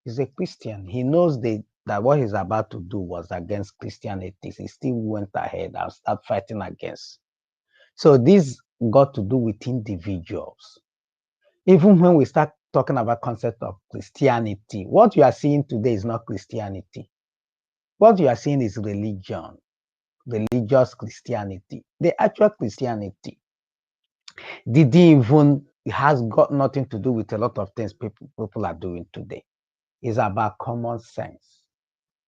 is a Christian. He knows that what he's about to do was against Christianity. He still went ahead and started fighting against. So this got to do with individuals. Even when we start talking about concept of Christianity, what you are seeing today is not Christianity. What you are seeing is religion, religious Christianity. The actual Christianity didn't even, it has got nothing to do with a lot of things people are doing today. It's about common sense.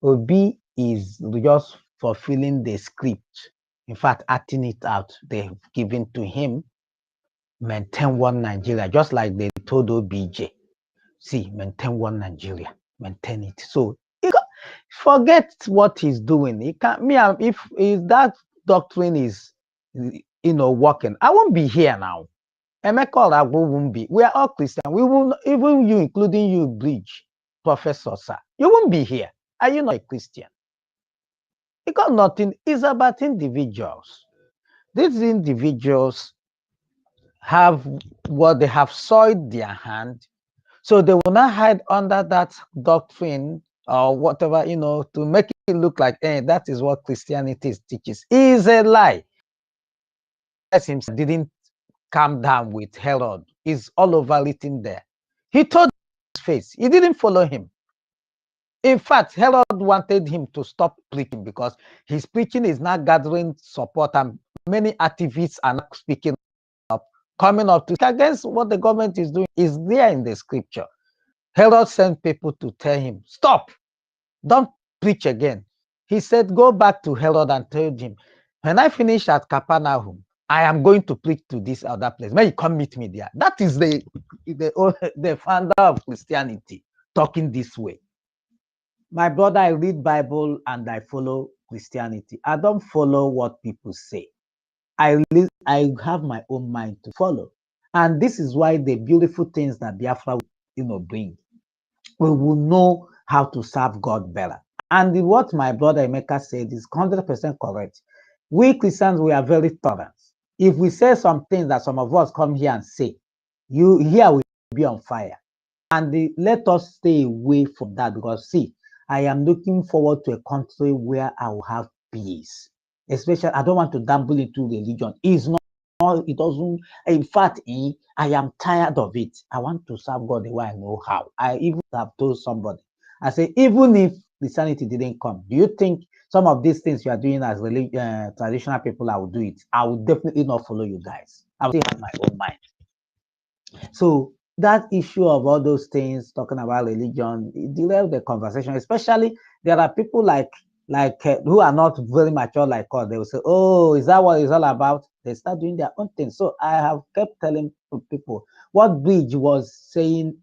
Obi is just fulfilling the script. In fact, acting it out. They've given to him, maintain one Nigeria, just like they told OBJ. See, maintain one Nigeria, maintain it. So forget what he's doing. He can't. If that doctrine is, working, I won't be here now. Emeka Olagbo won't be. We are all Christian. We will, even you, including you, Bridge, Professor, sir. You won't be here. Are you not a Christian? It got nothing. It's about individuals. These individuals have what they have soiled their hand, so they will not hide under that doctrine or whatever, to make it look like, that is what Christianity teaches. It is a lie. Himself didn't calm down with Herod. It's all over written there. He told his face. He didn't follow him. In fact, Herod wanted him to stop preaching because his preaching is not gathering support, and many activists are not speaking up, coming up to against what the government is doing. Is there in the scripture. Herod sent people to tell him, stop, don't preach again. He said, go back to Herod and told him, when I finish at Capernaum, I am going to preach to this other place. May you come meet me there. That is the founder of Christianity talking this way. My brother, I read Bible and I follow Christianity. I don't follow what people say. I have my own mind to follow. And this is why the beautiful things that Biafra, bring. We will know how to serve God better. And what my brother Emeka said is 100% correct. We Christians, we are very tolerant. If we say some things that some of us come here and say, you here will be on fire. And let us stay away from that, because see, I am looking forward to a country where I will have peace. Especially, I don't want to dabble into religion. It's not, it doesn't, in fact, I am tired of it. I want to serve God the way I know how. I even have told somebody, I say, even if Christianity didn't come, do you think some of these things you are doing as traditional people, I will do it? I will definitely not follow you guys. I will still have my own mind. So that issue of all those things, talking about religion, it derailed the conversation. Especially there are people like who are not very mature like us. They will say, oh, is that what it's all about? They start doing their own thing. So I have kept telling people what Bridge was saying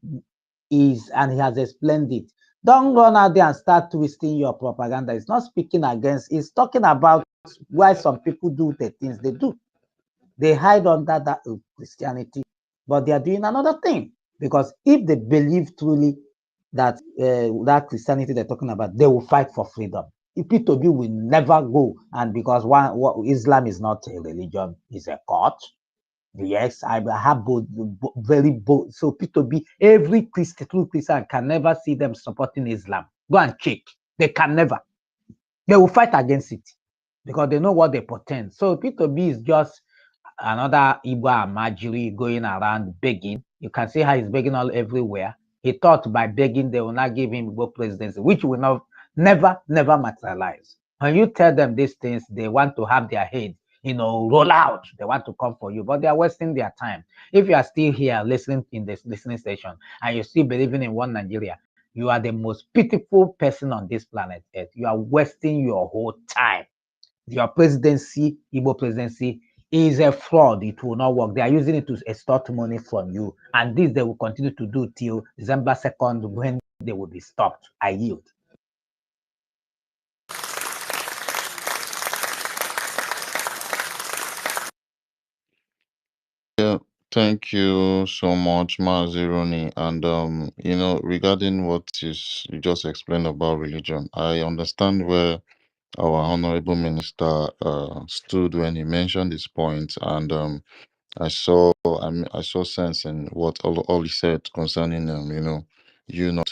is, and he has explained it. Don't run out there and start twisting your propaganda. It's not speaking against, it's talking about why some people do the things they do. They hide under that Christianity, but they are doing another thing. Because if they believe truly that that Christianity they're talking about, they will fight for freedom. If P2B will never go, and because Islam is not a religion, it's a cult. Yes, I have both, very both. So P2B, every true Christian can never see them supporting Islam. Go and check. They can never. They will fight against it because they know what they portend. So P2B is just another Igbo Amajiri going around begging. You can see how he's begging all everywhere. He thought by begging they will not give him Igbo presidency, which will not never materialize. When you tell them these things, they want to have their head, roll out. They want to come for you, but they are wasting their time. If you are still here listening in this listening station and you're still believing in one Nigeria, you are the most pitiful person on this planet Earth. You are wasting your whole time. Your presidency, Igbo presidency, is a fraud. It will not work. They are using it to extort money from you. And this they will continue to do till December 2nd when they will be stopped. I yield. Yeah, thank you so much, Mazironi. And regarding what you just explained about religion, I understand where our honorable minister stood when he mentioned this point, and I saw sense in what all he said concerning you not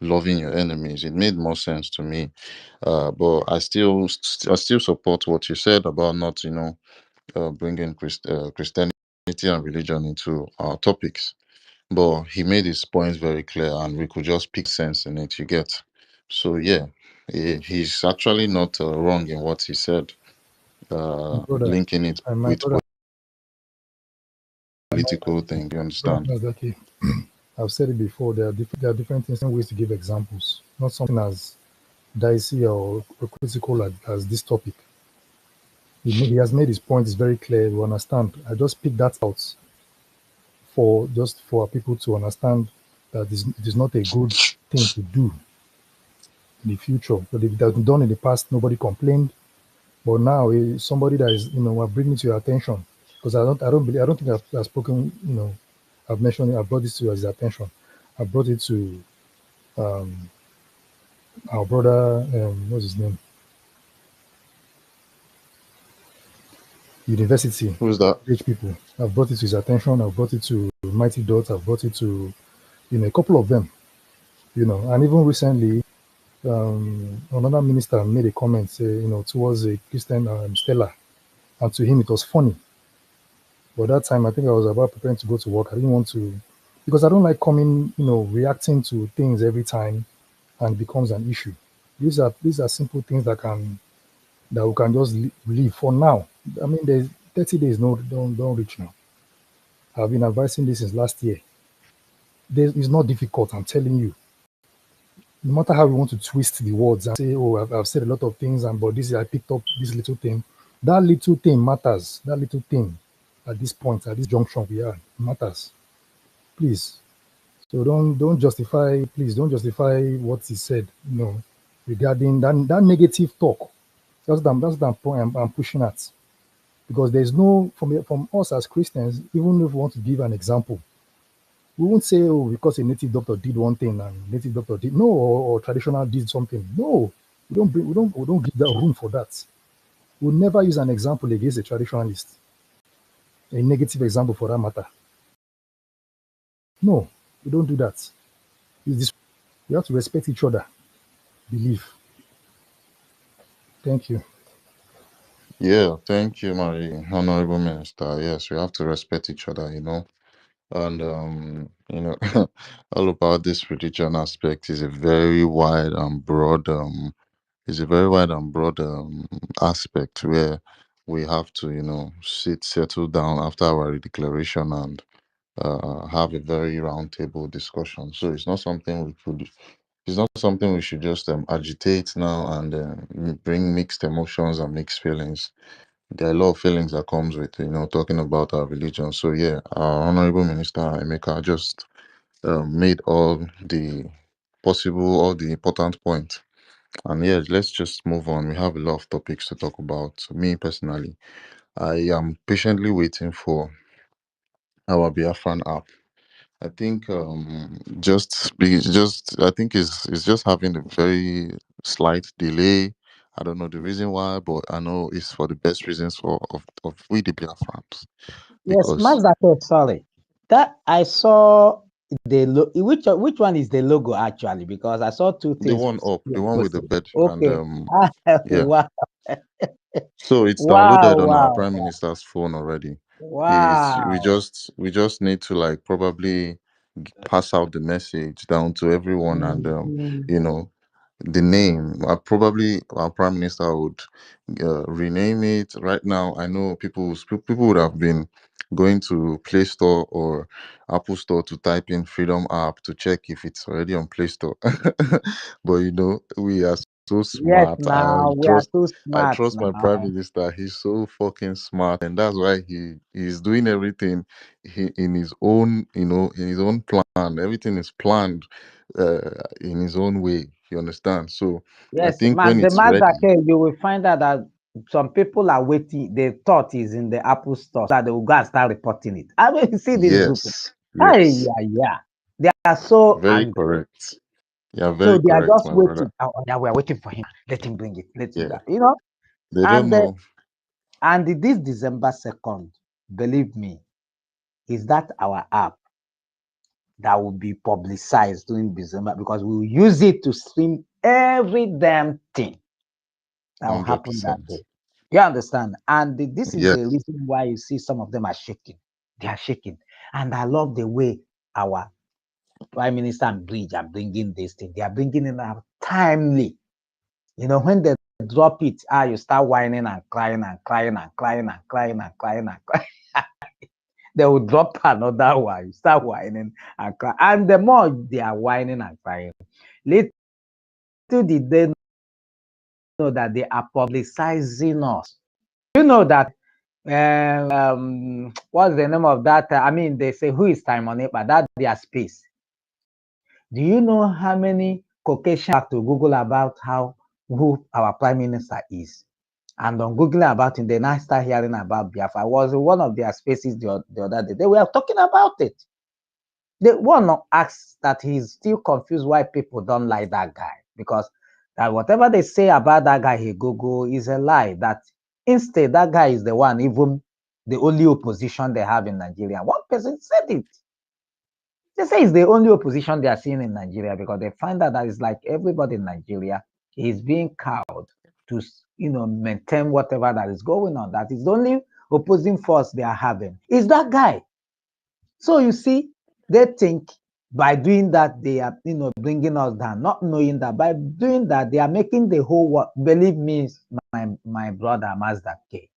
loving your enemies. It made more sense to me. But I still support what you said about not bringing Christianity and religion into our topics. But he made his points very clear, and we could just pick sense in it. You get. So yeah, he's actually not wrong in what he said, My brother, linking it and my with brother, political thing. You brother understand? Nazaki, I've said it before. There are different things, different ways to give examples. Not something as dicey or critical as this topic. He has made his point. It's very clear. We understand. I just picked that out for people to understand that it is not a good thing to do in the future. But if it has been done in the past, nobody complained. But now, somebody that is, we're bringing to your attention, because I don't think I've spoken, I've mentioned it, I've brought this to his attention. I brought it to um, our brother, what's his name, university, Who's that? rich people. I've brought it to his attention. I've brought it to Mighty Dot. I've brought it to, a couple of them, and even recently, another minister made a comment, towards a Christian Stella, and to him it was funny. But that time, I think I was about preparing to go to work. I didn't want to, because I don't like coming, reacting to things every time, and it becomes an issue. These are simple things that we can just leave for now. I mean, there's 30 days. No, don't reach now. I've been advising this since last year. It's not difficult. I'm telling you. No matter how we want to twist the words and say, "Oh, I've said a lot of things," but I picked up this little thing. That little thing matters. That little thing, at this point, at this junction we are, matters. Please. So don't justify. Please don't justify what he said. Regarding that negative talk. That's the point I'm pushing at, because there's no from us as Christians. Even if we want to give an example, we won't say, "Oh, because a native doctor did one thing and native doctor did no, or traditional did something." No, we don't give that room for that. We'll never use an example against a traditionalist, a negative example for that matter. No, we don't do that. It's this. We have to respect each other. Believe. Thank you. Yeah, thank you, my honorable minister. Yes, we have to respect each other, and all about this religion aspect is a very wide and broad aspect where we have to, settle down after our declaration and have a very round table discussion. So it's not something we should just agitate now and bring mixed emotions and mixed feelings. There are a lot of feelings that comes with talking about our religion. So yeah, our honorable minister Emeka just made all the important points. And yeah, let's just move on. We have a lot of topics to talk about. Me personally, I am patiently waiting for our Biafran app. I think I think it's just having a very slight delay. I don't know the reason why, but I know it's for the best reasons of we the Biafrans Yes, because Mazda, sorry. That I saw which one is the logo actually? Because I saw two the things one up, the one with the posted. bed and Okay. yeah. Wow. So it's Wow, downloaded on our wow, prime minister's phone already. Is wow. we just need to like probably pass out the message down to everyone and Mhm. you know the name. Probably our prime minister would rename it. Right now, I know people would have been going to Play Store or Apple Store to type in Freedom app to check if it's already on Play Store. But we are so Yes, smart. now we are too I smart trust my prime now. minister. He's so fucking smart, and that's why he's doing everything in his own, in his own plan. Everything is planned in his own way. You understand? So I Yes, think when the it's ready, Mazda, you will find out that some people are waiting. They thought is in the Apple store, so that they will go and start reporting it. I mean, see these people. yes, Hey, yes, yeah, yeah. They are so very angry. correct. Yeah, So very they are correct, just my brother. waiting. Oh, yeah, we are waiting for him. Let him bring it. Let him Yeah, that. they don't And know. and this December 2nd, believe me, is that our app that will be publicized during December, because we will use it to stream every damn thing that will happen that 100%. day. You understand? And this is Yes. the reason why you see some of them are shaking. They are shaking. And I love the way our Prime Minister and Bridge are bringing this thing. They are bringing it out timely. You know, when they drop it, you start whining and crying and crying and crying and crying and crying and crying. They will drop another one. You start whining and crying. And the more they are whining and crying, little did they know that they are publicizing us. You know that what's the name of that? I mean, they say who is time on it, but that's their space. Do you know how many Caucasians have to Google about who our prime minister is? And on Googling about him, they now start hearing about Biafra. I was in one of their spaces the other day. They were talking about it. They one asks that he's still confused why people don't like that guy, because that whatever they say about that guy, he Google, is a lie. That instead, that guy is the one, even the only opposition they have in Nigeria. One person said it. They say it's the only opposition they are seeing in Nigeria, because they find out that it's like everybody in Nigeria is being cowed to, maintain whatever that is going on. That is the only opposing force they are having. Is that guy. So you see, they think by doing that, they are, bringing us down, not knowing that by doing that, they are making the whole world. Believe me, my brother Mazda K,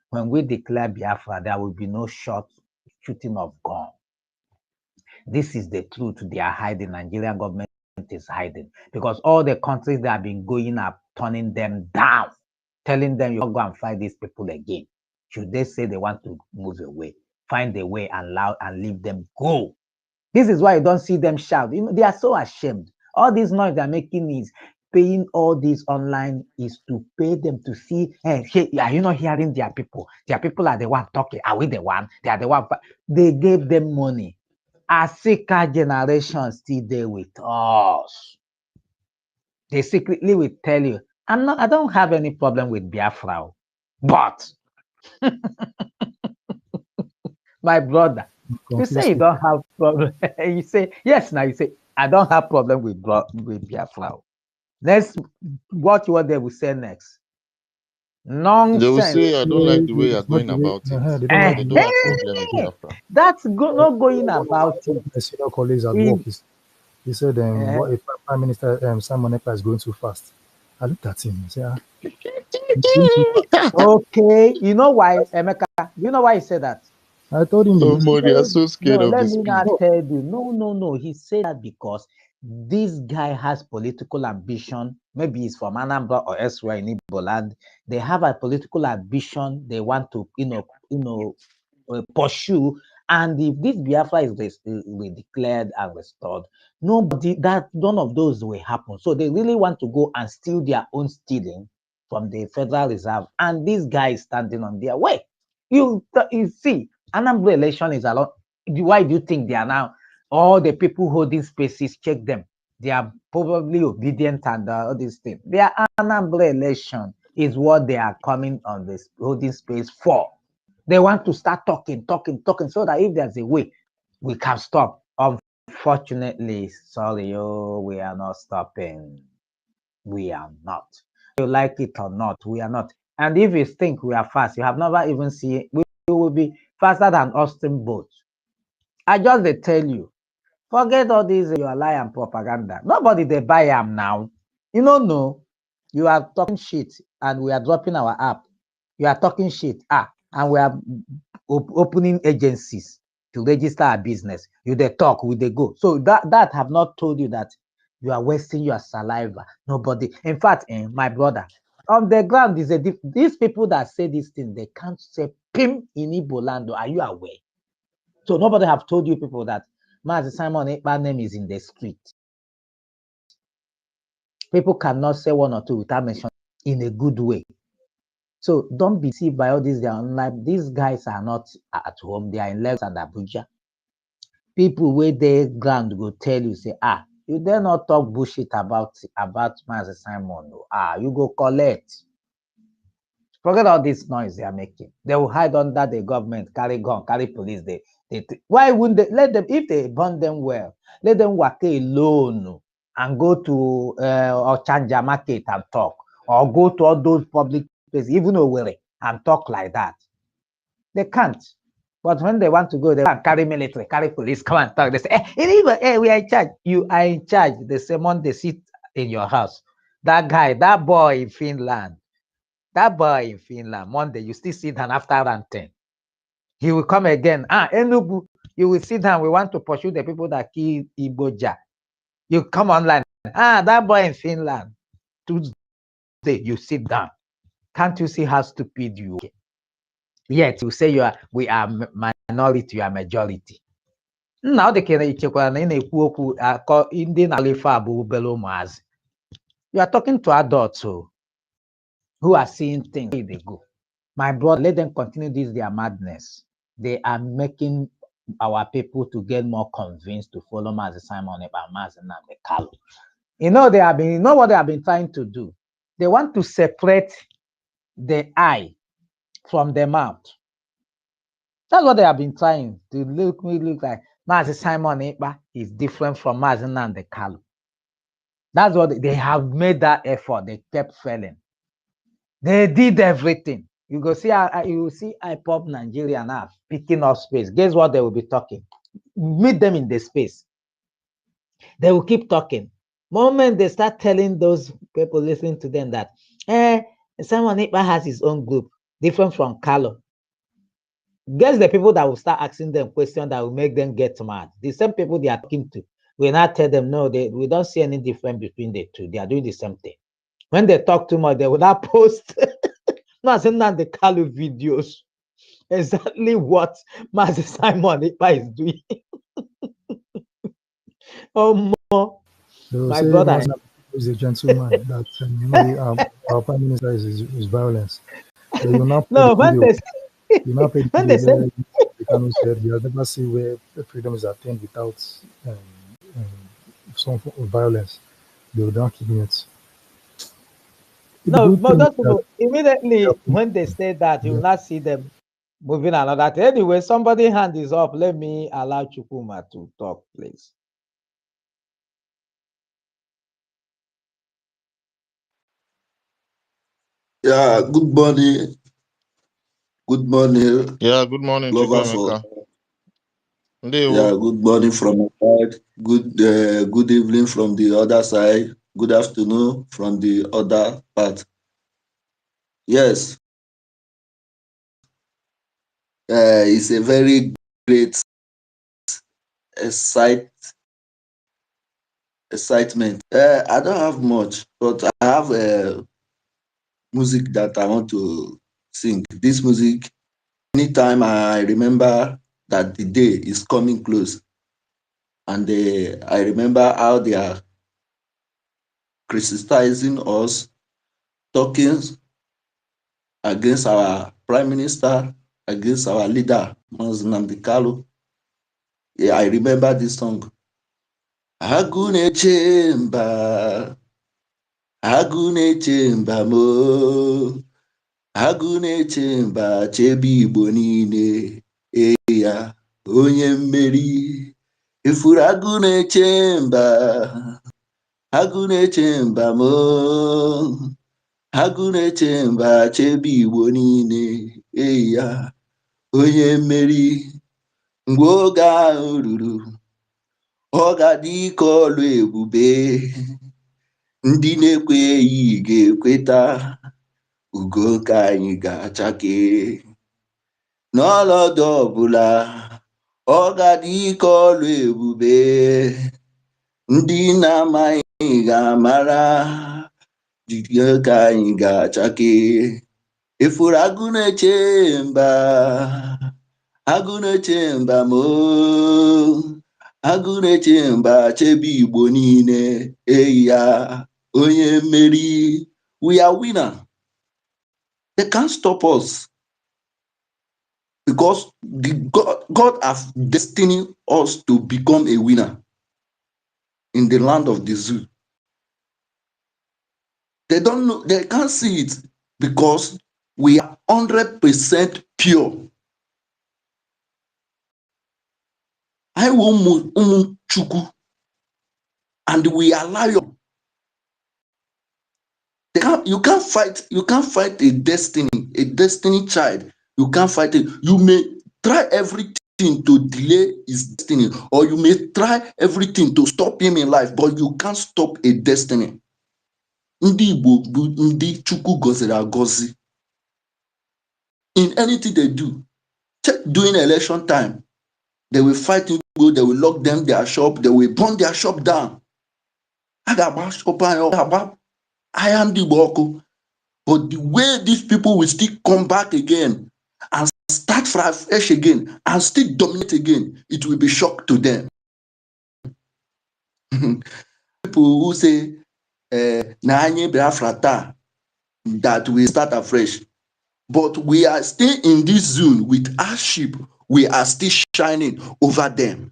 when we declare Biafra, there will be no shooting of gun. This is the truth they are hiding. Nigerian government is hiding, because all the countries that have been going are turning them down, telling them, you're not going to fight these people again. Should they say they want to move away, find a way and leave them go. This is why you don't see them shout. They are so ashamed. All this noise they're making is paying all this online is to pay them to see, hey, are you not hearing their people? Their people are the one talking. Are we the one? They are the one. They gave them money. Asika generation still there with us. They secretly will tell you, I don't have any problem with Biafra, but my brother, you say you Confused. don't have problem. You say, yes, now you say, I don't have problem with Biafra. Let's watch what they will say next. They will Nonsense. say, I don't like the way you're It's not going the way, about it, they don't but like they the don't way. have problem with Biafra. That's not going One of my, about one it. of my senior colleagues at It, work he said, what if Prime Minister Simon Ekpa is going too fast? I looked at him and said, he's going too fast. okay, you know why, Emeka? You know why he said that? I told him Oh, this. Mo, they are so No, scared of let the me not speed. No, tell you. No. He said that because this guy has political ambition. Maybe he's from Anambra or elsewhere in Igbo land. They have a political ambition. They want to, pursue. And if this Biafra is declared and restored, none of those will happen. So they really want to go and steal their own stealing from the Federal Reserve. And this guy is standing on their way. You see, Anambra election is a lot. Why do you think they are now? All the people holding spaces, check them. They are probably obedient and all these things. Their Anambra election is what they are coming on this holding space for. They want to start talking, so that if there's a way, we can stop. Unfortunately, sorry, we are not stopping. We are not. You like it or not, we are not. And if you think we are fast, you have never even seen, we will be faster than Austin boat. I just they tell you, forget all these your lie and propaganda. Nobody they buy them now. You don't know. You are talking shit and we are dropping our app. You are talking shit. And we are opening agencies to register a business. You they talk, we they go. So that have not told you that you are wasting your saliva. Nobody. In fact, my brother, on the ground is these people that say this thing, they can't say pim in Igbo land. Are you aware? So nobody have told you people that Mazi Simon Ekpa name is in the street. People cannot say one or two without mentioning in a good way. So don't be deceived by all these. They are online. These guys are not at home. They are in Lagos and Abuja. People where they ground go tell you, say, you dare not talk bullshit about Mazi Simon. You go collect. Forget all this noise they are making. They will hide under the government, carry gun, carry police. Why wouldn't they let them, if they burn them well, let them work alone and go to Ochanja market and talk, or go to all those public places, even Owerri, and talk like that. They can't. But when they want to go, they want carry military, carry police, come and talk. They say, hey, we are in charge. You are in charge. The same one they sit in your house. That guy, that boy in Finland, Monday, you still sit down after round 10. He will come again. Enugu, you will sit down. We want to pursue the people that kill Iboja. You come online. That boy in Finland. Tuesday, you sit down. Can't you see how stupid you are? Yet you say we are minority, you are majority. Now they can you are talking to adults who are seeing things where they go. My brother, let them continue this their madness. They are making our people to get more convinced to follow Mazi Simon and Mazi Namdekalo. You know what they have been trying to do. They want to separate the eye from the mouth. That's what they have been trying to look like. Mazi Simon Ekpa is different from Mazi Namdekalo. That's what they have made that effort. They kept failing. They did everything. You go see, you will see IPOP Nigeria now picking up space. Guess what they will be talking? Meet them in the space. They will keep talking. Moment they start telling those people listening to them that, Simon Ekpa has his own group, different from Carlo. Guess the people that will start asking them questions that will make them get mad. The same people they are talking to will not tell them, no, we don't see any difference between the two. They are doing the same thing. When they talk too much, they will not post the Carlo videos. Exactly what Master Simon Ekpa is doing. They will My say brother. Mazi is a gentleman. That our prime minister is violence. They will not play No, the when video. they You now play the when video they said where the Kanu said you have never seen where the freedom is attained without um, some form of violence. They will not keep it. The no, good but thing is those that people immediately when they say that you will not see them moving another thing. Anyway, somebody hand is up. Let me allow Chukuma to talk, please. Yeah, good morning. Good morning, Yeah, good morning, lovers of. Chukwemeka. Ndewo. Yeah, good morning from my side. Good evening from the other side. Good afternoon from the other part. Yes, it's a very great excitement. I don't have much, but I have music that I want to sing. This music, anytime I remember that the day is coming close, and I remember how they are criticizing us, talking against our prime minister, against our leader, Nnamdi Kanu. Yeah, I remember this song. Agune Chemba, Agune Chemba Mo, Agune Chemba Chebi Igbo niile, ya onye mmeri. Ifuru Agune Chemba, Agune Chemba Mo, agụ na-eche mba chebe Igbo niile, ya onye mmeri. Mgbe oge ahụ ruru, ọ ga-adị ike ọlụ ebube, ndị na-ekweghị ga-ekweta, ugo ka anyị ga-achake. N'ọnọdụ ọbụla, ọ ga-adị ike ọlụ ebube, ndị na-amaghị ga-amara, ugo ka anyị ga-achake. Ifuru agụ na-eche mba, agụ na-eche mba mo, agụ na-eche mba chebe Igbo niile, ya onye mmeri. We are winner. They can't stop us because God has destined us to become a winner in the land of the zoo. They don't know, they can't see it because we are 100% pure. I will chuku, and we allow you. You can't fight a destiny child. You can't fight it. You may try everything to delay his destiny, or you may try everything to stop him in life, but you can't stop a destiny. Ndị Igbo bụ ndị Chukwu gọziri agọzi. In anything they do, during election time, they will fight Igbo, they will lock them their shop, they will burn their shop down. A ga-agba shop anyị, agba ahịa ndị Igbo ọkụ. But the way these people will still come back again and start fresh again and still dominate again, it will be shock to them. People who say, na anyị Biafra taa, that we start afresh. But we are still in this zone with our sheep. We are still shining over them.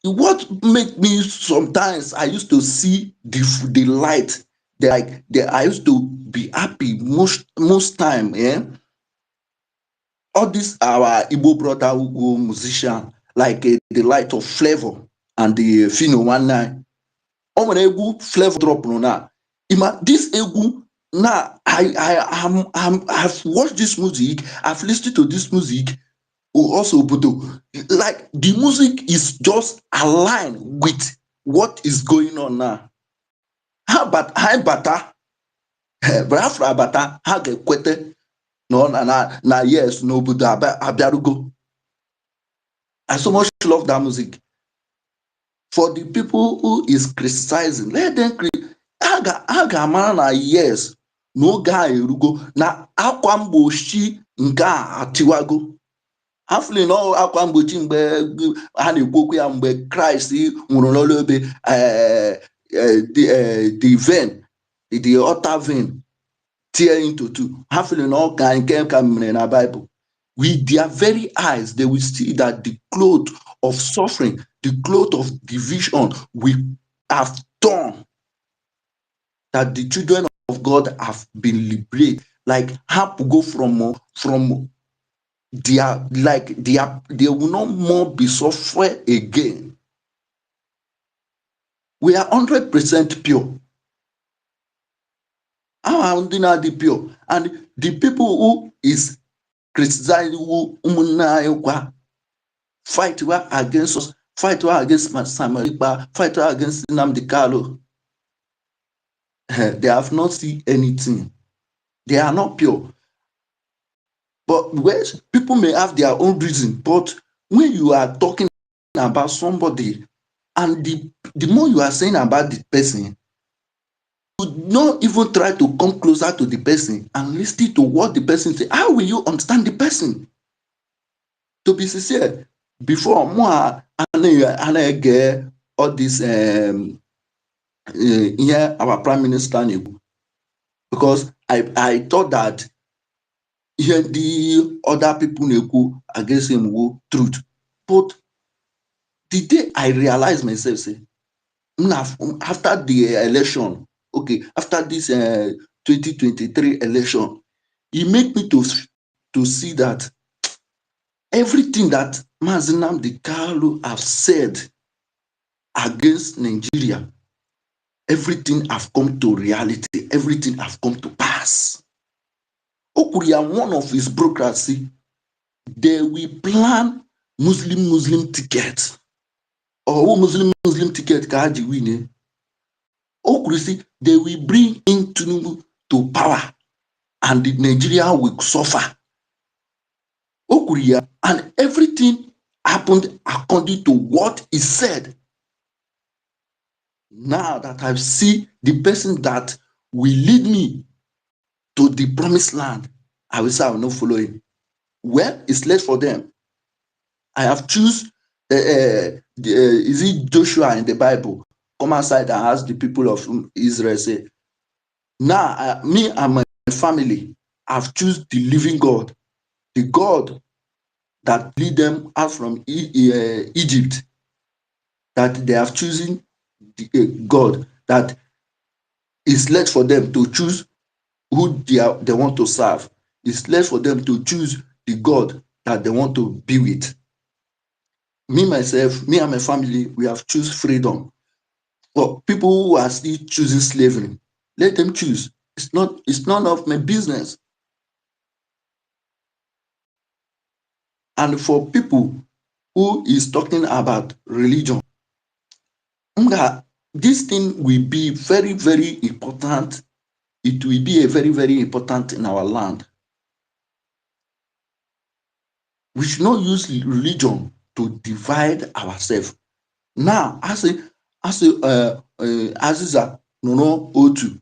What make me sometimes, I used to see the light. I used to be happy most time. Yeah, all this our Igbo brother who musician, like the light of flavor and the Fino 19. Oh, when Egu flavor drop now. This Egu now, I've watched this music. I've listened to this music. Also, but like the music is just aligned with what is going on now. How about bata? Biafra bata ha ga-ekwete no na yes n'obodo abịarugo. I so much love that music. For the people who is criticizing, let them ha ga-amara na yes n'oge a erugo na akwa mgbochi nke a atiwago. Hafụli na akwa mgbochi mgbe ha na-ekwu okwu ya mgbe Kraịst nwụrụ n'olu ebe the vein, the outer vein tear into two. Hafụli na ọka nke ka mere na Bible. With their very eyes, they will see that the cloth of suffering, the cloth of division we have torn, that the children of God have been liberated. Like have to go from they will not more be suffering again. We are 100% pure. Our are pure, and the people who is criticizing who fight against us, fight against Samaripa, fight against Nnamdi Kanu. They have not seen anything. They are not pure. But where people may have their own reason, but when you are talking about somebody, and the more you are saying about the person, you not even try to come closer to the person and listen to what the person say. How will you understand the person? To be sincere, before more I get all this here our prime minister, because I thought that here the other people against him truth. But the day I realized myself, say, after the election, okay, after this 2023 election, it made me to see that everything that Mazi Nnamdi Kanu have said against Nigeria, everything have come to reality, everything have come to pass. Okuria, one of his bureaucracy, they will plan Muslim ticket. Or Muslim ticket kaji win. Okuria, they will bring in Tinubu to power, and the Nigeria will suffer. Okuria, and everything happened according to what he said. Now that I see the person that will lead me to the promised land, I will say I will not follow him. Well, it's late for them. I have choose is it Joshua in the Bible? Come outside and ask the people of Israel, say, now me and my family have choose the living God, the God that lead them out from Egypt, that they have chosen the God that is left for them to choose who they want to serve. It's left for them to choose the God that they want to be with. Me, myself, me and my family, we have choose freedom. For people who are still choosing slavery, let them choose. It's none of my business. And for people who is talking about religion, this thing will be very, very important. It will be a very, very important in our land. We should not use religion to divide ourselves. Now, Aziza nọ otu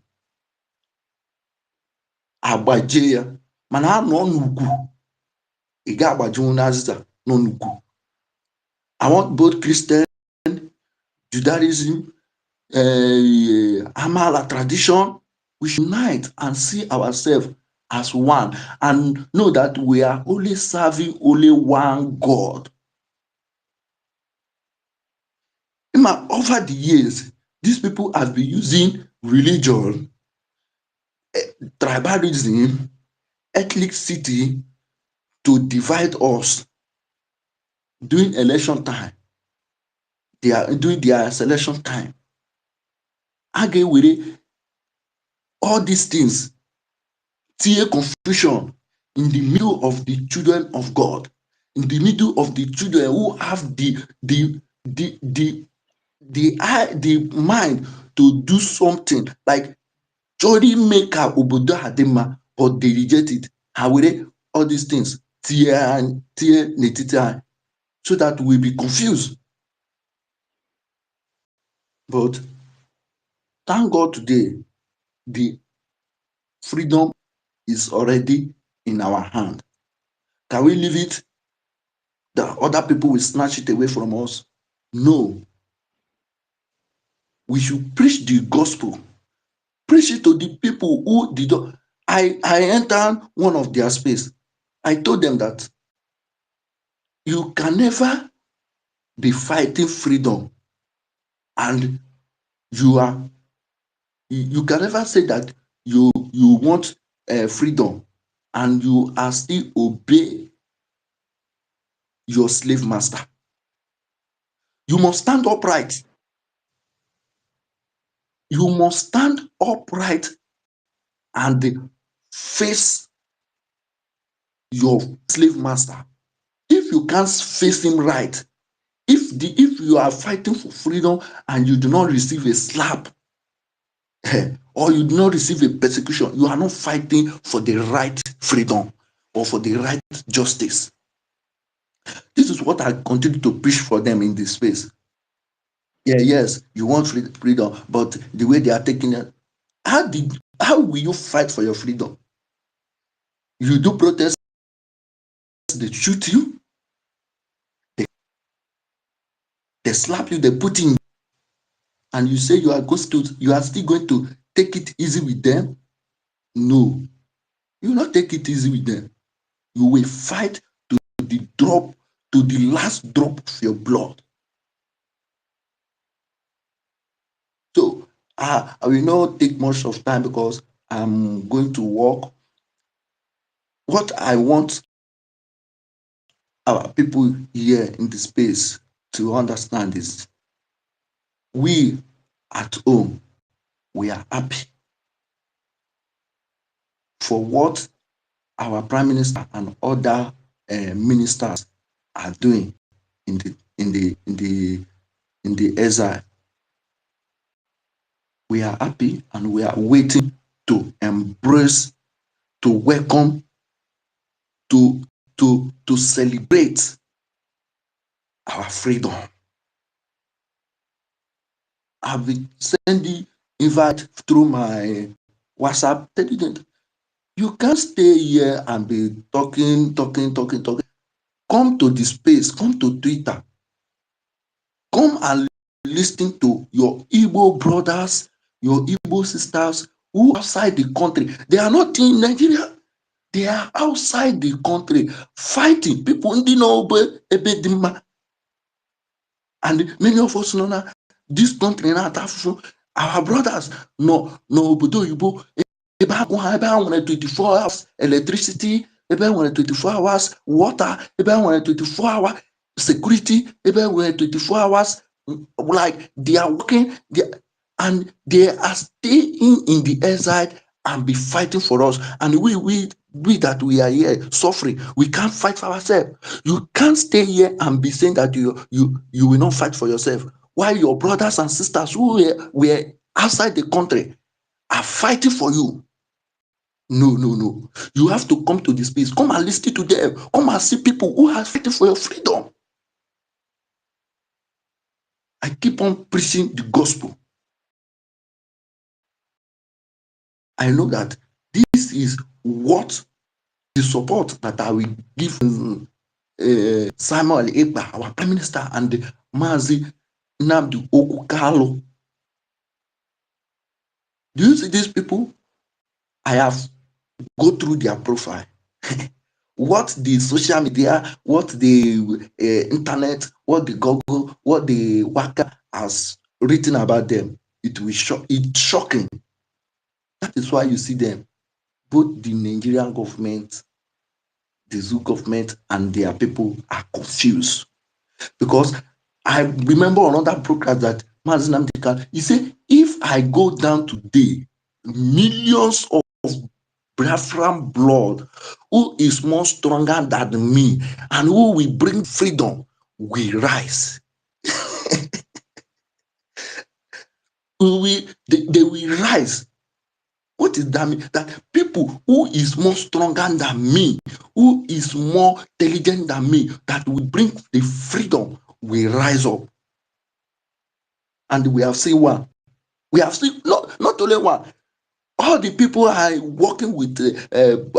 agbaje ya, mana a nọ n'ugwu, ị ga-agbajinwu n'Aziza nọ n'ugwu. I want both Christian, Judaism, Amala tradition. We should unite and see ourselves as one and know that we are only serving only one God. Over the years, these people have been using religion, tribalism, ethnicity to divide us. During election time, they are doing their selection time. Again, with all these things, see a confusion in the middle of the children of God, in the middle of the children who have the mind to do something like Jody maker obodo adema, but they reject it. However, all these things tear netiti, so that we be confused. But thank God today, the freedom is already in our hand. Can we leave it that other people will snatch it away from us? No. We should preach the gospel. Preach it to the people who did not. I entered one of their space. I told them that you can never be fighting freedom and you can never say that you want freedom and you are still obey your slave master. You must stand upright. You must stand upright and face your slave master. If you can't face him right, if you are fighting for freedom and you do not receive a slap or you do not receive a persecution, you are not fighting for the right freedom or for the right justice. This is what I continue to preach for them in this space. Yeah, yes, you want freedom, but the way they are taking it, how will you fight for your freedom? You do protest, they shoot you, they slap you, they put in, and you say you are still going to take it easy with them? No, you will not take it easy with them. You will fight to the last drop of your blood. So I will not take much of time because I'm going to work. What I want our people here in the space to understand is we at home, we are happy for what our prime minister and other ministers are doing in the exile. We are happy and we are waiting to embrace, to welcome, to celebrate our freedom. I've been sending invite through my WhatsApp. You can't stay here and be talking. Come to the space, come to Twitter. Come and listen to your Igbo brothers, your Igbo sisters who are outside the country. They are not in Nigeria. They are outside the country fighting. People in the and many of us know that this country now, our brothers no obodo Igbo ebe 24 hours electricity, ebe nwere 24 hours water, ebe nwere 24 hours security, ebe nwere 24 hours, like they are working, and they are staying in the exile and be fighting for us. And we that we are here suffering, we can't fight for ourselves. You can't stay here and be saying that you will not fight for yourself, while your brothers and sisters who were outside the country are fighting for you. No, no, no. You have to come to this place. Come and listen to them. Come and see people who are fighting for your freedom. I keep on preaching the gospel. I know that this is what the support that I will give Samuel Ekpa, our Prime Minister, and Mazi Nnamdi Okukalo. Do you see these people? I have go through their profile. What the social media, what the internet, what the Google, what the Waka has written about them, it's shocking. That is why you see them, both the Nigerian government, the Zoo government, and their people are confused. Because I remember another program that Mazin Amdeka, he said, if I go down today, millions of Biafran blood, who is more stronger than me and who will bring freedom, will rise. They will rise. What is that mean? That people who is more stronger than me, who is more intelligent than me, that will bring the freedom, will rise up. And we have seen one. We have seen not only one. All the people are working with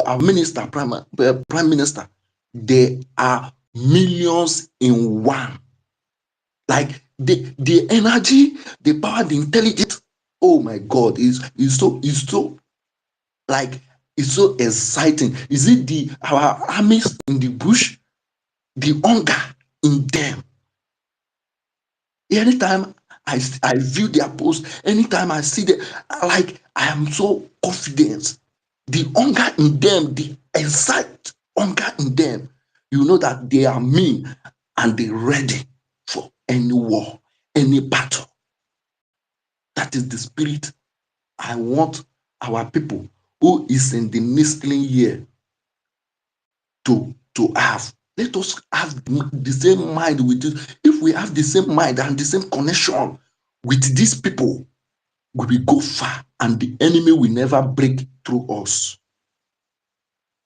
our minister, prime minister. They are millions in one. Like the energy, the power, the intelligence. Oh my God, is so like it's so exciting. Is it our armies in the bush, the hunger in them? Anytime I view their post, anytime I see them, like I am so confident. The hunger in them, the exact hunger in them, you know that they are mean and they're ready for any war, any battle. That is the spirit I want our people who is in the listening year to have. Let us have the same mind with this. If we have the same mind and the same connection with these people, we will go far and the enemy will never break through us.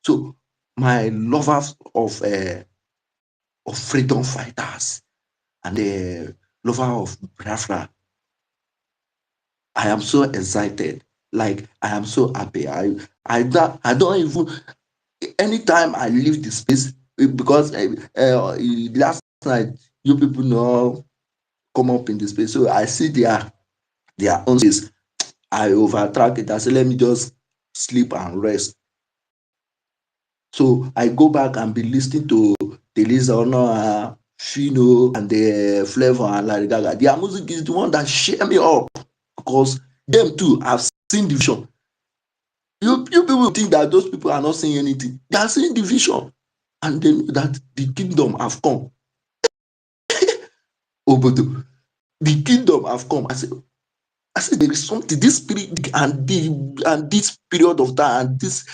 So my lovers of freedom fighters and the lover of Biafra, I am so excited. Like I am so happy. I don't even, anytime I leave the space, because last night you people know come up in the space, so I see their own space. I overtrack it. I say let me just sleep and rest. So I go back and be listening to Delisa Ono, Fino, and the Flavor and Larry Gaga. Their music is the one that cheer me up, because them too have seen the vision. You people think that those people are not seeing anything. They are seeing the vision, and they know that the kingdom have come. Obodo, the kingdom have come. I said there is something. This spirit and this period of time and this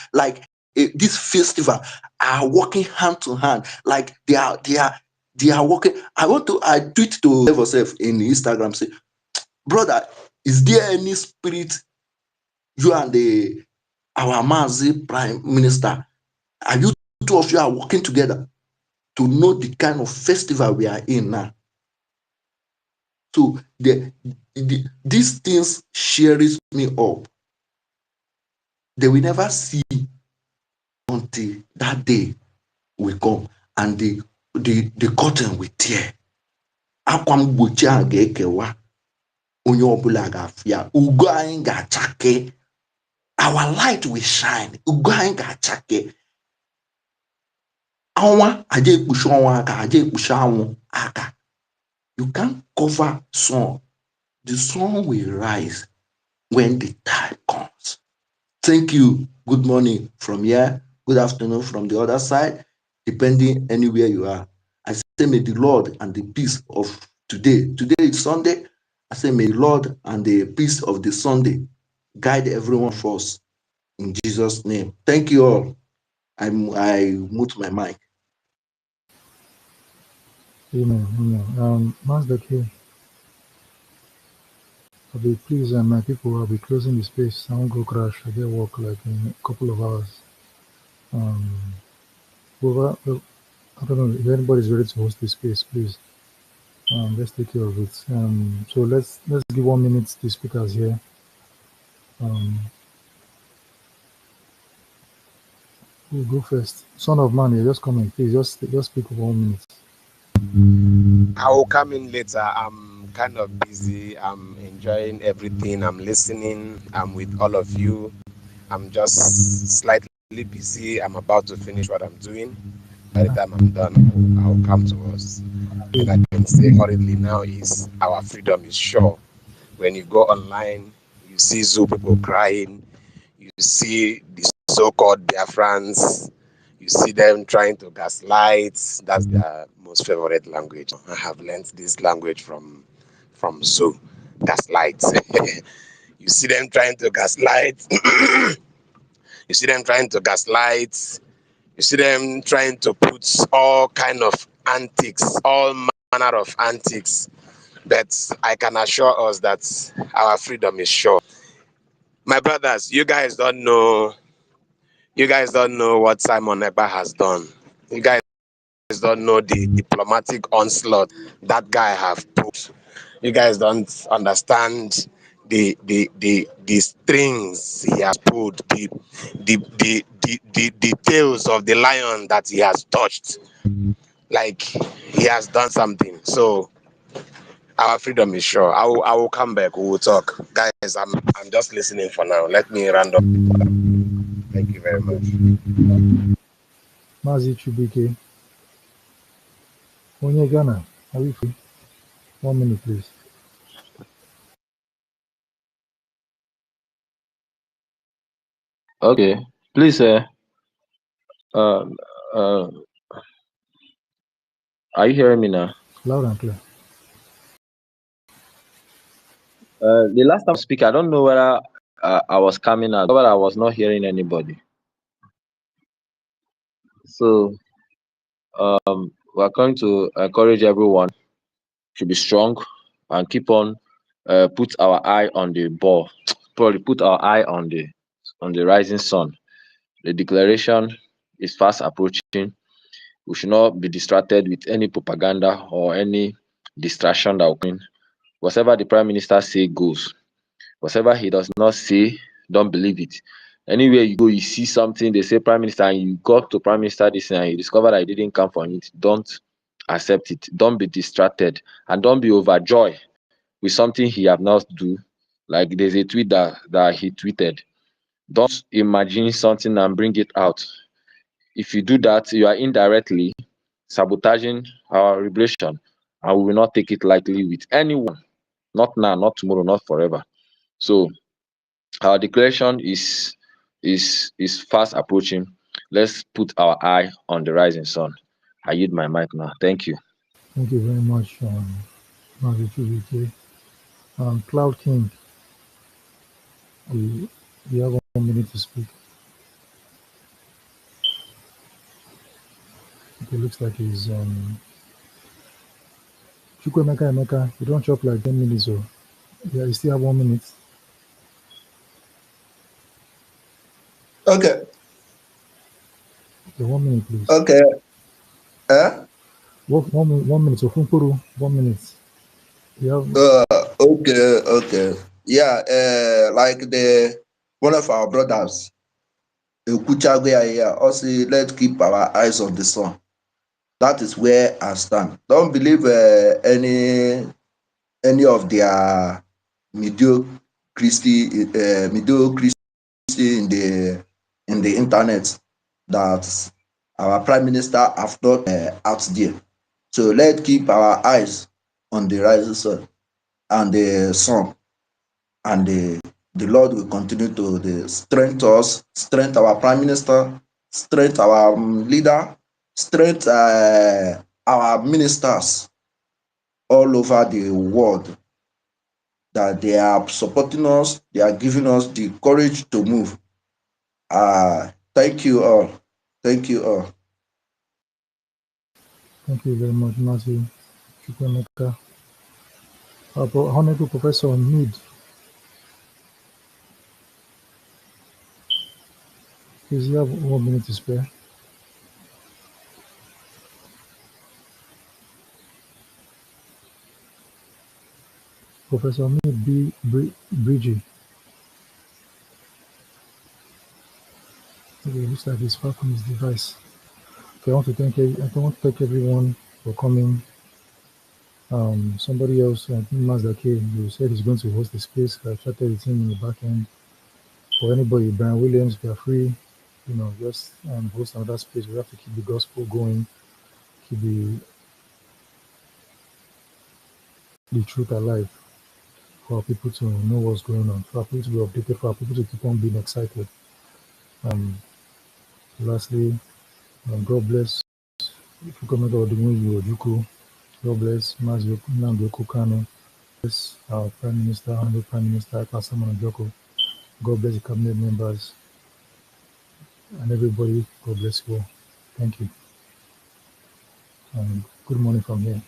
this festival are working hand to hand. Like they are working. I tweet to yourself in Instagram, say, brother, is there any spirit you and our Mazi Prime Minister, are you two of you are working together to know the kind of festival we are in now? So these things cheers me up. They will never see until that day will come and the curtain will tear. Akwa mgbochi a ga-ekewa, onye ọbụla ga-afụ ya, ugo anyị ga-achake, our light will shine, ugo anyị ga-achake. Ọnwa aja ekpuchi ọnwa aka, aja ekpuchi anwụ aka. You can't cover sun. The sun will rise when the time comes. Thank you. Good morning from here. good afternoon from the other side, depending anywhere you are. I say, may the Lord and the peace of today is Sunday. I say, may the Lord and the peace of the Sunday guide everyone for us in Jesus' name. Thank you all. I mute my mic. Amen. Amen. Master K, I'll be pleased, and my people will be closing the space. I won't go crash. I get work like in a couple of hours. Whoever, I don't know if anybody's ready to host this space, please. Let's take care of it. So let's give 1 minute to speakers here. Who go first? Son of man, you're just coming. Please just speak for 1 minute. I will come in later. I'm kind of busy. I'm enjoying everything. I'm listening. I'm with all of you. I'm just slightly busy. I'm about to finish what I'm doing. By the time I'm done, I'll come to us. And I can say hurriedly now is our freedom is sure. When you go online, you see Zoo people crying. You see the so-called Biafrans. You see them trying to gaslight. That's their most favorite language. I have learned this language from Zoo. Gaslight. You see them trying to gaslight. You see them trying to gaslight. You see them trying to put all kind of antics, all manner of antics. But I can assure us that our freedom is sure. My brothers, you guys don't know what Simon Ekpa has done. You guys don't know the diplomatic onslaught that guy have put. You guys don't understand the strings he has pulled, the tails of the lion that he has touched. Like he has done something. So our freedom is sure. I will come back. We will talk, guys. I'm just listening for now. Let me round up. Thank you very much. Mazi Chubike. Onye Ghana, are we free? 1 minute, please. Okay, please, uh, uh, are you hearing me now? Loud and clear. The last time I speak, I don't know whether I was coming out, but I was not hearing anybody. So we're going to encourage everyone to be strong and keep on put our eye on the ball, probably put our eye on the rising sun. The declaration is fast approaching. We should not be distracted with any propaganda or any distraction that will come. Whatever the prime minister say goes. Whatever he does not say, don't believe it. Anywhere you go, you see something, they say prime minister, and you go to prime minister this and you discover that it didn't come from it. Don't accept it. Don't be distracted, and don't be overjoyed with something he have not do. Like there's a tweet that he tweeted. Don't imagine something and bring it out. If you do that, you are indirectly sabotaging our liberation, and we will not take it lightly with anyone. Not now, not tomorrow, not forever. So our declaration is fast approaching. Let's put our eye on the rising sun. I yield my mic now. Thank you. Thank you very much, Mazi Chubike. Cloud King, you have 1 minute to speak. It looks like he's Emeka, you don't chop like 10 minutes, or yeah, you still have 1 minute. Okay. Okay, 1 minute, please. Okay. One minute. So Funkuru, 1 minute. You have Okay. Yeah, like the one of our brothers, Kuchagwe here, also let's keep our eyes on the sun. That is where I stand. Don't believe any of their mediocrity in the internet that our prime minister have not out there. So let's keep our eyes on the rising sun and the sun, and the Lord will continue to strengthen us, strengthen our prime minister, strength our leader, strength our ministers all over the world, that they are supporting us, they are giving us the courage to move. Thank you all. Thank you all. Thank you very much, Matthew Chukwemeka. Honorable Professor Mead, please, you have 1 minute to spare. Professor Mead Bridgie. Okay, it looks like he's far from his device. Okay, I want to thank everyone for coming. Somebody else, I think Mazda K, who said he's going to host the space. I chatted with him in the back end. For anybody, Brian Williams, we are free. Just host another space. We have to keep the gospel going, keep the truth alive, for our people to know what's going on, for our people to be updated, for our people to keep on being excited. Lastly, God bless Chukwemeka Odumwezi Ojukwu. God bless Mazi Nnamdi Kano. Bless our Prime Minister, Honorable Prime Minister Pastor Joko. God bless the cabinet members and everybody. God bless you all. Thank you. And good morning from here.